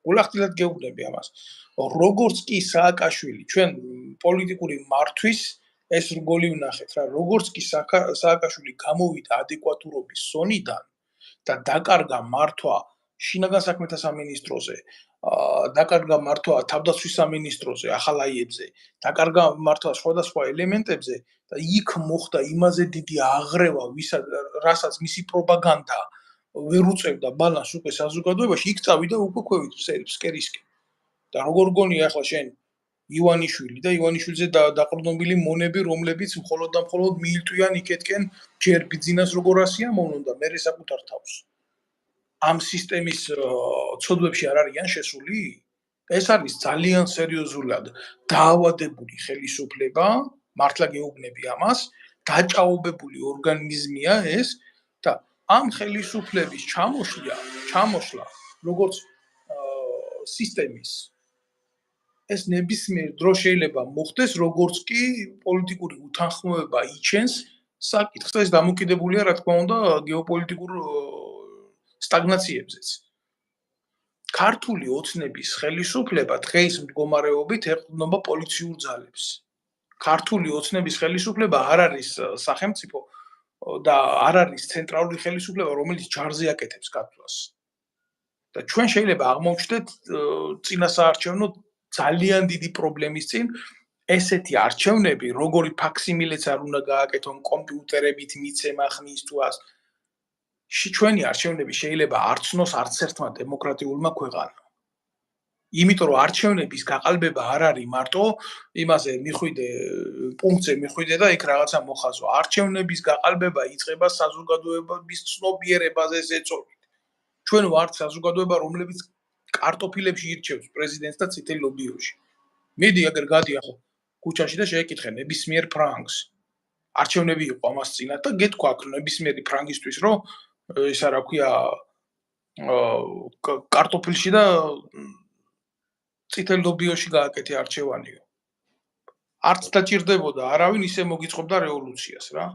S1: გულახდილად გეუბნები ამას. როგორც კი სააკაშვილი ჩვენ პოლიტიკური მართვის ეს რგოლი ვნახეთ რა, როგორც კი სააკაშვილი გამოვიდა ადეკვატურობის ზონიდან და დაკარგა მართვა შინაგან საქმეთა სამინისტროზე, დაკარგა მართვა თავდაცვის სამინისტროზე, ახალაიებზე, დაკარგა მართვა სხვადასხვა ელემენტებზე და იქ მოხდა იმაზე დიდი აღრევა, რასაც მისი პროპაგანდა ვერ უწევდა ბალანს უკვე საზოგადოებაში, იქ წავიდა უკვე ქვევით ფსკერისკენ. და როგორ გონია ახლა შენ ივანიშვილი და ივანიშვილზე დაყრდნობილი მონები, რომლებიც მხოლოდ და მხოლოდ მიილტვიან იქეთკენ ჯერ ბიძინას როგორ ასიამოვნონ და მერე საკუთარ თავს. ამ სისტემის ცოდვებში არ არიან შესული? ეს არის ძალიან სერიოზულად დაავადებული ხელისუფლება, მართლა გეუბნები ამას, დაჭაობებული ორგანიზმია ეს და ამ ხელისუფლების ჩამოშლა როგორც სისტემის ეს ნებისმიერ დროს შეიძლება მოხდეს, როგორც კი პოლიტიკური უთანხმოება იჩენს საკითხს და ეს დამოკიდებულია, რა თქმა უნდა, გეოპოლიტიკურ სტაგნაციებზეც. ქართული ოცნების ხელისუფლება დღეის მდგომარეობით ეყრდნობა პოლიციურ ძალებს. ქართული ოცნების ხელისუფლება არ არის სახელმწიფო და არ არის ცენტრალური ხელისუფლება, რომელიც ჯარზე აკეთებს გათვლას. და ჩვენ შეიძლება აღმოვჩნდეთ წინასაარჩევნო ძალიან დიდი პრობლემის წინ ესეთი არჩევნები, როგორი ფაქსიმილეც არ უნდა გააკეთონ კომპიუტერებით მიცემა ხმის თუ ას. ჩვენი არჩევნები შეიძლება არ ცნოს არც ერთმა დემოკრატიულმა ქვეყანამ. იმიტომ რომ არჩევნების გაყალბება არ არის მარტო იმაზე მიხვიდე პუნქტზე მიხვიდე და იქ რაღაცა მოხაზო. არჩევნების გაყალბება იწყება საზოგადოების ცნობიერებაზე ზეწოლით. ჩვენ ვართ საზოგადოება, რომლებიც კარტოფილებში ირჩევს პრეზიდენტს და წითელ ლობიოში. მიდი აგერ გადი ახლა ქუჩაში და შეეკითხე ნებისმიერ ფრანგს. არჩევნები იყო ამას წინათ და გეთქვა აქ ნებისმიერი ფრანგისთვის, რომ ისა რა ქვია კარტოფილში და წითელ ლობიოში გააკეთე არჩევანიო. არც დაჭირდებოდა არავინ ისე მოგიწყობდა რევოლუციას რა.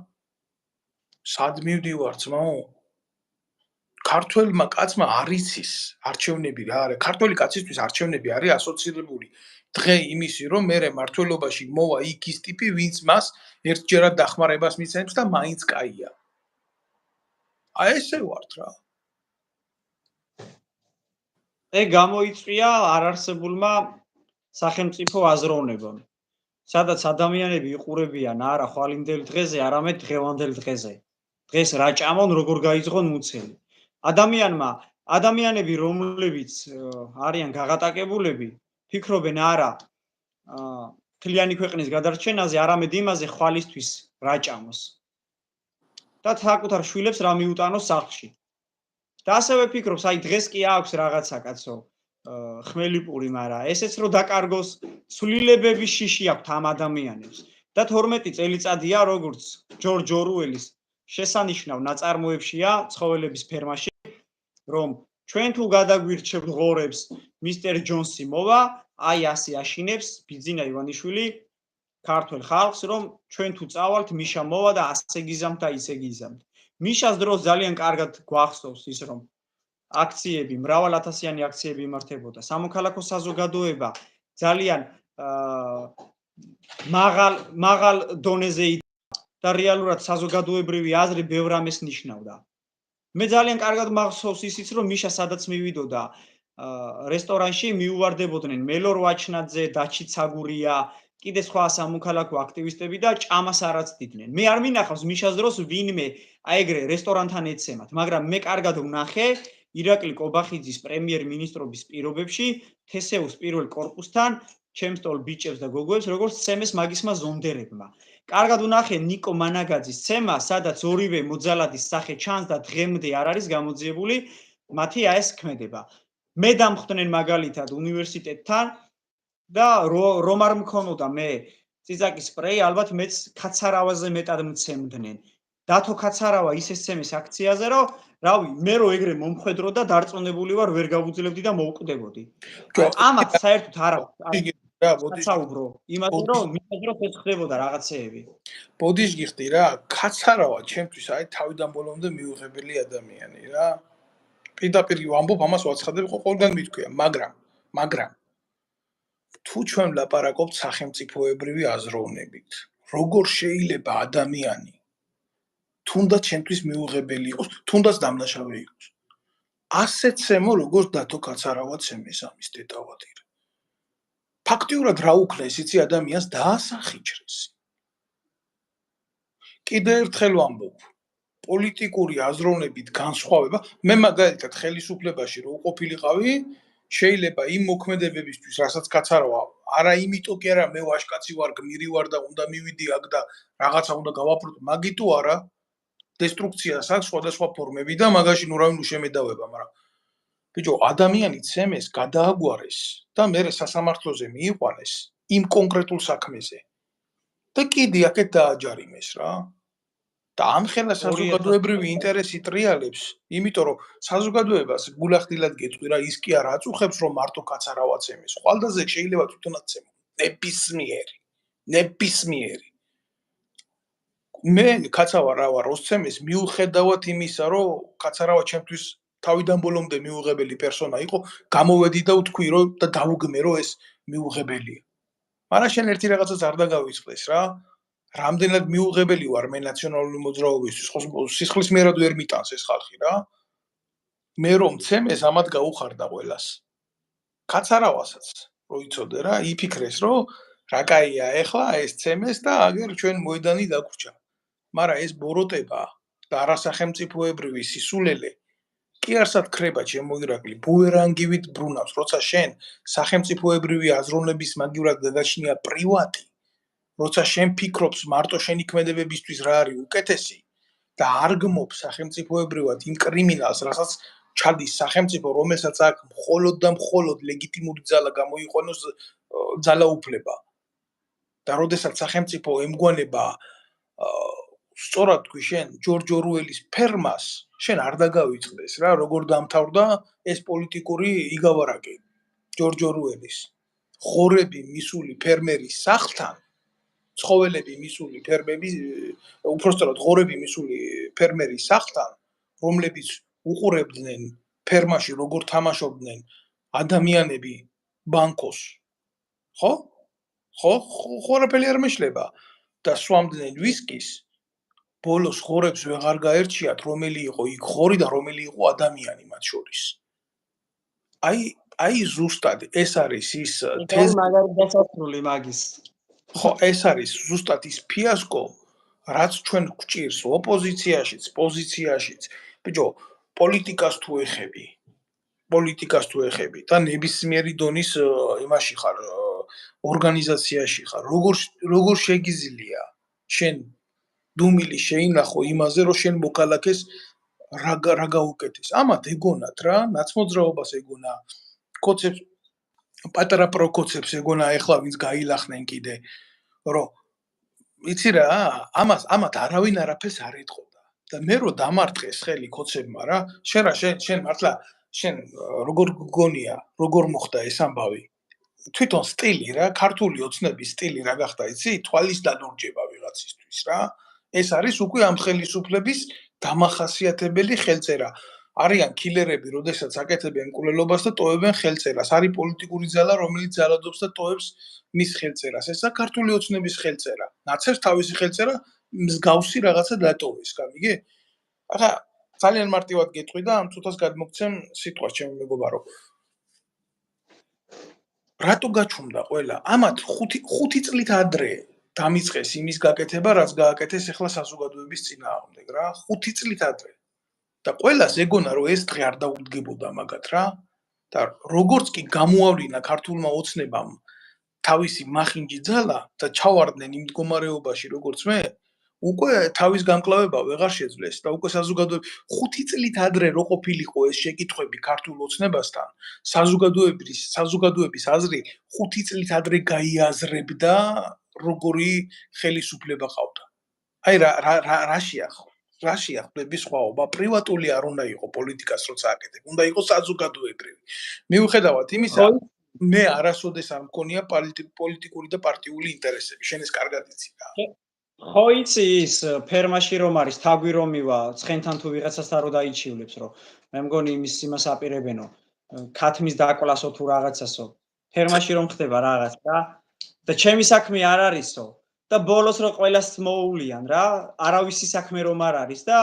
S1: სად მივდივარ ძმაო? ქართველმა კაცმა არ იცის არჩევნები რა არის. ქართველი კაცისთვის არჩევნები არის ასოცირებული დღე იმისი, რომ მე მართლობაში მოვა იქ ის ტიპი, ვინც მას ერთჯერად დახმარებას მიცემს და მაინც კაია. აი ესე ვართ რა.
S2: გამოიწვია არარსებულმა სახელმწიფო აზროვნებამ, სადაც ადამიანები იყურებიან არა ხვალინდელ დღეზე, არამედ დღევანდელ დღეზე. დღეს რა ჭამონ, როგორ გაიძღონ მუცელი. ადამიანები, რომლებიც არიან გაღატაკებულები, ფიქრობენ არა მთლიანი ქვეყნის გადარჩენაზე, არამედ იმაზე ხვალისთვის რა ჭამოს. და საკუთარ შვილებს რა მიუტანოს სახლში. და ასევე ფიქრობს, აი დღეს კი აქვს რაღაცა კაცო, ხმელიპური, მაგრამ ესეც რომ დაკარგოს, ცვლილებების შიში აქვს ამ ადამიანებს. და 12 წელიწადია, როგორც ჯორჯ ორუელის შესანიშნავ ნაწარმოებშია ცხოველების ფერმაში, რომ ჩვენ თუ გადაგვირჩევთ ღორებს, მისტერ ჯონსი მოვა, აი ასე აშინებს ბიძინა ივანიშვილი ქართულ ხალხს, რომ ჩვენ თუ წავალთ, მიშა მოვა და ასე გიზამთ და ისე გიზამთ. მიშას დროს ძალიან კარგად გვახსოვს ის, რომ აქციები, მრავალათასიანი აქციები იმართებოდა. სამოქალაქო საზოგადოება ძალიან მაღალ დონეზე და რეალურად საზოგადოებრივი აზრი ბევრ რამეს ნიშნავდა. მე ძალიან კარგად მახსოვს ისიც, რომ მიშა სადაც მივიდოდა რესტორანში, მიუვარდებოდნენ მელორ ვაჩნაძე, დაჩი ცაგურია, კიდე სხვა სამოქალაქო აქტივისტები და ჭამას არ აცდიდნენ. მე არ მინახავს მიშას დროს ვინმე აი ეგრე რესტორანთან ეცემათ, მაგრამ მე კარგად ვნახე ირაკლი კობახიძის პრემიერ-მინისტრობის პირობებში თესეუს პირველ კორპუსთან ჩემს ტოლ ბიჭებს და გოგოებს, როგორც ცემეს მაგისმა ზონდერებმა. კარგად ვნახე ნიკო მანაგაძის ცემა, სადაც ორივე მოძალადის სახე ჩანს და დღემდე არ არის გამოძიებული მათი ეს ქმედება. მე დამხვდნენ მაგალითად უნივერსიტეტთან და რომ არ მქონოდა მე წიწაკის სპრეი, ალბათ მეც ქაცარავაზე მეტად მცემდნენ. დათო ქაცარავა ისე ცემეს აქციაზე, რომ რავი, მე რო ეგრე მომხვედრო და დარწმუნებული ვარ, ვერ გავუძლებდი და მოვკვდებოდი. ამათ საერთოდ არ აქვს.
S1: რა, ბოდიშ
S2: საუბრო, იმაზე რომ მიწედრო ეს ხდებოდა რაღაცეები.
S1: ბოდიშ გიხდი რა, ქაცარავა ჩემთვის აი თავიდან ბოლომდე მიუღებელი ადამიანი რა. პირდაპირ ვამბობ, ამას ვაცხადებ, ყველგან მithქვია, მაგრამ თუ ჩვენ ვლაპარაკობთ სახელმწიფოებრივი აზროვნებით, როგორ შეიძლება ადამიანი თუნდაც ჩემთვის მიუღებელი იყოს, თუნდაც დამნაშავე იყოს. ასე ცემო, როგორც დათო ქაცარავა ცემეს ამის დეტავადირ. ფაქტიურად რა უქნეს იცი ადამიანს დაასახიჭრეს. კიდე ერთხელ ვამბობ, პოლიტიკური აზროვნებით განსხვავება, მე მაგალითად ხელისუფლებაში რო უყოფილიყავი, შეიძლება იმ მოქმედებებისთვის, რასაც ქაცარავა, არა იმიტომ კი არა, მე ვაშკაცი ვარ, გმირი ვარ და უნდა მივიდი აქ და რაღაცა უნდა გავაპროტო, მაგიტო არა, დესტრუქციას აქვს სხვადასხვა ფორმები და მაგაში ნუ რავი შემედავება, მაგრამ ბიჭო, ადამიანი ცემეს, გადააგვარეს და მე სასამართლოზე მიიყვანეს იმ კონკრეტულ საქმეზე. და კიდე აქეთ დააჯარიმეს რა. და ამხელა საზოგადოებრივი ინტერესი ტრიალებს, იმიტომ რომ საზოგადოებას გულახდილად გეტყვი რა, ის კი არ აწუხებს, რომ მარტო ქაცარავა ცემეს. ხვალდაზე შეიძლება თვითონაც ცემო. ნებისმიერი. მე ქაცავა რა ვარ, როს ცემეს, მიუხედავად იმისა, რომ ქაცარავა ჩემთვის თავიდან ბოლომდე მიუღებელი პერსონა იყო, გამოვედი და ვთქვი, რომ და დაუგმე, რომ ეს მიუღებელია. მაგრამ შენ ერთი რაღაცას არ დაგავიწყდეს რა. რამდენად მიუღებელი ვარ მე ნაციონალური მოძრაობისთვის, სისხლის მიერად ვერ მიტანს ეს ხალხი რა. მე რომ ცემეს, ამათ გაუხარდა ყველას. ქაცარავასაც რო იცოდე რა, იფიქრეს, რომ რა კაია, ეხლა ეს ცემეს და აგერ ჩვენ მოედანი დაგვრჩა. მაგრამ ეს ბოროტება და არასახელმწიფოებრივი სისულელე კი არსად ხრება ჩემო ირაკლი, ბუერანგივით ბრუნავს, როცა შენ სახელმწიფოებრივი აზროვნების მაგივრად გადაჩნია პრივატი, როცა შენ ფიქრობს მარტო შენი ქმედებებისთვის რა არის უკეთესი და არ გმობ სახელმწიფოებრივად იმ კრიმინალს, რასაც ჩადის სახელმწიფო, რომელსაც აქვს მხოლოდ და მხოლოდ ლეგიტიმური ძალა გამოიყენოს ძალაუფლება. და როდესაც სახელმწიფო ემგვანება სწორად თქვი შენ ჯორჯ ორუელის ფერმას, შენ არ დაგავიწყდეს რა, როგორ დამთავრდა ეს პოლიტიკური იგავარაკი ჯორჯ ორუელის. ხორები მისული ფერმერის სახლთან ცხოველები მისული ფერმები, უпростоრად ღორები მისული ფერმერის სახლთან, რომლებიც უყურებდნენ ფერმაში როგორ თამაშობდნენ ადამიანები ბანკოს. ხო? ხო არაფერი არ მეშლება და სვამდნენ ვისკის. ბოლოს ღორებს ვეღარ გაერჩიათ რომელი იყო იქ ღორი და რომელი იყო ადამიანი მათ შორის. აი ზუსტად ეს არის ის
S2: თეზი მაგარი დასასრული მაგის.
S1: ხო, ეს არის ზუსტად ის ფიასკო, რაც ჩვენ გვჭირს ოპოზიციაშიც, პოზიციაშიც. ბიჭო, პოლიტიკას თუ ეხები და ნებისმიერი დონის იმაში ხარ, ორგანიზაციაში ხარ. როგორ შეგიძლია შენ დუმილი შეინახო იმაზე, რომ შენ მოკალაქეს რა გაუკეთეს. ამათ ეგონათ რა, ნაცმოძრაობას ეგონა, კოცებს პატარა პროკოცებს ეგონა ეხლა ვინც გაილახნენ კიდე, რომ იცი რა, ამათ არავინ არაფერს არ ეთყოდა. და მე რო დამარტყეს ხელი კოცებმა რა, შენ მართლა შენ როგორ გგონია, როგორ მოხდა ეს ამბავი? თვითონ სტილი რა, ქართული ოცნების სტილი რა გახდა, იცი? თვალის დანურჯება ვიღაცისთვის რა. ეს არის უკვე ამ ხელისუფლების დამახასიათებელი ხელწერა. არიან კილერები, როდესაც აკეთებენ მკვლელობას და ტოვებენ ხელწერას. არის პოლიტიკური ძალა, რომელიც ძალადობს და ტოვებს მის ხელწერას. ესა ქართული ოცნების ხელწერა. ნაცებს თავისი ხელწერა მსგავსი რაღაცა დატოვეს, გამიგე? ახლა ძალიან მარტივად გეტყვი და ამ წუთას გადმოგცემ სიტყვას ჩემი მეგობარო. რატო გაჩუმდა ყველა? ამათ 5 წლით ადრე დამიწყეს იმის გაკეთება, რაც გააკეთეს ახლა საზოგადოების წინააღმდეგ რა, 5 წლით ადრე. და ყველას ეგონა რომ ეს დღე არ დაუდგებოდა მაგათ რა. და როგორც კი გამოავლინა ქართულმა ოცნებამ თავისი მახინჯი ძალა და ჩავარდნენ იმ მდგომარეობაში როგორც მე, უკვე თავის განკლავება ვეღარ შეძლეს და უკვე საზოგადოების 5 წლით ადრე რო ყოფილიყო ეს შეკითხვები ქართულ ოცნებასთან, საზოგადოების აზრი 5 წლით ადრე გაიაზრებდა როგორი ხელისუფლება ყავდა. აი რა შეახბლები სხვაობა, პრივატული არ უნდა იყოს პოლიტიკას როცა აკეთებ, უნდა იყოს საზოგადოებრივი. მიუხედავად იმისა, მე არასოდეს არ მქონია პოლიტიკური და პარტიული ინტერესები, შენ ეს კარგად იცი რა.
S2: ხო იცი ის ფერმაში რომ არის თაგვი რომ მივა ცხენთან თუ ვიღაცასთან რომ დაიჩივლებს რომ მე მგონი იმას აპირებენო ქათმის დაკლასო თუ რაღაცასო ფერმაში რომ ხდება რაღაც და ჩემი საქმე არ არისო და ბოლოს რომ ყველას მოულიან რა არავისი საქმე რომ არ არის და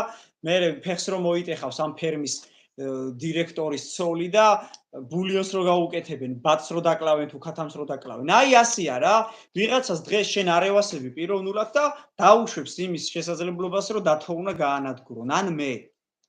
S2: მე ფეხს რომ მოიტეხავს ამ ფერმის დირექტორის ცოლი და ბულიონს რო გაუკეთებენ, ბათს რო დაკლავენ თუ ქათამს რო დაკლავენ. აი ასია რა. ვიღაცას დღეს შენ არევასები პიროვნულად და დაუშვებს იმის შესაძლებლობას რომ დათოვნა გაანადგურონ. ან მე.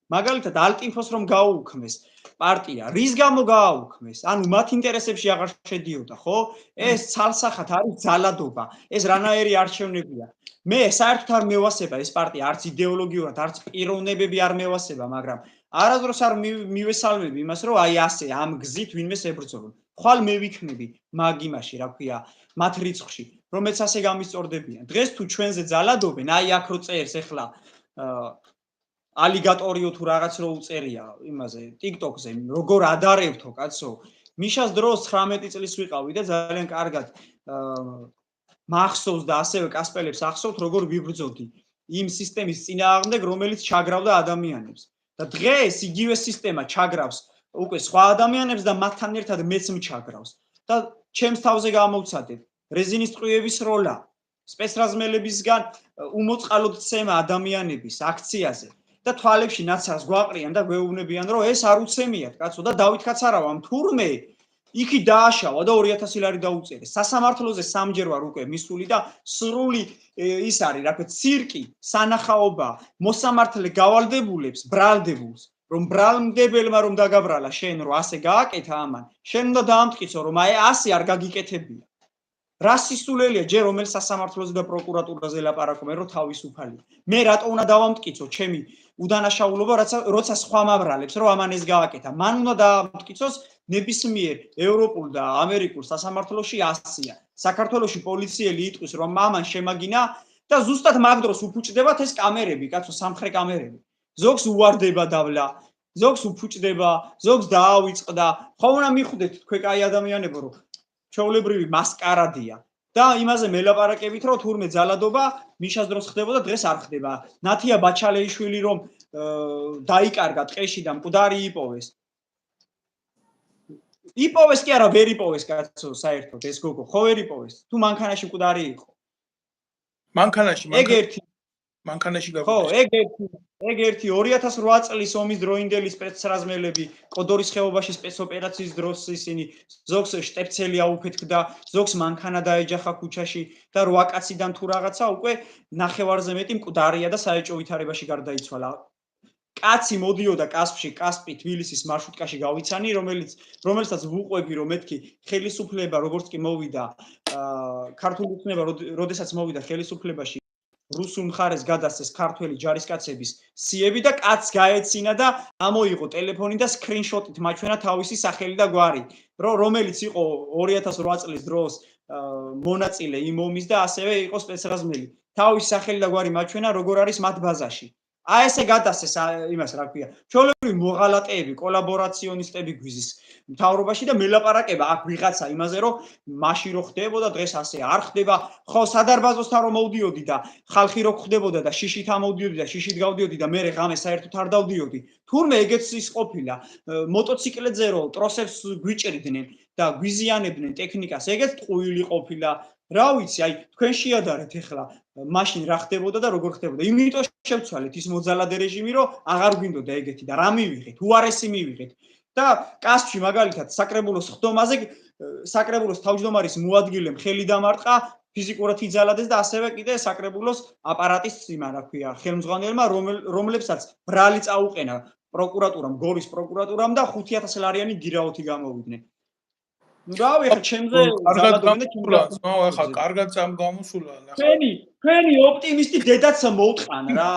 S2: მაგალითად ალტინფოს რომ გააუქმეს პარტია, რის გამო გააუქმეს? ანუ მათ ინტერესებში აღარ შედიოდა, ხო? ეს ცალსახად არის ძალადობა. ეს რანაირი არჩევნებია. მე საერთოდ არ მევასება ეს პარტია, არც იდეოლოგიურად, არც პიროვნებები არ მევასება, მაგრამ არასდროს არ მივესალმები იმას, რომ აი ასე ამ გზით ვინმეს ებრძოლო. ხვალ მე ვიქნები მაგ იმაში, რა ქვია, მათ რიცხვში, რომელიც ასე გამისწორდებიან. დღეს თუ ჩვენზე ძალადობენ, აი აქ რო წერს ახლა ალიგატორიო თუ რაღაც რო უწერია იმაზე, TikTok-ზე, როგორ ადარებთო, კაცო. მიშას დროს 19 წლის ვიყავი და ძალიან კარგად მახსოვს და ასევე კასპელებს ახსოვთ, როგორ ვიბრძოდი იმ სისტემის წინააღმდეგ, რომელიც ჩაგრავდა ადამიანებს. და დღეს იგივე სისტემა ჩაგრავს უკვე სხვა ადამიანებს და მათთან ერთად მეც მჩაგრავს. და ჩემს თავზე გამოვცადებ რეზინის ტყვიების როლა, სპეცრაზმელებისგან უმოწყალოდ ცემა ადამიანების აქციაზე და თვალებში ნაცარს გვაყრიან და გვეუბნებიან, რომ ეს არ უცემიათ, კაცო და დავით კაცარავამ თურმე იქი დააშავა და 2000 ლარი დაუწერეს. სასამართლოზე სამჯერ ვარ უკვე მისული და სრული ის არის, რა ქვია, ცირკი, სანახაობა, მოსამართლე გავალდებულებს, ბრალდებულს, რომ ბრალმდებელმა რომ დაგაბრალა შენ რომ ასე გააკეთა ამან, შენ უნდა დაამტკიცო რომ აი ასე არ გაგიკეთებია. რა სისულელია ჯერ რომელ სასამართლოზე და პროკურატურაზე ლაპარაკობენ რომ თავისუფალია. მე რატო უნდა დავამტკიცო ჩემი უდანაშაულობა, როცა სხვა მაბრალებს რომ ამან ეს გააკეთა. მან უნდა დაამტკიცოს ნებისმიერ ევროპულ და ამერიკულ სასამართლოში ასია. საქართველოში პოლიციელი იტყვის რომ ამან შემაგინა და ზუსტად მაგ დროს უფუჭდებათ ეს კამერები, კაცო, სამხრე კამერები. ზოგს უვარდება დავლა, ზოგს უფუჭდება, ზოგს დაავიწყდა. ხო უნდა მიხვდეთ თქვენ კაი ადამიანებო რომ ჩვეულებრივი მასკარადია. და იმაზე მელაპარაკებით, რომ თურმე ძალადობა მიშას დროს ხდებოდა, დღეს არ ხდება. ნათია ბაჩალეიშვილი რომ დაიკარგა ტყეში და მკვდარი იპოვეს. იპოვეს კი არა, ვერ იპოვეს კაცო, საერთოდ ეს გოგო, ხო ვერ იპოვეს. თუ მანქანაში მკვდარი იყო.
S1: მანქანაში
S2: ხო, ეგ ერთი 2008 წლის ომის დროინდელი სპეცრაზმელები კოდორის ხეობაში სპეცოპერაციის დროს ისინი ზოგს შტეფცელი აუფეთქდა, ზოგს მანქანა დაეჯახა ქუჩაში და 8 კაციდან თუ რაღაცა უკვე ნახევარზე მეტი მკვდარია და საეჭვო ვითარებაში გარდაიცვალა. კაცი მოდიოდა კასპი თბილისის მარშრუტკაში გავიცანი, რომელსაც ვუყვები რომ მეთქი ხელისუფლება როგორც კი მოვიდა ქართული უთნება როდესაც მოვიდა ხელისუფლებაში რუსულ მხარეს გადასცეს ქართველი ჯარისკაცების სიები და კაცს გაეცინა და ამოიღო ტელეფონი და სკრინშოტით მაჩვენა თავისი სახელი და გვარი, რომელიც იყო 2008 წლის დროს მონაწილე იმ ომის და ასევე იყო სპეცრაზმელი. თავისი სახელი და გვარი მაჩვენა როგორ არის მათ ბაზაში. აი ესე გადასცეს იმას რა ქვია. ჩვეულებრივი მოღალატეები, კოლაბორაციონისტები გვიზის მთავრობაში და მელაპარაკება აქ ვიღაცა იმაზე რომ მაშინ რო ხდებოდა დღეს ასე არ ხდება. ხო, სადარბაზოსთან რომ მოვდიოდი და ხალხი რო ხდებოდა და შიშით ამოვდიოდი და შიშით გავდიოდი და მე ღამე საერთოდ არ დავდიოდი. თურმე ეგეც ის ყოფილა. მოტოციკლებზე რო ტროსებს გვიჭრიდნენ და გვიზიანებდნენ ტექნიკას, ეგეც ტყუილი ყოფილა. რა ვიცი, აი თქვენ შეადარეთ ახლა მაშინ რა ხდებოდა და როგორ ხდებოდა. იმიტომ შევცვალეთ ის მოძალადე რეჟიმი, რომ აღარ გვინდოდა ეგეთი და რა მივიღეთ, უარესი მივიღეთ. და კასპში მაგალითად საკრებულოს ხდომაზე საკრებულოს თავმჯდომარის მოადგილემ ხელი დამარტყა, ფიზიკურად იძალადეს და ასევე კიდე საკრებულოს აპარატის იმან რა ქვია, ხელმძღვანელმა რომლებსაც ბრალი წაუყენა პროკურატურამ, გორის პროკურატურამ და 5000 ლარიანი გირაოთი გამოვიდნენ. ნუ რავი, ახლა ჩემზე
S1: კარგად გამოსულა.
S2: თქვენი ოპტიმისტი დედაც მოუტყან რა.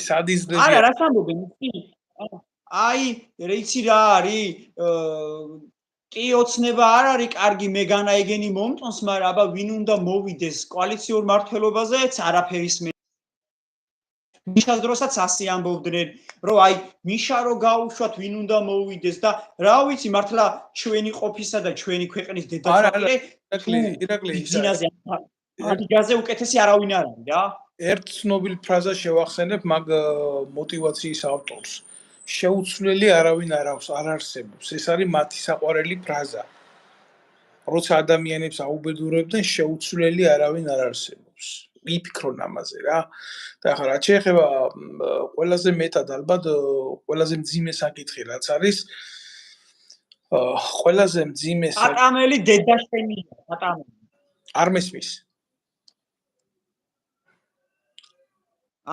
S1: სადიზდები.
S2: არა, რას ამბობენ იცი? აი, იცი რა არის? კი ოცნება არ არის კარგი მეგანა ეგენი მომწონს, მაგრამ აბა ვინ უნდა მოვიდეს კოალიციურ მართლობაზეც არაფერის მიშას დროსაც ასე ამბობდნენ, რომ აი მიშა რო გაუშვათ ვინ უნდა მოვიდეს და რა ვიცი მართლა ჩვენი ყოფისა და ჩვენი ქვეყნის დედაცვალი
S1: ირაკლი
S2: ბიზნესზე ადიგაზე უკეთესი არავინ არ არის რა.
S1: ერთ ცნობილ ფრაზას შევახსენებ მაგ მოტივაციის ავტორს. შეუცვლელი არავინ არ აქვს, არ არსებობს. ეს არის მათი საყვარელი ფრაზა. როცა ადამიანებს აუბედურებდნენ, შეუცვლელი არავინ არ არსებობს. მიფიქრონ ამაზე რა. და ახლა რაც შეეხება ყველაზე მეტად ალბათ ყველაზე მძიმე საკითხი რაც არის ყველაზე მძიმე
S2: ტატამელი დედაშენია, ტატამელი.
S1: არ მესმის.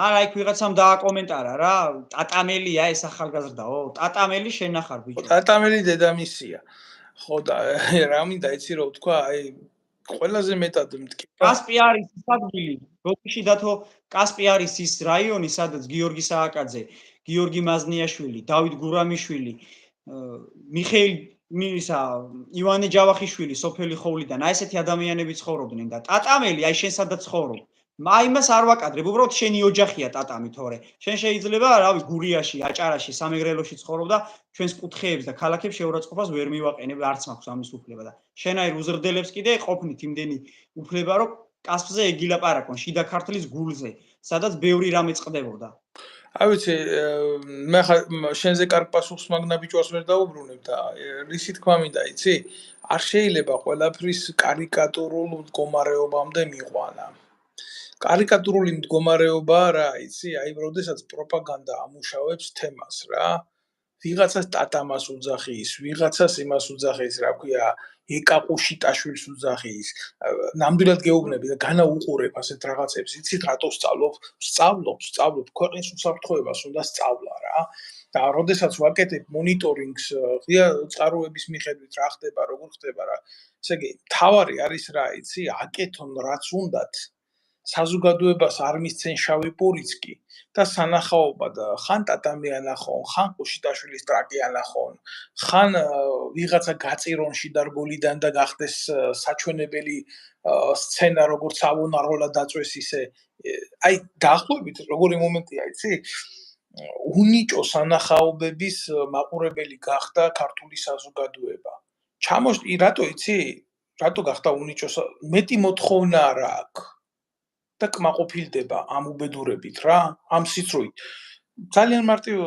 S2: არა, იქ ვიღაცამ დააკომენტარა რა, ტატამელია ეს ახალგაზრდაო, ტატამელი შენახარ ბიჭო.
S1: ტატამელი დედამისია. ხო და რა მინდა იცი რომ თქვა, აი ყველაზე მეტად მტკივა.
S2: კასპი არის ის ადგილი, როქში დათო კასპი არის ის რაიონი, სადაც გიორგი სააკაძე, გიორგი მაზნიაშვილი, დავით გურამიშვილი, მიხეილ ივანე ჯავახიშვილი, სოფელი ხოვლიდან, აი ესეთი ადამიანები ცხოვრობდნენ და ტატამელი აი შენ სადაც ცხოვრობ. მაიმას არ ვაკადრებ, უბრალოდ შენი ოჯახია ტატამი თორე. შენ შეიძლება, რავი, გურიაში, აჭარაში, სამეგრელოში ცხოვრობ და ჩვენს კუთხეებს და ქალაქებს შეურაცხყოფას ვერ მივაყენებ, არც მაქვს ამის უფლება და შენაირ უზრდელებს კიდე ყოფნით იმდენი უფლება, რომ კასპზე ეგილაპარაკონ, შიდა ქართლის გულზე, სადაც ბევრი რამე წყდებოდა.
S1: აი ვიცი, მე ხა შენზე კარგ პასუხს მაგნა ბიჭვას ვერ დაუბრუნებ და რისი თქმა მინდა, იცი? არ შეიძლება ყველაფრის კარიკატურულ მდგომარეობამდე მიყვანა. კარიკატურული მდგომარეობა რა, იცი? აი, როდესაც პროპაგანდა ამუშავებს თემას რა. ვიღაცას ტატამას უძახის, ვიღაცას იმას უძახის, რა ქვია, ეკაყუშიტაშვილს უძახის. ნამდვილად გეუბნები და განაუყურებ ასეთ რაღაცებს. იცით რატო სწავლობ? სწავლობ ქვეყნის უსაფრთხოებას უნდა სწავლა რა. და როდესაც ვაკეთებ მონიტორინგს ღია წყაროების მიხედვით რა ხდება, როგორ ხდება რა. ესე იგი, თავარი არის რა, იცი? აკეთონ რაც უნდათ. საზოგადოებას არ მისცენ შავი პურიცკი და სანახაობა და ხან ტატამი ანახონ, ხან ყუშიტაშვილის ტრაკი ანახონ, ხან ვიღაცა გაწირონში დარგოლიდან და გახდეს საჩვენებელი სცენა როგორც ავონაროლა დაწვეს ისე. აი, დაახლოებით როგორი მომენტია, იცი? უნიჭო სანახაობების მაყურებელი გახდა ქართული საზოგადოება. ჩამოშტი რატო იცი? რატო გახდა უნიჭოს? მეტი მოთხოვნა რა აქვს და კმაყოფილდება ამ უბედურებით რა, ამ სიცრუით. ძალიან მარტივ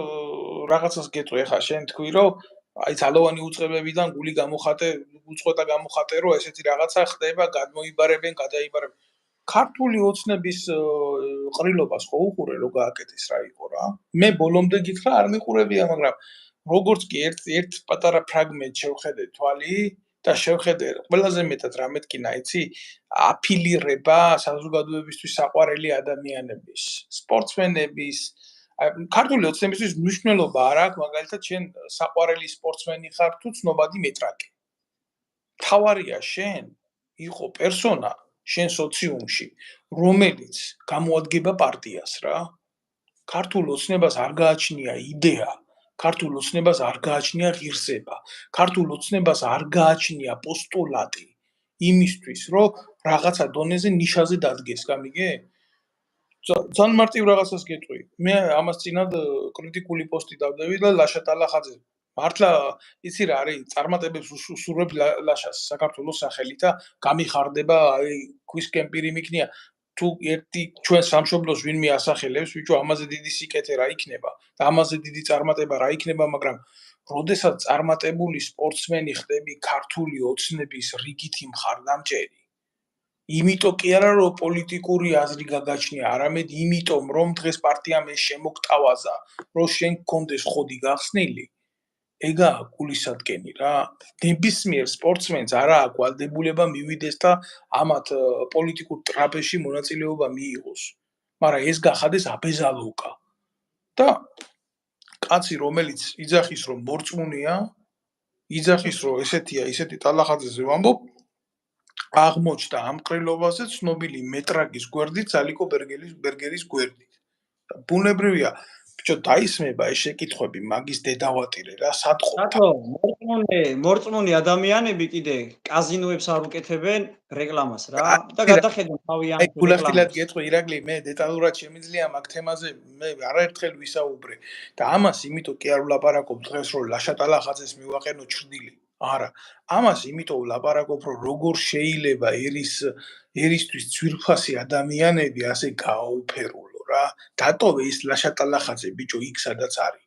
S1: რაღაცას გეტყვი ახლა შენ თქვი რომ აი ძალოვანი უწყებებიდან გული გამოხატე, უწყვეტა გამოხატე რომ ესეთი რაღაცა ხდება, გადმოიბარებენ, გადაიბარებენ. ქართული ოცნების ყრილობას ხო უყურე რო გააკეთეს რა იყო რა. მე ბოლომდე გითხრა არ მიყურებია, მაგრამ როგორც კი ერთ პატარა ფრაგმენტ შევხედე თვალი და შევხედე ყველაზე მეტად რა მეთქინა იცი? აფილირება საზოგადოებისთვის საყვარელი ადამიანების, სპორტსმენების ქართული ოცნებისთვის მნიშვნელობა არ აქვს, მაგალითად შენ საყვარელი სპორტსმენი ხარ თუ ცნობადი მეტრაკი. თავარია შენ იყო პერსონა შენ სოციუმში, რომელიც გამოადგება პარტიას რა. ქართულ ოცნებას არ გააჩნია იდეა, ქართულ ოცნებას არ გააჩნია ღირსება, ქართულ ოცნებას არ გააჩნია პოსტულატი იმისთვის, რომ რაღაცა დონეზე ნიშაზე დადგეს, გამიგე? ძალიან მარტივ რაღაცას გეტყვი. მე ამას წინად კრიტიკული პოსტი დავდევი და ლაშა ტალახაძე მართლა იცი რა არის წარმატებებს უსურვებ ლაშას საქართველოს სახელით და გამიხარდება აი ქვის კემპირი მიქნია თუ ერთი ჩვენ სამშობლოს ვინმე ასახელებს ბიჭო ამაზე დიდი სიკეთე რა იქნება და ამაზე დიდი წარმატება რა იქნება მაგრამ როდესაც წარმატებული სპორტსმენი ხდები ქართული ოცნების რიგითი მხარდამჭერი იმიტომ კი არა რომ პოლიტიკური აზრი გაგაჩნია, არამედ იმიტომ რომ დღეს პარტიამ ეს შემოგტავაზა, რომ შენ გქონდეს ხოდი გახსნილი. ეგაა გულისადგენი რა. ნებისმიერ სპორტსმენს არა აქვს ვალდებულება მივიდეს და ამათ პოლიტიკურ ტრაპეზში მონაწილეობა მიიღოს. მაგრამ ეს გახადეს აბეზალოკა. და კაცი რომელიც იძახის რომ მორწმუნეა, იძახის რომ ესეთი ტალახაძეზე ვამბობ აღმოჩნდა ამ ყრილობაზე ცნობილი მეტრაკის გვერდით ალიკო ბერგერის გვერდით. ბუნებრივია, ბიჭო, დაისმება ეს შეკითხვები მაგის დედავატირე რა, სადღობ.
S2: რატო მორწმუნე ადამიანები კიდე კაზინოებს არ უკეთებენ რეკლამას რა და გადახედონ თავიანთ
S1: რეკლამას. აი, გულახდილად გეტყვი, ირაკლი, მე დეტალურად შემიძლია მაგ თემაზე მე არაერთხელ ვისაუბრე და ამას იმიტომ კი არ ვლაპარაკობ დღეს რომ ლაშა ტალახაძეს მივაყენო ჩრდილი. არა, ამას იმიტომ ვლაპარაკობ, რომ როგორ შეიძლება ერისთვის ძვირფასი ადამიანები ასე გააუფერულო რა. დატოვე ის ლაშა ტალახაძე ბიჭო იქ სადაც არის.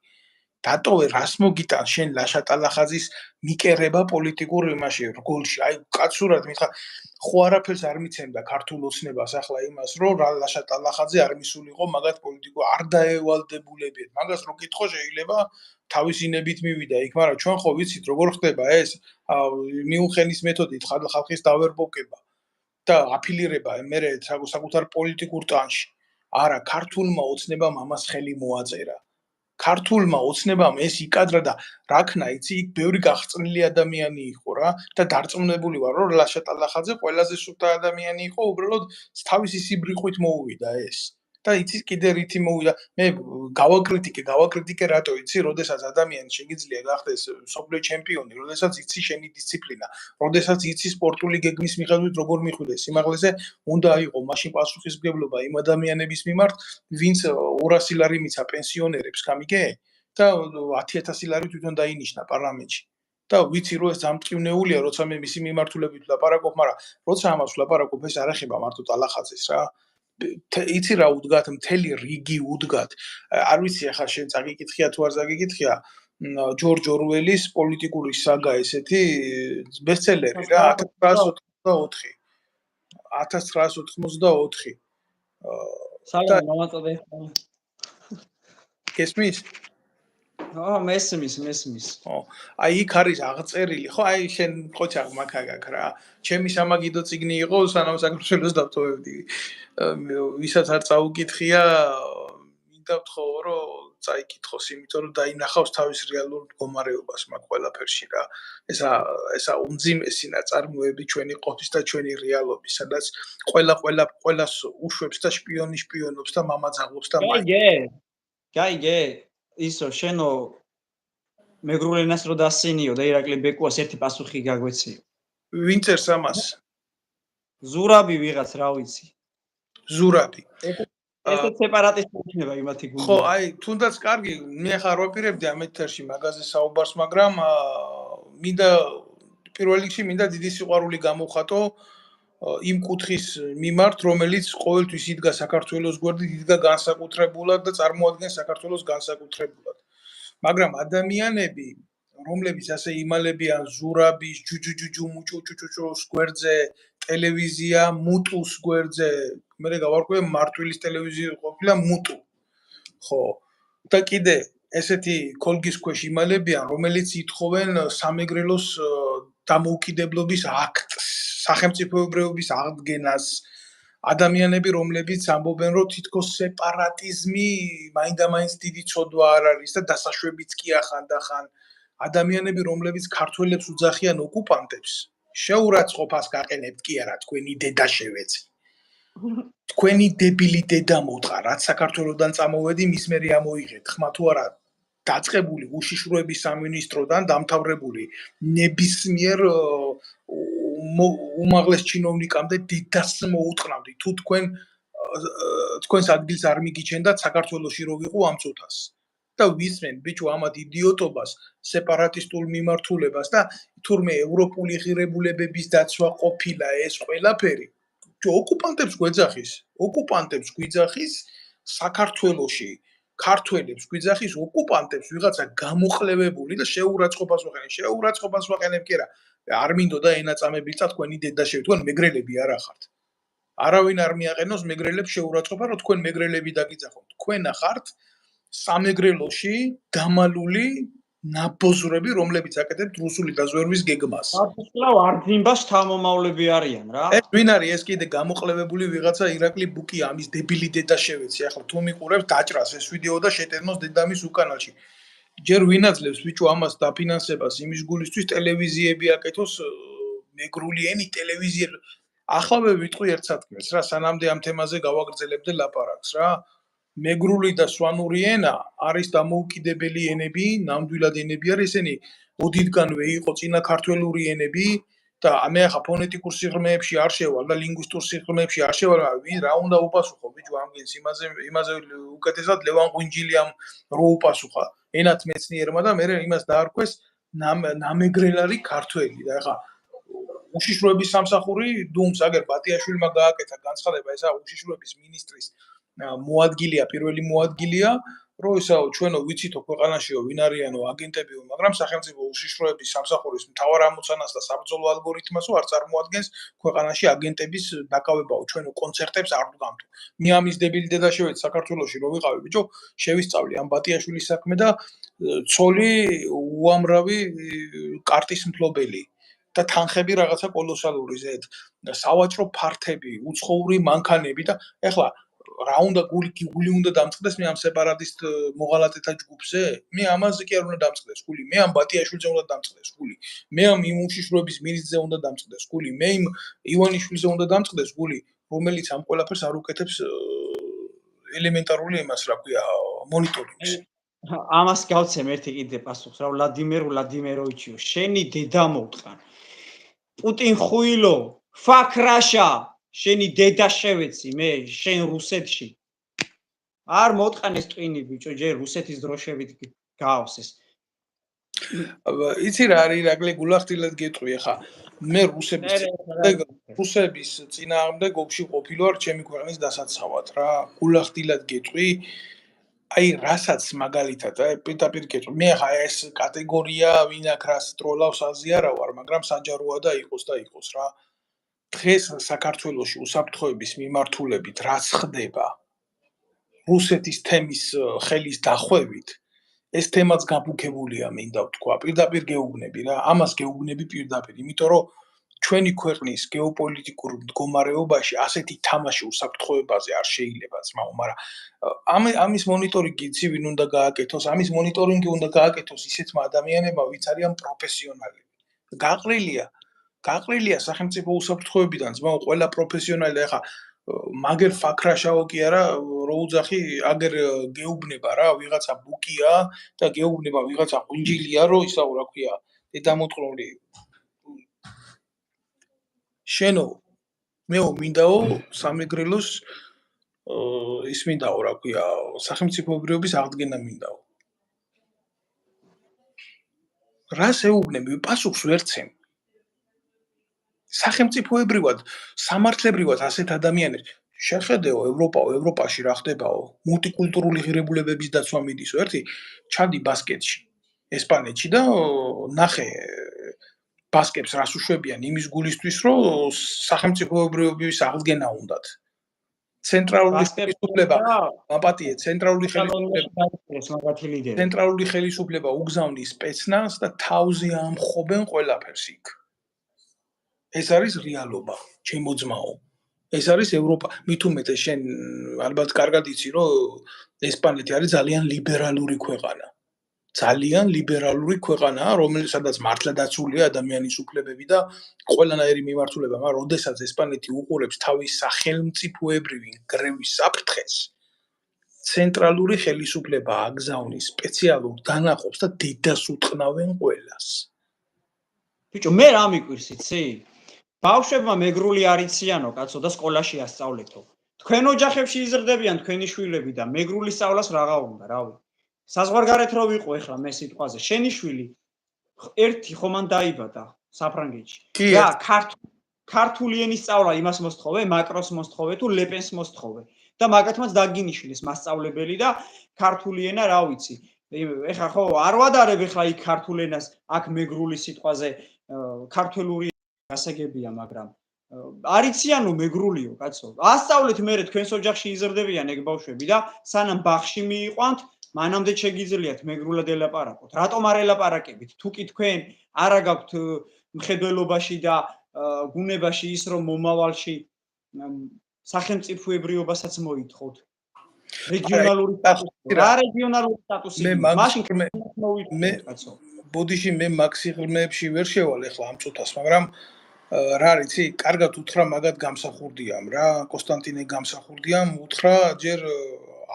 S1: დატოვე რას მოგიტან შენ ლაშა ტალახაძის მიკერება პოლიტიკურ იმაში რგოლში. აი კაცურად მითხა ხო არაფერს არ მიცემდა ქართულ ოცნებას ახლა იმას რომ რა ლაშა ტალახაძე არ მისულიყო მაგათ პოლიტიკურ არ დაევალდებულებიათ. მაგას რო კითხო შეიძლება თავისინებით მივიდა იქ, მაგრამ ჩვენ ხო ვიცით როგორ ხდება ეს მიუნხენის მეთოდით ხალხის დავერბოკება და აფილირება მერე საკუთარ პოლიტიკურ ტანში. არა, ქართულმა ოცნებამ ამას ხელი მოაწერა. ქართულმა ოცნებამ ეს იკადრა და რაქნა იცი იქ ბევრი გახწნილი ადამიანი იყო რა და დარწმუნებული ვარ რომ ლაშა ტალახაძე ყველაზე სუფთა ადამიანი იყო უბრალოდ თავისი სიბრიყვით მოუვიდა ეს და იცის კიდე რითი მოვიდა მე გავაკრიტიკე რატო იცი როდესაც ადამიანი შეიძლება გახდეს სოფლიო ჩემპიონი როდესაც იცი შენი დისციპლინა როდესაც იცი სპორტული გეგმის მიხედვით როგორ მიხვდეს სიმაღლეზე უნდა იყო მაშინ პასუხისმგებლობა იმ ადამიანების მიმართ ვინც 200 ლარი მიცა პენსიონერებს გამიგე და 10000 ლარი თვითონ დაინიშნა პარლამენტში და ვიცი რომ ეს დამტკივნეულია როცა მე მისი მიმართულებით ვლაპარაკობ მაგრამ როცა ამას ვლაპარაკობ ეს არ ეხება მარტო ტალახაძეს რა იცი რა უდგათ მთელი რიგი უდგათ არ ვიცი ახლა შენ წაგიკითხია თუ არ წაგიკითხია ჯორჯ ორველის პოლიტიკური საგა ესეთი ბესტსელერი რა 1984
S2: საგა მომაწოდე
S1: გესმის
S2: მესმის
S1: აი იქ არის აღწერილი ხო აი შენ ყოჩა მაგაგაკ რა ჩემი სამაგიდო ციგნი იყო სანამ საქართველოს დავტოვებდი ვისაც არ წაუკითხია მინდა ვთხოვო რომ წაიკითხოს იმიტომ რომ დაინახავს თავის რეალურ მდგომარეობას მაგ ყველაფერში რა ესა უმძიმესი ნაწარმოები ჩვენი ყოფის და ჩვენი რეალობის სადაც ყველას უშვებს და შპიონობს და მამაძაღლობს და
S2: გაიგე ისო შენო მეგრულ ენას რო დასინიო და ირაკლი ბეკუას ერთი პასუხი გაგვეციო
S1: ვინ წერს ამას
S2: ზურაბი ვიღაც რა ვიცი
S1: ზურაბი
S2: ეს სეპარატისტი იქნება იმათი გუნდი
S1: ხო აი თუნდაც კარგი მე ხარ ვაპირებდი ამ ეთერში მაგაზე საუბარს მაგრამ მინდა პირველ რიგში მინდა დიდი სიყვარული გამოვხატო იმ კუთხის მიმართ, რომელიც ყოველთვის იდგა საქართველოს გვერდით, იდგა განსაკუთრებულად და წარმოადგენს საქართველოს განსაკუთრებულად. მაგრამ ადამიანები, რომლებიც ასე იმალებიან ზურაბის, ჯუჯუჯუჯუ, მუჭუჭუჭუჭუს გვერდზე, ტელევიზია მუტუს გვერდზე, მე გავარკვევ მარტვილის ტელევიზია ყოფილა მუტუ. ხო. და კიდე ესეთი ქოლგის ქვეშ იმალებიან, რომელიც ითხოვენ სამეგრელოს დამოუკიდებლობის აქტს, სახელმწიფოებრიობის აღდგენას, ადამიანები, რომლებიც ამბობენ, რომ თითქოს სეპარატიზმი მაინდამაინც დიდი ცოდვა არ არის და დასაშვებიც კი ახანდახან, ადამიანები, რომლებიც ქართველებს უძახიან ოკუპანტებს, შეურაცხყოფას გაყენებთ კი არა, თქვენი დედა შევეცი. თქვენი დებილი დედა მოტყა, რაც საქართველოსდან წამოვედი, მის მერე ამოიღეთ, ხმა თუ არა დაწყებული უშიშროების სამინისტროდან დამთავრებული ნებისმიერ უმაღლეს ჩინოვნიკამდე დედას მოუტყნავდი, თუ თქვენს ადგილს არ მიგიჩენდათ საქართველოში რო ვიყო ამ წუთას. და ვისმენ ბიჭო ამათ იდიოტობას, სეპარატისტულ მიმართულებას და თურმე ევროპული ღირებულებების დაცვა ყოფილა ეს ყველაფერი. ოკუპანტებს გვიძახის საქართველოში ქართველებს გვიძახის ოკუპანტებს ვიღაცა გამოყლევებული და შეურაცხყოფას ვაყენებ კი არა არ მინდოდა ენაწამებიცა თქვენი დედა თქვენ მეგრელები არ ახართ არავინ არ მიაყენოს მეგრელებს შეურაცხყოფა რომ თქვენ მეგრელები დაგიძახოთ თქვენ ახართ სამეგრელოში დამალული ნაბოზრები, რომლებიც აკეთებთ რუსული დაზვერვის გეგმას.
S2: აბსოლუტურად არძიმბას თამომავლები არიან რა.
S1: ეს ვინ არის ეს კიდე გამოყლევებული ვიღაცა ირაკლი ბუკი ამის დებილი დედა შევეცი. ახლა თუ მიყურებს დაჭრას ეს ვიდეო და შეტანოს დედამის უკანალში. ჯერ ვინ აძლევს ბიჭო ამას დაფინანსებას იმის გულისთვის ტელევიზიები აკეთოს მეგრული ენი ტელევიზიები. ახლა ვიტყვი ერთ სათქმეს რა სანამდე ამ თემაზე გავაგრძელებდე ლაპარაკს რა. მეგრული და სვანური ენა არის დამოუკიდებელი ენები, ნამდვილად ენები არის ესენი. ოდითგანვე იყო წინა ქართველური ენები და მე ახლა ფონეტიკურ სიღრმეებში არ შევალ და ლინგვისტურ სიღრმეებში არ შევალ, რა უნდა უპასუხო ბიჭო ამგენს იმაზე უკეთესად ლევან ღვინჯილიამ რო უპასუხა ენათ მეცნიერმა და მე იმას დაარქვეს ნამეგრელარი ქართველი და ახლა უშიშროების სამსახური დუმს აგერ ბატიაშვილმა გააკეთა განცხადება ესა უშიშროების მინისტრის მოადგილეა პირველი მოადგილეა რომ ისაო ჩვენო ვიცითო ქვეყანაშიო ვინ არიანო აგენტებიო მაგრამ სახელმწიფო უშიშროების სამსახურის მთავარ ამოცანას და საბრძოლო ალგორითმასო არ წარმოადგენს ქვეყანაში აგენტების დაკავებაო ჩვენო კონცერტებს არ ვდგამთ მე ამის დებილი დედა შევეცი საქართველოში რო ვიყავი ბიჭო შევისწავლი ამ ბატიაშვილის საქმე და ცოლი უამრავი კარტის მფლობელი და თანხები რაღაცა კოლოსალური ზედ სავაჭრო ფართები უცხოური მანქანები და ეხლა რა უნდა გული უნდა დამწყდეს მე ამ სეპარატისტ მოღალატეთა ჯგუფზე მე ამაზე კი არ უნდა დამწყდეს გული მე ამ ბატიაშვილზე უნდა დამწყდეს გული მე ამ იმუშიშროების მინისტრზე უნდა დამწყდეს გული მე იმ ივანიშვილზე უნდა დამწყდეს გული რომელიც ამ ყველაფერს არ უკეთებს ელემენტარული იმას რა ქვია მონიტორინგს
S2: ამას გავცემ ერთი კიდე პასუხს რა ვლადიმიროვიჩიო შენი დედა მოუტყან პუტინ ხუილო ფაქრაშა შენი დედა შევეცი მე შენ რუსეთში არ მოტყანეს ტვინი ბიჭო ჯერ რუსეთის დროშებით გაავს ეს
S1: იცი რა არის ირაკლი გულახდილად გეტყვი ახლა მე რუსების წინააღმდეგ ოფში ყოფილი ვარ ჩემი ქვეყნის დასაცავად რა გულახდილად გეტყვი აი რასაც მაგალითად პირდაპირ გეტყვი მე ახლა ეს კატეგორია ვინ აქ რას ტროლავს აზიარა ვარ მაგრამ საჯაროა და იყოს რა დღეს საქართველოში უსაფრთხოების მიმართულებით რაც ხდება რუსეთის თემის ხელის დახვევით ეს თემაც გაბუქებულია მინდა ვთქვა პირდაპირ გეუბნები რა ამას გეუბნები პირდაპირ იმიტომ რომ ჩვენი ქვეყნის გეოპოლიტიკურ მდგომარეობაში ასეთი თამაში უსაფრთხოებაზე არ შეიძლება ძმაო მაგრამ ამის მონიტორინგი იცი ვინ უნდა გააკეთოს ამის მონიტორინგი უნდა გააკეთოს ისეთმა ადამიანებმა ვინც არიან პროფესიონალები გაყრილია სახელმწიფო უსაფრთხოებიდან ძმაო ყველა პროფესიონალი ახლა მაგერ ფაქრაშაო კი არა რო უძახი აგერ გეუბნება რა ვიღაცა ბუკია და გეუბნება ვიღაცა ღვინჯილია რო ისაო რა ქვია დედამოწყრული შენო მეო მინდაო სამეგრელოს ის მინდაო რა ქვია სახელმწიფოებრიობის აღდგენა მინდაო რას ეუბნები პასუხს ვერცემ სახელმწიფოებრივად, სამართლებრივად ასეთ ადამიანებს შეხედეო ევროპაში რა ხდებაო, მულტიკულტურული ღირებულებების დაცვა მიდისო, ერთი ჩადი ბასკეთში, ესპანეთში და ნახე ბასკებს რას უშვებიან იმის გულისთვის, რომ სახელმწიფოებრიობის აღდგენა უნდათ. ცენტრალური ხელისუფლება, აპატიე, ცენტრალური ხელისუფლება უგზავნის სპეცნაზს და თავზე ამხობენ ყველაფერს იქ. ეს არის რეალობა, ჩემო ძმაო. ეს არის ევროპა. მით უმეტეს შენ ალბათ კარგად იცი, რომ ესპანეთი არის ძალიან ლიბერალური ქვეყანა. ძალიან ლიბერალური ქვეყანაა, რომელსაც მართლა დაცულია ადამიანის უფლებები და ყველანაირი მიმართულება, მაგრამ როდესაც ესპანეთი უყურებს თავის სახელმწიფოებრივი გრევის საფრთხეს, ცენტრალური ხელისუფლება აგზავნის სპეციალურ დანაყოფს და დედას უტყნავენ ყველას.
S2: ბიჭო, მე რა მიკვირს იცი? ბავშვებმა მეგრული არ იციანო, კაცო და სკოლაში ასწავლეთო. თქვენ ოჯახებში იზრდებიან თქვენი შვილები და მეგრული სწავლას რაღა უნდა, რავი. საზღვარგარეთ რო ვიყო ეხლა მე სიტყვაზე, შენი შვილი ერთი ხომან დაიბადა საფრანგეთში. და ქართული ენის სწავლა იმას მოსთხოვე, მაკროს მოსთხოვე თუ ლეპენს მოსთხოვე. და მაგათმაც დაგინიშნეს მასწავლებელი და ქართული ენა რა ვიცი. ეხლა ხო არ ვადარებ ეხლა იქ ქართულ ენას, აქ მეგრული სიტყვაზე ქართული გასაგებია, მაგრამ არიციანო მეგრულიო, კაცო. ასწავლეთ მე თქვენს ოჯახში იზრდებიან ეგ ბავშვები და სანამ ბაღში მიიყვანთ, მანამდე შეგიძლიათ მეგრულად ელაპარაკოთ. რატომ არ ელაპარაკებით? თუ კი თქვენ არა გაქვთ მხედველობაში და გუნებაში ის რომ მომავალში სახელმწიფოებრიობასაც მოითხოვთ. რეგიონალური სტატუსი. რა რეგიონალური სტატუსი? მაშინ
S1: მე ბოდიში მე მაქსიღრმეებში ვერ შევალ ეხლა ამ წუთას, მაგრამ რა რიცი, კარგად უთხრა მაგათ გამსახურდიამ რა, კონსტანტინე გამსახურდიამ უთხრა ჯერ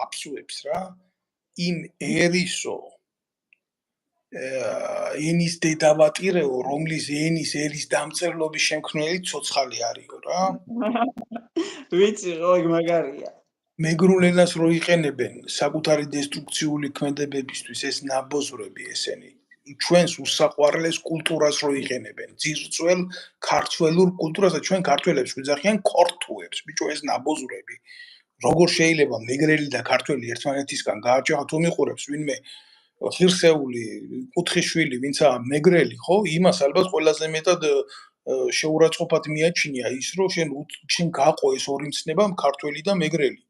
S1: აფსუებს რა. იმ ერისო ენის დედავატირეო, რომლის ენის ერის დამწერლობის შემქმნელი ცოცხალი არისო რა.
S2: ვიცი, ხო, მაგარია.
S1: მეგრულ ენას რო იყენებენ საკუთარი დესტრუქციული ქმედებებისთვის, ეს ნაბოზრები ესენი. ჩვენს უსაყვარლეს კულტურას რო იყენებენ, ძირწველ ქართველურ კულტურას და ჩვენ ქართველებს ვიძახიან ქორთუებს, ბიჭო ეს ნაბოზრები. როგორ შეიძლება მეგრელი და ქართველი ერთმანეთისგან გააჭაღოთ, თუ მიყურებს ვინმე ღირსეული კუთხიშვილი, ვინცა მეგრელი, ხო? იმას ალბათ ყველაზე მეტად შეურაცხყოფად მიაჩნია ის, რომ შენ გაყო ეს ორი მცნება, ქართველი და მეგრელი.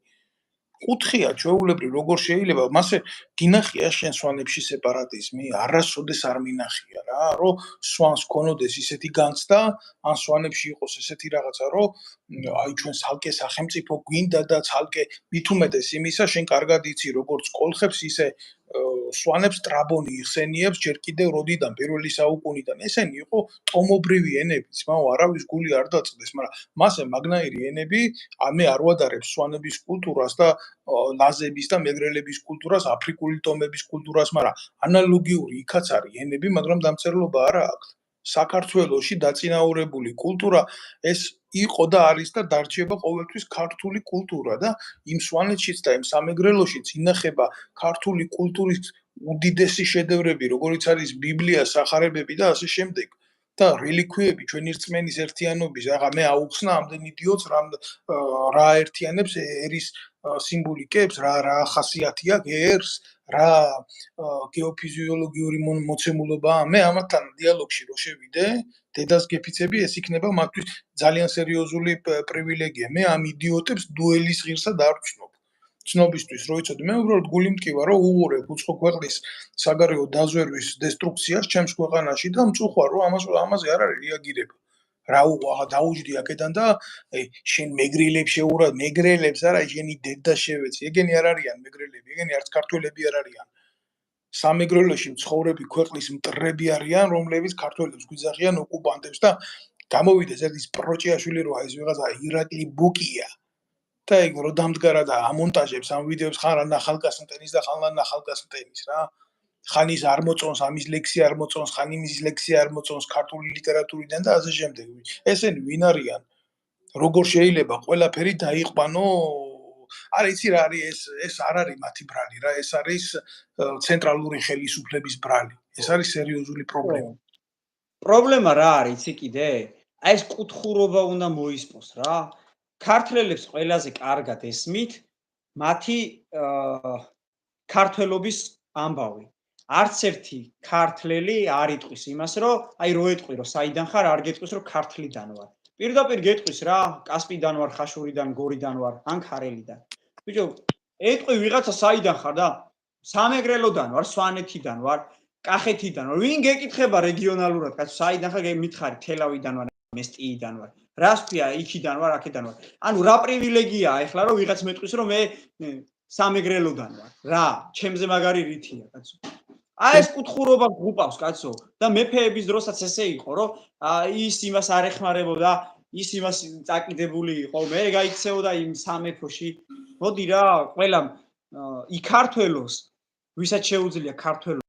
S1: კუთხია ჩვეულებრივ როგორ შეიძლება მასე გინახია შენ სვანებში სეპარატიზმი არასოდეს არ მინახია რა რომ სვანს ქონოდეს ისეთი განცდა ან სვანებში იყოს ესეთი რაღაცა რომ აი ჩვენ ცალკე სახელმწიფო გვინდა და ცალკე მით უმეტეს იმისა შენ კარგად იცი როგორც კოლხებს ისე სვანებს ტრაბონი იხსენიებს ჯერ კიდევ როდიდან პირველი საუკუნიდან ესენი იყო ტომობრივი ენებიც მაო არავის გული არ დაწყდეს მაგრამ მასე მაგნაირი ენები მე არ ვადარებ სვანების კულტურას და ლაზების და მეგრელების კულტურას აფრიკული ტომების კულტურას მაგრამ ანალოგიური იქაც არის ენები მაგრამ დამწერლობა არა აქვს საქართველოში დაწინაურებული კულტურა ეს იყო და არის და დარჩება ყოველთვის ქართული კულტურა და იმ სვანეთშიც და იმ სამეგრელოშიც ინახება ქართული კულტურის უდიდესი შედევრები როგორიც არის ბიბლია, სახარებები და ასე შემდეგ და რელიქვიები ჩვენი რწმენის ერთიანობის აღა მე აუხსნა ამდენ იდიოტს რა ერთიანებს ერის სიმბოლიკებს რა ხასიათი აქვს ერს რა გეოფიზიოლოგიური მოცემულობა მე ამათთან დიალოგში რო შევიდე დედას გეფიცები ეს იქნება მათთვის ძალიან სერიოზული პრივილეგია მე ამ იდიოტებს დუელის ღირსად არ ვცნობ ცნობისთვის რო იცოდი მე უბრალოდ გული მტკივა რომ უყურებ უცხო ქვეყნის საგარეო დაზვერვის დესტრუქციას ჩემს ქვეყანაში და მწუხარ რომ ამაზე არ არის რეაგირება რა უყვა დაუჯდი აქედან და შენ მეგრელებს შეურა მეგრელებს არა შენი დედა შევეცი ეგენი არ არიან მეგრელები ეგენი არც ქართველები არ არიან სამეგრელოში მცხოვრები ქვეყნის მტრები არიან რომლებიც ქართველებს გვიძახიან ოკუპანტებს და გამოვიდეს ერთის პროჭიაშვილი როა ეს ვიღაცა ირაკლი ბუკია და ეგ რო დამდგარა და ამონტაჟებს ამ ვიდეოებს ხან ნახალკასმტენის და ხან ნახალკასმტენის რა ხან ის არ მოწონს ამის ლექსი არ მოწონს ხან იმის ლექსი არ მოწონს ქართული ლიტერატურიდან და ასე შემდეგ ესენი ვინ არიან როგორ შეიძლება ყველაფერი დაიყვანო არა იცი რა არის ეს არ არის მათი ბრალი რა ეს არის ცენტრალური ხელისუფლების ბრალი ეს არის სერიოზული პრობლემა
S2: პრობლემა რა არის იცი კიდე აი ეს კუთხურობა უნდა მოისპოს რა. ქართველებს ყველაზე კარგად ესმით მათი ქართველობის ამბავი. არც ერთი ქართველი არ იტყვის იმას, რომ აი რო ეტყვი, რომ საიდან ხარ, არ გეტყვის, რომ ქართლიდან ვარ. პირდაპირ გეტყვის რა, კასპიდან ვარ, ხაშურიდან, გორიდან ვარ, ან ქარელიდან. ბიჭო, ეტყვი ვიღაცა საიდან ხარ და სამეგრელოდან ვარ, სვანეთიდან ვარ, კახეთიდან ვარ. ვინ გეკითხება რეგიონალურად, კაცო, საიდან ხარ, მითხარი, თელავიდან ვარ, მესტიიდან ვარ. რას ქვია, იქიდან ვარ, აქედან ვარ. ანუ რა პრივილეგიაა ეხლა, რომ ვიღაც მეტყვის, რომ მე სამეგრელოდან ვარ. რა, ჩემზე მაგარი რითია, კაცო. აი ეს კუთხურობა გუპავს, კაცო. და მეფეების დროსაც ესე იყო, რომ ის იმას არ ეხმარებოდა, ის იმას წაკიდებული იყო, მე გაიქცეოდა იმ სამეფოში. მოდი რა, ყველამ იქართველოს, ვისაც შეუძლია ქართველობა.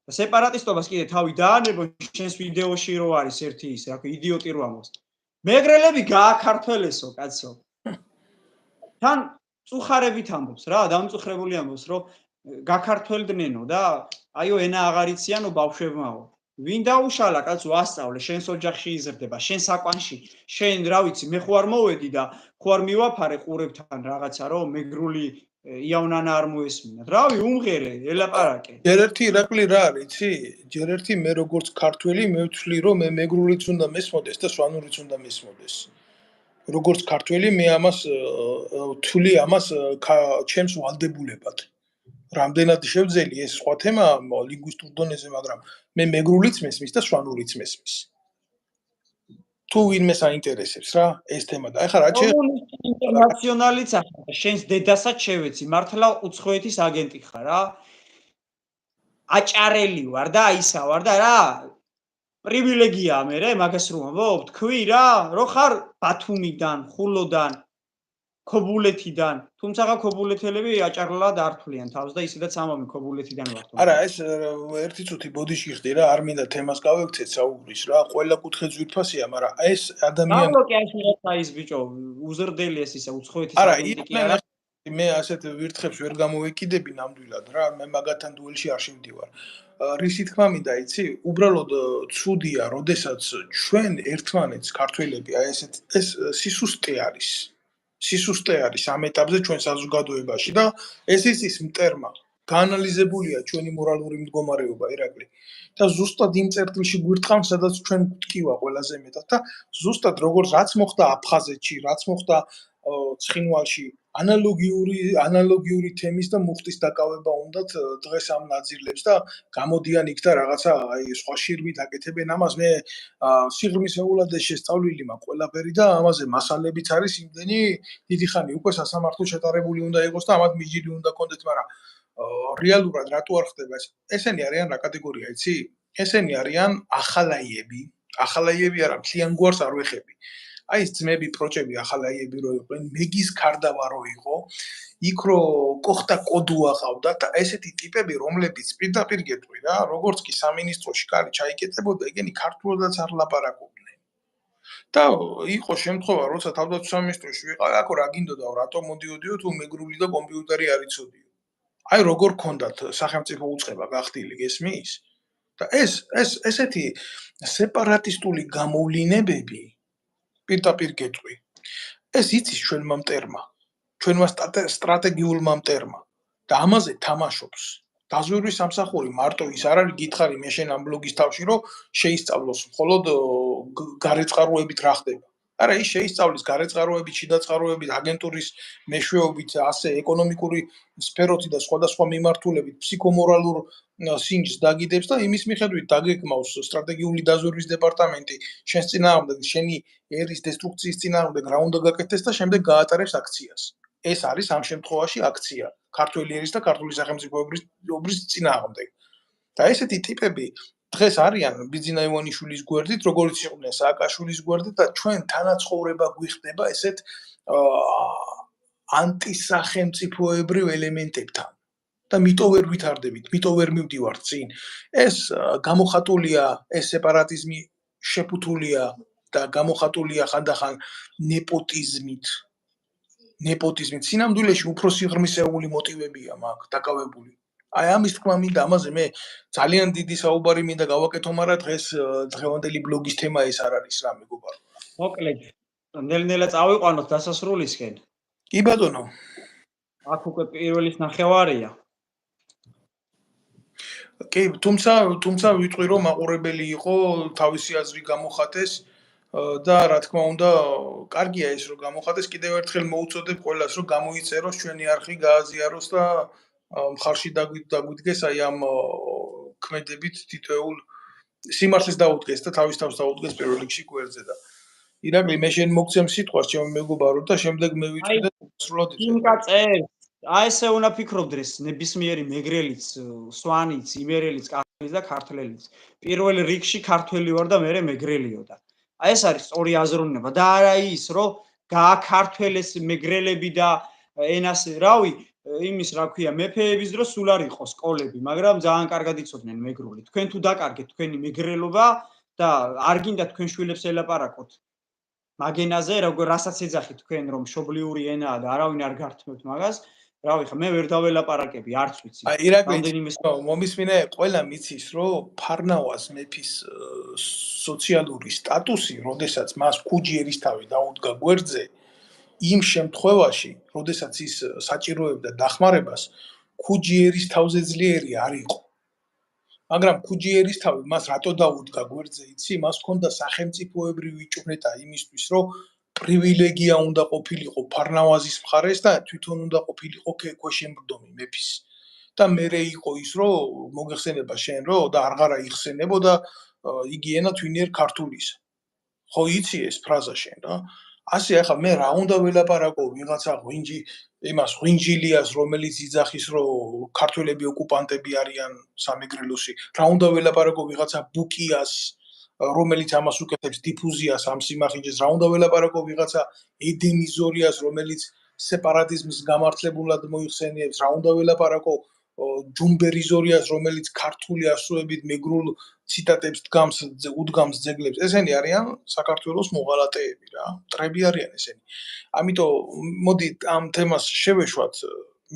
S2: და სეპარატისტობას კიდე თავი დაანებო, შენს ვიდეოში რო არის ერთი ის, რა ქვია, იდიოტი რო ამბობს. მეგრელები გააქართველესო, კაცო. თან წუხარებით ამბობს რა, დამწუხრებული ამბობს, რომ გაქართველდნენო და აიო ენა აღარ იციანო ბავშვებმაო. ვინ დაუშალა კაცო ასწავლე, შენს ოჯახში იზრდება, შენ საკვანში, შენ რა ვიცი, მე ხო არ მოვედი და ხო არ მივაფარე ყურებთან რაღაცა, რომ მეგრული იავნანა არ მოესმინა. რავი, უმღერე, ელაპარაკე.
S1: ჯერ ერთი ირაკლი რა არის, იცი? ჯერ ერთი მე როგორც ქართველი მე ვთვლი, რომ მე მეგრულიც უნდა მესმოდეს და სვანურიც უნდა მესმოდეს. როგორც ქართველი მე ამას ვთვლი ამას ჩემს ვალდებულებად. რამდენად შევძელი ეს სხვა თემაა ლინგვისტურ დონეზე, მაგრამ მე მეგრულიც მესმის და სვანურიც მესმის. თუ ვინმე საინტერესებს რა ეს თემა და ეხლა რა
S2: ინტერნაციონალიც ახლა შენს დედასაც შევეცი, მართლა უცხოეთის აგენტი ხარ რა. აჭარელი ვარ და აისა ვარ და რა პრივილეგიაა მე მაგას რომ ამბობ, თქვი რა, რო ხარ ბათუმიდან, ხულოდან, ქობულეთიდან, თუმცა ქობულეთელები აჭარლად არ თვლიან თავს და ისედაც ამბობენ ქობულეთიდან ვარ.
S1: არა, ეს ერთი წუთი ბოდიში ხდი რა, არ მინდა თემას გავექცეთ საუბრის რა, ყველა კუთხე ძვირფასია, მაგრამ ეს ადამიანი
S2: ამბობ კი ის ბიჭო, უზრდელი ეს ისა უცხოეთის აგენტი კი არა.
S1: მე ასეთ ვირთხებს ვერ გამოვეკიდები ნამდვილად რა, მე მაგათთან დუელში არ შევდივარ. რისი თქმა მინდა, იცი? უბრალოდ ცუდია, როდესაც ჩვენ ერთმანეთს ქართველები აი ეს სისუსტე არის. სისუსტე არის ამ ეტაპზე ჩვენ საზოგადოებაში და ეს ის მტერმა გაანალიზებულია ჩვენი მორალური მდგომარეობა ირაკლი და ზუსტად იმ წერტილში გვირთხავ სადაც ჩვენ გვტკივა ყველაზე მეტად და ზუსტად როგორც რაც მოხდა აფხაზეთში, რაც მოხდა ცხინვალში, ანალოგიური თემის და მუხტის დაკავება უნდათ დღეს ამ ნაძილებს და გამოდიან იქ და რაღაცა აი სხვა შირმით აკეთებენ ამას. მე სიღრმისეულად შესწავლილი მაქვს ყველაფერი და ამაზე მასალებიც არის იმდენი დიდი ხანი უკვე სასამართლო შეტარებული უნდა იყოს და ამათ მიჯილი უნდა კონდეთ, მაგრამ რეალურად რატო არ ხდება ეს? ესენი არიან რა კატეგორია, იცი? ესენი არიან ახალაიები. ახალაიები არა, მთლიან გვარს არ ვეხები. აი ეს ძმები პროჭები ახალაიები რო იყვნენ, მეგის ქარდავა რო იყო, იქ რო კოხტა კოდუა ყავდა და ესეთი ტიპები, რომლებიც პირდაპირ გეტყვი რა, როგორც კი სამინისტროში კარი ჩაიკეტებოდა, ეგენი ქართულადაც არ ლაპარაკობდნენ. და იყო შემთხვევა, როცა თავდაცვის სამინისტროში ვიყავ, აქ რა გინდოდა, რატომ მოდიოდიო თუ მეგრული და კომპიუტერი არ იცოდიო. აი როგორ ქონდათ სახელმწიფო უწყება გახდილი, გესმის? და ესეთი სეპარატისტული გამოვლინებები პირდაპირ გეტყვი. ეს იცის ჩვენმა მტერმა, ჩვენმა სტრატეგიულმა მტერმა და ამაზე თამაშობს. დაზვერვის სამსახური მარტო ის არ არის გითხარი მე შენ ამ ბლოგის თავში რომ შეისწავლოს მხოლოდ გარეწყაროებით რა ხდება. არა, ის შეისწავლის გარეწყაროებით, შიდაწყაროებით, აგენტურის მეშვეობით, ასე ეკონომიკური სფეროთი და სხვადასხვა მიმართულებით ფსიქომორალურ სინჯს დაგიდებს და იმის მიხედვით დაგეკმავს სტრატეგიული დაზვერვის დეპარტამენტი შენს წინააღმდეგ, შენი ერის დესტრუქციის წინააღმდეგ რა უნდა გაკეთდეს და შემდეგ გაატარებს აქციას. ეს არის ამ შემთხვევაში აქცია ქართველი ერის და ქართული სახელმწიფოების წინააღმდეგ. და ესეთი ტიპები დღეს არიან ბიძინა ივანიშვილის გვერდით, როგორც იყვნენ სააკაშვილის გვერდით და ჩვენ თანაცხოვრება გვიხდება ესეთ ანტისახელმწიფოებრივ ელემენტებთან. და მიტო ვერ ვითარდებით, მიტო ვერ მივდივართ წინ. ეს გამოხატულია, ეს სეპარატიზმი შეფუთულია და გამოხატულია ხანდახან ნეპოტიზმით. ნეპოტიზმით. სინამდვილეში უფრო სიღრმისეული მოტივებია მაგ დაკავებული. აი ამის თქმა მინდა ამაზე მე ძალიან დიდი საუბარი მინდა გავაკეთო, მაგრამ დღეს დღევანდელი ბლოგის თემა ეს არ არის რა მეგობარო.
S2: მოკლედ, ნელ-ნელა წავიყვანოთ დასასრულისკენ.
S1: კი ბატონო.
S2: აქ უკვე პირველის ნახევარია.
S1: კი, თუმცა ვიტყვი რომ მაყურებელი იყო, თავისი აზრი გამოხატეს და რა თქმა უნდა, კარგია ეს რომ გამოხატეს, კიდევ ერთხელ მოუწოდებ ყველას რომ გამოიწეროს ჩვენი არხი, გააზიაროს და მხარში დაგვიდგეს აი ამ ქმედებით თითოეულ სიმართლეს დაუდგეს და თავის თავს დაუდგეს პირველ რიგში გვერდზე და ირაკლი მე შენ მოგცემ სიტყვას ჩემი მეგობარო და შემდეგ მე ვიტყვი და სრულად
S2: იმკაცე აი ესე უნდა ფიქრობდეს ნებისმიერი მეგრელიც, სვანიც, იმერელიც, კახელიც და ქართველიც. პირველ რიგში ქართველი ვარ და მე მეგრელიო და აი ეს არის სწორი აზროვნება და არა ის რომ გააქართველეს მეგრელები და ენას რავი იმის რა ქვია მეფეების დროს სულ არ იყო სკოლები, მაგრამ ძალიან კარგად იცოდნენ მეგრული. თქვენ თუ დაკარგეთ თქვენი მეგრელობა და არ გინდა თქვენ შვილებს ელაპარაკოთ მაგენაზე, რასაც ეძახით თქვენ რომ მშობლიური ენაა და არავინ არ გართმევთ მაგას, რავი ხა მე ვერ დაველაპარაკები, არც ვიცი.
S1: აი ირაკლი მომისმინე ყველა მიცის რომ ფარნავაზ მეფის სოციალური სტატუსი, როდესაც მას ქუჯი ერისთავი დაუდგა გვერდზე, იმ შემთხვევაში, როდესაც ის საჭიროებდა დახმარებას, ქუჯი ერისთავზე ძლიერი არ იყო. მაგრამ ქუჯი ერისთავი მას რატო დაუდგა გვერდზე, იცი? მას ჰქონდა სახელმწიფოებრივი ჭვრეტა იმისთვის, რომ პრივილეგია უნდა ყოფილიყო ფარნავაზის მხარეს და თვითონ უნდა ყოფილიყო ქვეშემბრძოლი მეფის. და მერე იყო ის, რომ მოგეხსენება შენ, რომ და აღარა იხსენებოდა იგი ენა თვინიერ ქართულის. ხო იცი ეს ფრაზა შენ რა? ასე ახლა მე რა უნდა ველაპარაკო ვიღაცა ღვინჯი იმას ღვინჯილიას რომელიც იძახის რომ ქართველები ოკუპანტები არიან სამეგრელოსი რა უნდა ველაპარაკო ვიღაცა ბუკიას რომელიც ამას უკეთებს დიფუზიას ამ სიმახინჯეს რა უნდა ველაპარაკო ვიღაცა ედენიზორიას რომელიც სეპარატიზმის გამართლებულად მოიხსენიებს რა უნდა ველაპარაკო ჯუმბერიზორიას რომელიც ქართული ასოებით მეგრულ ციტატებს უდგამს ძეგლებს ესენი არიან საქართველოს მოღალატეები რა მტრები არიან ესენი ამიტომ მოდი ამ თემას შევეშვათ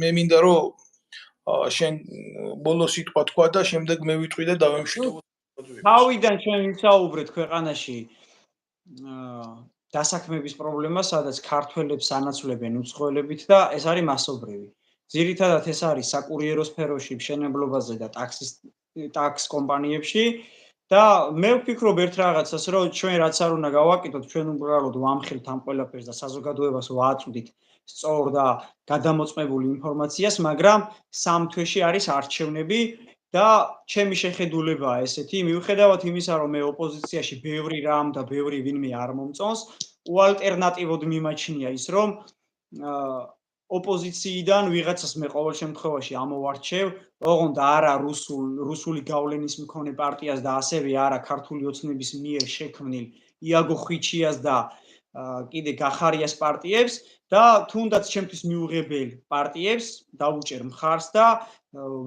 S1: მე მინდა რომ შენ ბოლო სიტყვა თქვა და შემდეგ მე ვიტყვი და დავემშვიდობო
S2: თავიდან ჩვენ ვისაუბრეთ ქვეყანაში დასაქმების პრობლემა სადაც ქართველებს ანაცვლებენ უცხოელებით და ეს არის მასობრივი ძირითადად ეს არის საკურიერო სფეროში, მშენებლობაზე და ტაქს კომპანიებში და მე ვფიქრობ ერთ რაღაცას, რომ ჩვენ რაც არ უნდა გავაკეთოთ, ჩვენ უბრალოდ ვამხილთ ამ ყველაფერს და საზოგადოებას ვააწვდით სწორ და გადამოწმებულ ინფორმაციას, მაგრამ სამ თვეში არის არჩევნები და ჩემი შეხედულებაა ესეთი, მიუხედავად იმისა, რომ მე ოპოზიციაში ბევრი რამ და ბევრი ვინმე არ მომწონს, უალტერნატივოდ მიმაჩნია ის, რომ ოპოზიციიდან ვიღაცას მე ყოველ შემთხვევაში ამოვარჩევ, ოღონდ არა რუსული გავლენის მქონე პარტიას და ასევე არა ქართული ოცნების მიერ შექმნილ იაგო ხვიჩიას და კიდე გახარიას პარტიებს და თუნდაც ჩემთვის მიუღებელ პარტიებს დავუჭერ მხარს და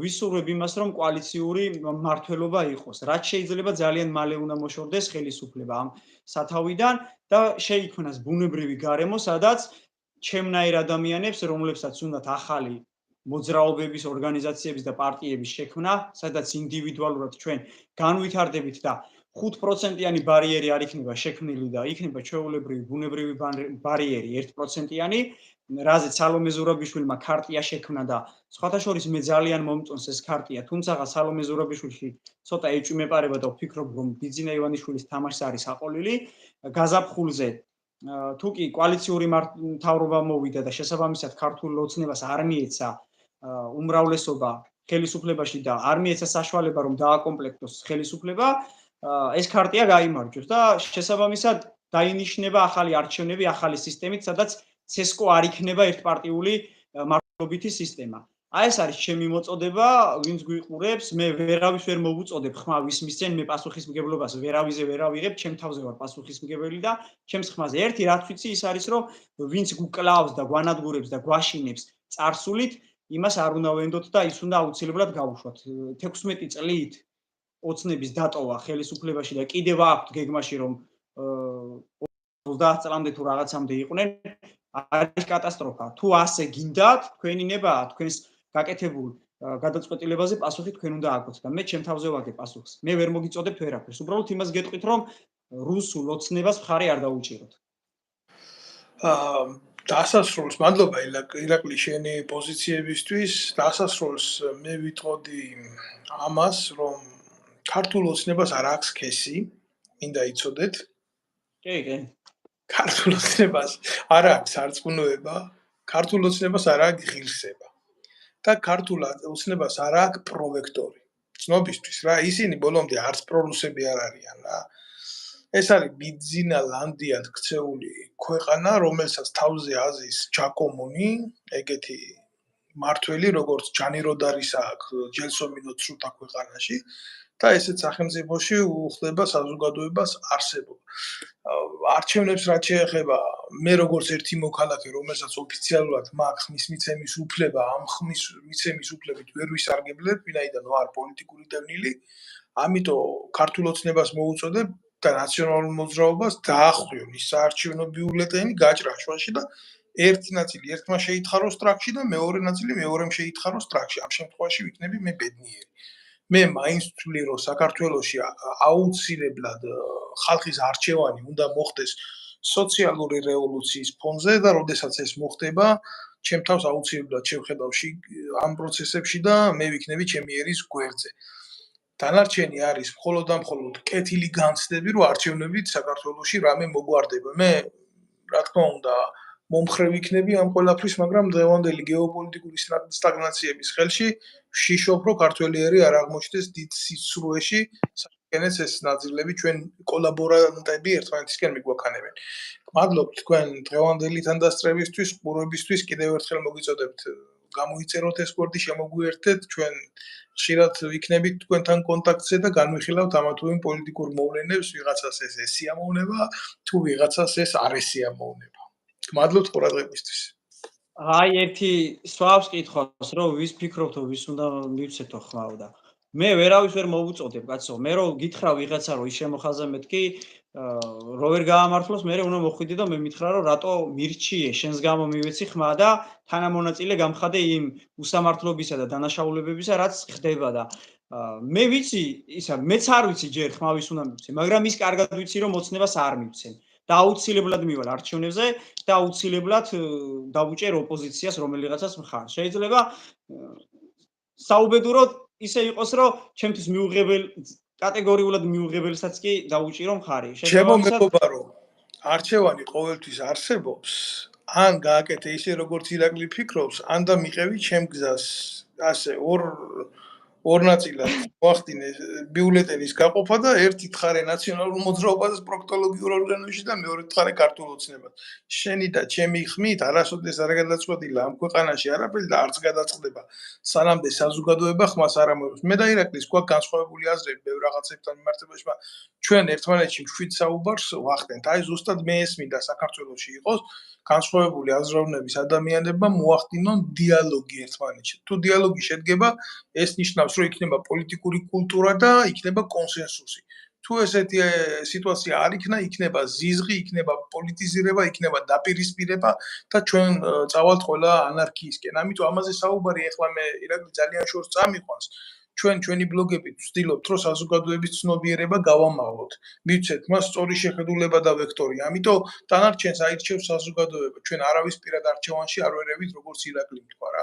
S2: ვისურვებ იმას, რომ კოალიციური მმართველობა იყოს. რაც შეიძლება ძალიან მალე უნდა მოშორდეს ხელისუფლება ამ სათავიდან და შეიქმნას ბუნებრივი გარემო, სადაც ჩემნაირ ადამიანებს, რომლებსაც უნდათ ახალი მოძრაობების, ორგანიზაციების და პარტიების შექმნა, სადაც ინდივიდუალურად ჩვენ განვითარდებით და 5%-იანი ბარიერი არ იქნება შექმნილი და იქნება ჩვეულებრივი ბუნებრივი ბარიერი 1%-იანი, რაზეც სალომე ზურაბიშვილმა ქარტია შექმნა და სხვათა შორის მე ძალიან მომწონს ეს ქარტია, თუმცა სალომე ზურაბიშვილში ცოტა ეჭვი მეპარება და ვფიქრობ, რომ ბიძინა ივანიშვილის თამაშს არის აყოლილი, გაზაფხულზე თუ კი კოალიციური მთავრობა მოვიდა და შესაბამისად ქართულ ოცნებას არ მიეცა უმრავლესობა ხელისუფლებაში და არ მიეცა საშუალება რომ დააკომპლექტოს ხელისუფლება, ეს ქარტია გაიმარჯვოს და შესაბამისად დაინიშნება ახალი არჩევნები, ახალი სისტემით, სადაც ცესკო არ იქნება ერთპარტიული მართლობითი სისტემა. აი ეს არის ჩემი მოწოდება, ვინც გვიყურებს, მე ვერავის ვერ მოვუწოდებ ხმა ვის მისცენ, მე პასუხისმგებლობას ვერავიზე ვერ ავიღებ, ჩემ თავზე ვარ პასუხისმგებელი და ჩემს ხმაზე ერთი რაც ვიცი ის არის, რომ ვინც გუკლავს და გვანადგურებს და გვაშინებს წარსულით, იმას არ უნდა ვენდოთ და ის უნდა აუცილებლად გავუშვათ. 16 წლით ოცნების დატოვა ხელისუფლებაში და კიდევ აქვთ გეგმაში რომ 30 წლამდე თუ რაღაცამდე იყვნენ, არის კატასტროფა. თუ ასე გინდათ, თქვენი ნებაა თქვენს გაკეთებულ გადაწყვეტილებაზე პასუხი თქვენ უნდა აქვთ და მე ჩემ თავზე ვაგე პასუხს. მე ვერ მოგიწოდებთ ვერაფერს. უბრალოდ იმას გეტყვით, რომ რუსულ ოცნებას მხარი არ დაუჭიროთ.
S1: დასასრულს მადლობა ირაკლი შენი პოზიციებისთვის. დასასრულს მე ვიტყოდი ამას, რომ ქართულ ოცნებას არ აქვს სქესი, მინდა იცოდეთ.
S2: კი.
S1: ქართულ ოცნებას არ აქვს სარწმუნოება, ქართულ ოცნებას არ აქვს ღირსება და ქართულ ოცნებას არ აქვს პროვექტორი. ცნობისთვის რა, ისინი ბოლომდე არც პრორუსები არ არიან რა. ეს არის ბიძინა ლანდიად ქცეული ქვეყანა, რომელსაც თავზე აზის ჯაკომონი, ეგეთი მართველი, როგორც ჯანიროდარის აქვს ჯელსომინო ცრუთა ქვეყანაში და ესეც სახელმწიფოში უხდება საზოგადოებას არსებობა. არჩევნებს რაც შეეხება, მე როგორც ერთი მოქალაქე, რომელსაც ოფიციალურად მაქვს ხმის მიცემის უფლება, ამ ხმის მიცემის უფლებით ვერ ვისარგებლებ, ვინაიდან ვარ პოლიტიკური დევნილი, ამიტომ ქართულ ოცნებას მოუწოდებ და ნაციონალურ მოძრაობას დაახვიონ ის საარჩევნო ბიულეტენი გაჭრა შუაში და ერთი ნაწილი ერთმა შეითხაროს ტრაქში და მეორე ნაწილი მეორემ შეითხაროს ტრაქში. ამ შემთხვევაში ვიქნები მე ბედნიერი. მე მაინც ვთვლი, რომ საქართველოში აუცილებლად ხალხის არჩევანი უნდა მოხდეს სოციალური რევოლუციის ფონზე და როდესაც ეს მოხდება, ჩემ თავს აუცილებლად შევხედავ ამ პროცესებში და მე ვიქნები ჩემი ერის გვერდზე. დანარჩენი არის მხოლოდ და მხოლოდ კეთილი განცდები, რომ არჩევნებით საქართველოში რამე მოგვარდება. მე რა თქმა უნდა მომხრე ვიქნები ამ ყველაფრის, მაგრამ დღევანდელი გეოპოლიტიკური სტაგნაციების ხელში ვშიშობ, რომ ქართველი ერი არ აღმოჩნდეს დიდ სიცრუეში, საკენეს ეს ნაწილები ჩვენ კოლაბორანტები ერთმანეთისკენ მიგვაქანებენ. მადლობთ თქვენ დღევანდელი თანდასწრებისთვის, ყურებისთვის, კიდევ ერთხელ მოგიწოდებთ გამოიწეროთ ეს გვერდი, შემოგვიერთდეთ, ჩვენ ხშირად ვიქნებით თქვენთან კონტაქტზე და განვიხილავთ ამა თუ იმ პოლიტიკურ მოვლენებს, ვიღაცას ეს ესიამოვნება, თუ ვიღაცას ეს არ ესიამოვნება. მადლობთ ყურადღებისთვის.
S2: აი ერთი სვავს კითხავს, რომ ვის ფიქრობთ, ვის უნდა მივცეთო ხმაო და მე ვერავის ვერ მოვუწოდებ, კაცო. მე რო გითხრა ვიღაცა რომ ის შემოხაზე მეთქი, რო ვერ გაამართლოს, მე უნდა მოხვიდე და მე მითხრა რომ რატო მირჩიე, შენს გამო მივეცი ხმა და თანამონაწილე გამხადე იმ უსამართლობისა და დანაშაულებებისა, რაც ხდება და მე ვიცი, ისა მეც არ ვიცი ჯერ ხმავის უნდა მივცე, მაგრამ ის კარგად ვიცი რომ ოცნებას არ მივცენ. და აუცილებლად მივალ არჩევნებზე და აუცილებლად დავუჭერ ოპოზიციას რომელიღაცას მხარს. შეიძლება საუბედუროდ ისე იყოს, რომ ჩემთვის მიუღებელ კატეგორიულად მიუღებელსაც კი დავუჭირო მხარი.
S1: შემო მეგობარო, არჩევანი ყოველთვის არსებობს. ან გააკეთე ისე როგორც ირაკლი ფიქრობს, ან და მიყევი ჩემ გზას. ასე ორ ნაწილად მოახდინე ბიულეტენის გაყოფა და ერთი თხარე ნაციონალურ მოძრაობას პროქტოლოგიურ ორგანოში და მეორე თხარე ქართულ ოცნებას. შენი და ჩემი ხმით არასოდეს არ გადაწყვეტილა ამ ქვეყანაში არაფერი და არც გადაწყდება, სანამდე საზოგადოება ხმას არ ამოიღებს. მე და ირაკლის გვაქვს განსხვავებული აზრები ბევრ რაღაცებთან მიმართებაში, ჩვენ ერთმანეთში მშვიდ საუბარს ვახდენთ. აი ზუსტად მე ეს მინდა საქართველოში იყოს განსხვავებული აზროვნების ადამიანებმა მოახდინონ დიალოგი ერთმანეთში. თუ დიალოგი შედგება, ეს ნიშნავს, რომ იქნება პოლიტიკური კულტურა და იქნება კონსენსუსი. თუ ესეთი სიტუაცია არ იქნა, იქნება ზიზღი, იქნება პოლიტიზირება, იქნება დაპირისპირება და ჩვენ წავალთ ყველა ანარქიისკენ. ამიტომ ამაზე საუბარი ახლა მე ირაკლი ძალიან შორს წამიყვანს. ჩვენი ბლოგებით ვცდილობთ, რომ საზოგადოების ცნობიერება გავამაღლოთ. მივცეთ მას სწორი შეხედულება და ვექტორი. ამიტომ დანარჩენს აირჩევს საზოგადოება. ჩვენ არავის პირად არჩევანში არ ვერევით, როგორც ირაკლი თქვა რა.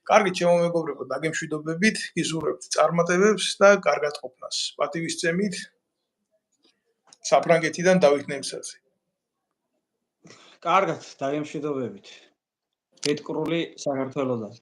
S1: კარგი, ჩემო მეგობრებო, დაგემშვიდობებით, გისურვებთ წარმატებებს და კარგად ყოფნას. პატივისცემით საფრანგეთიდან დავით ნემსაძე.
S2: კარგად, დაგემშვიდობებით. ბედკრული საქართველოდან.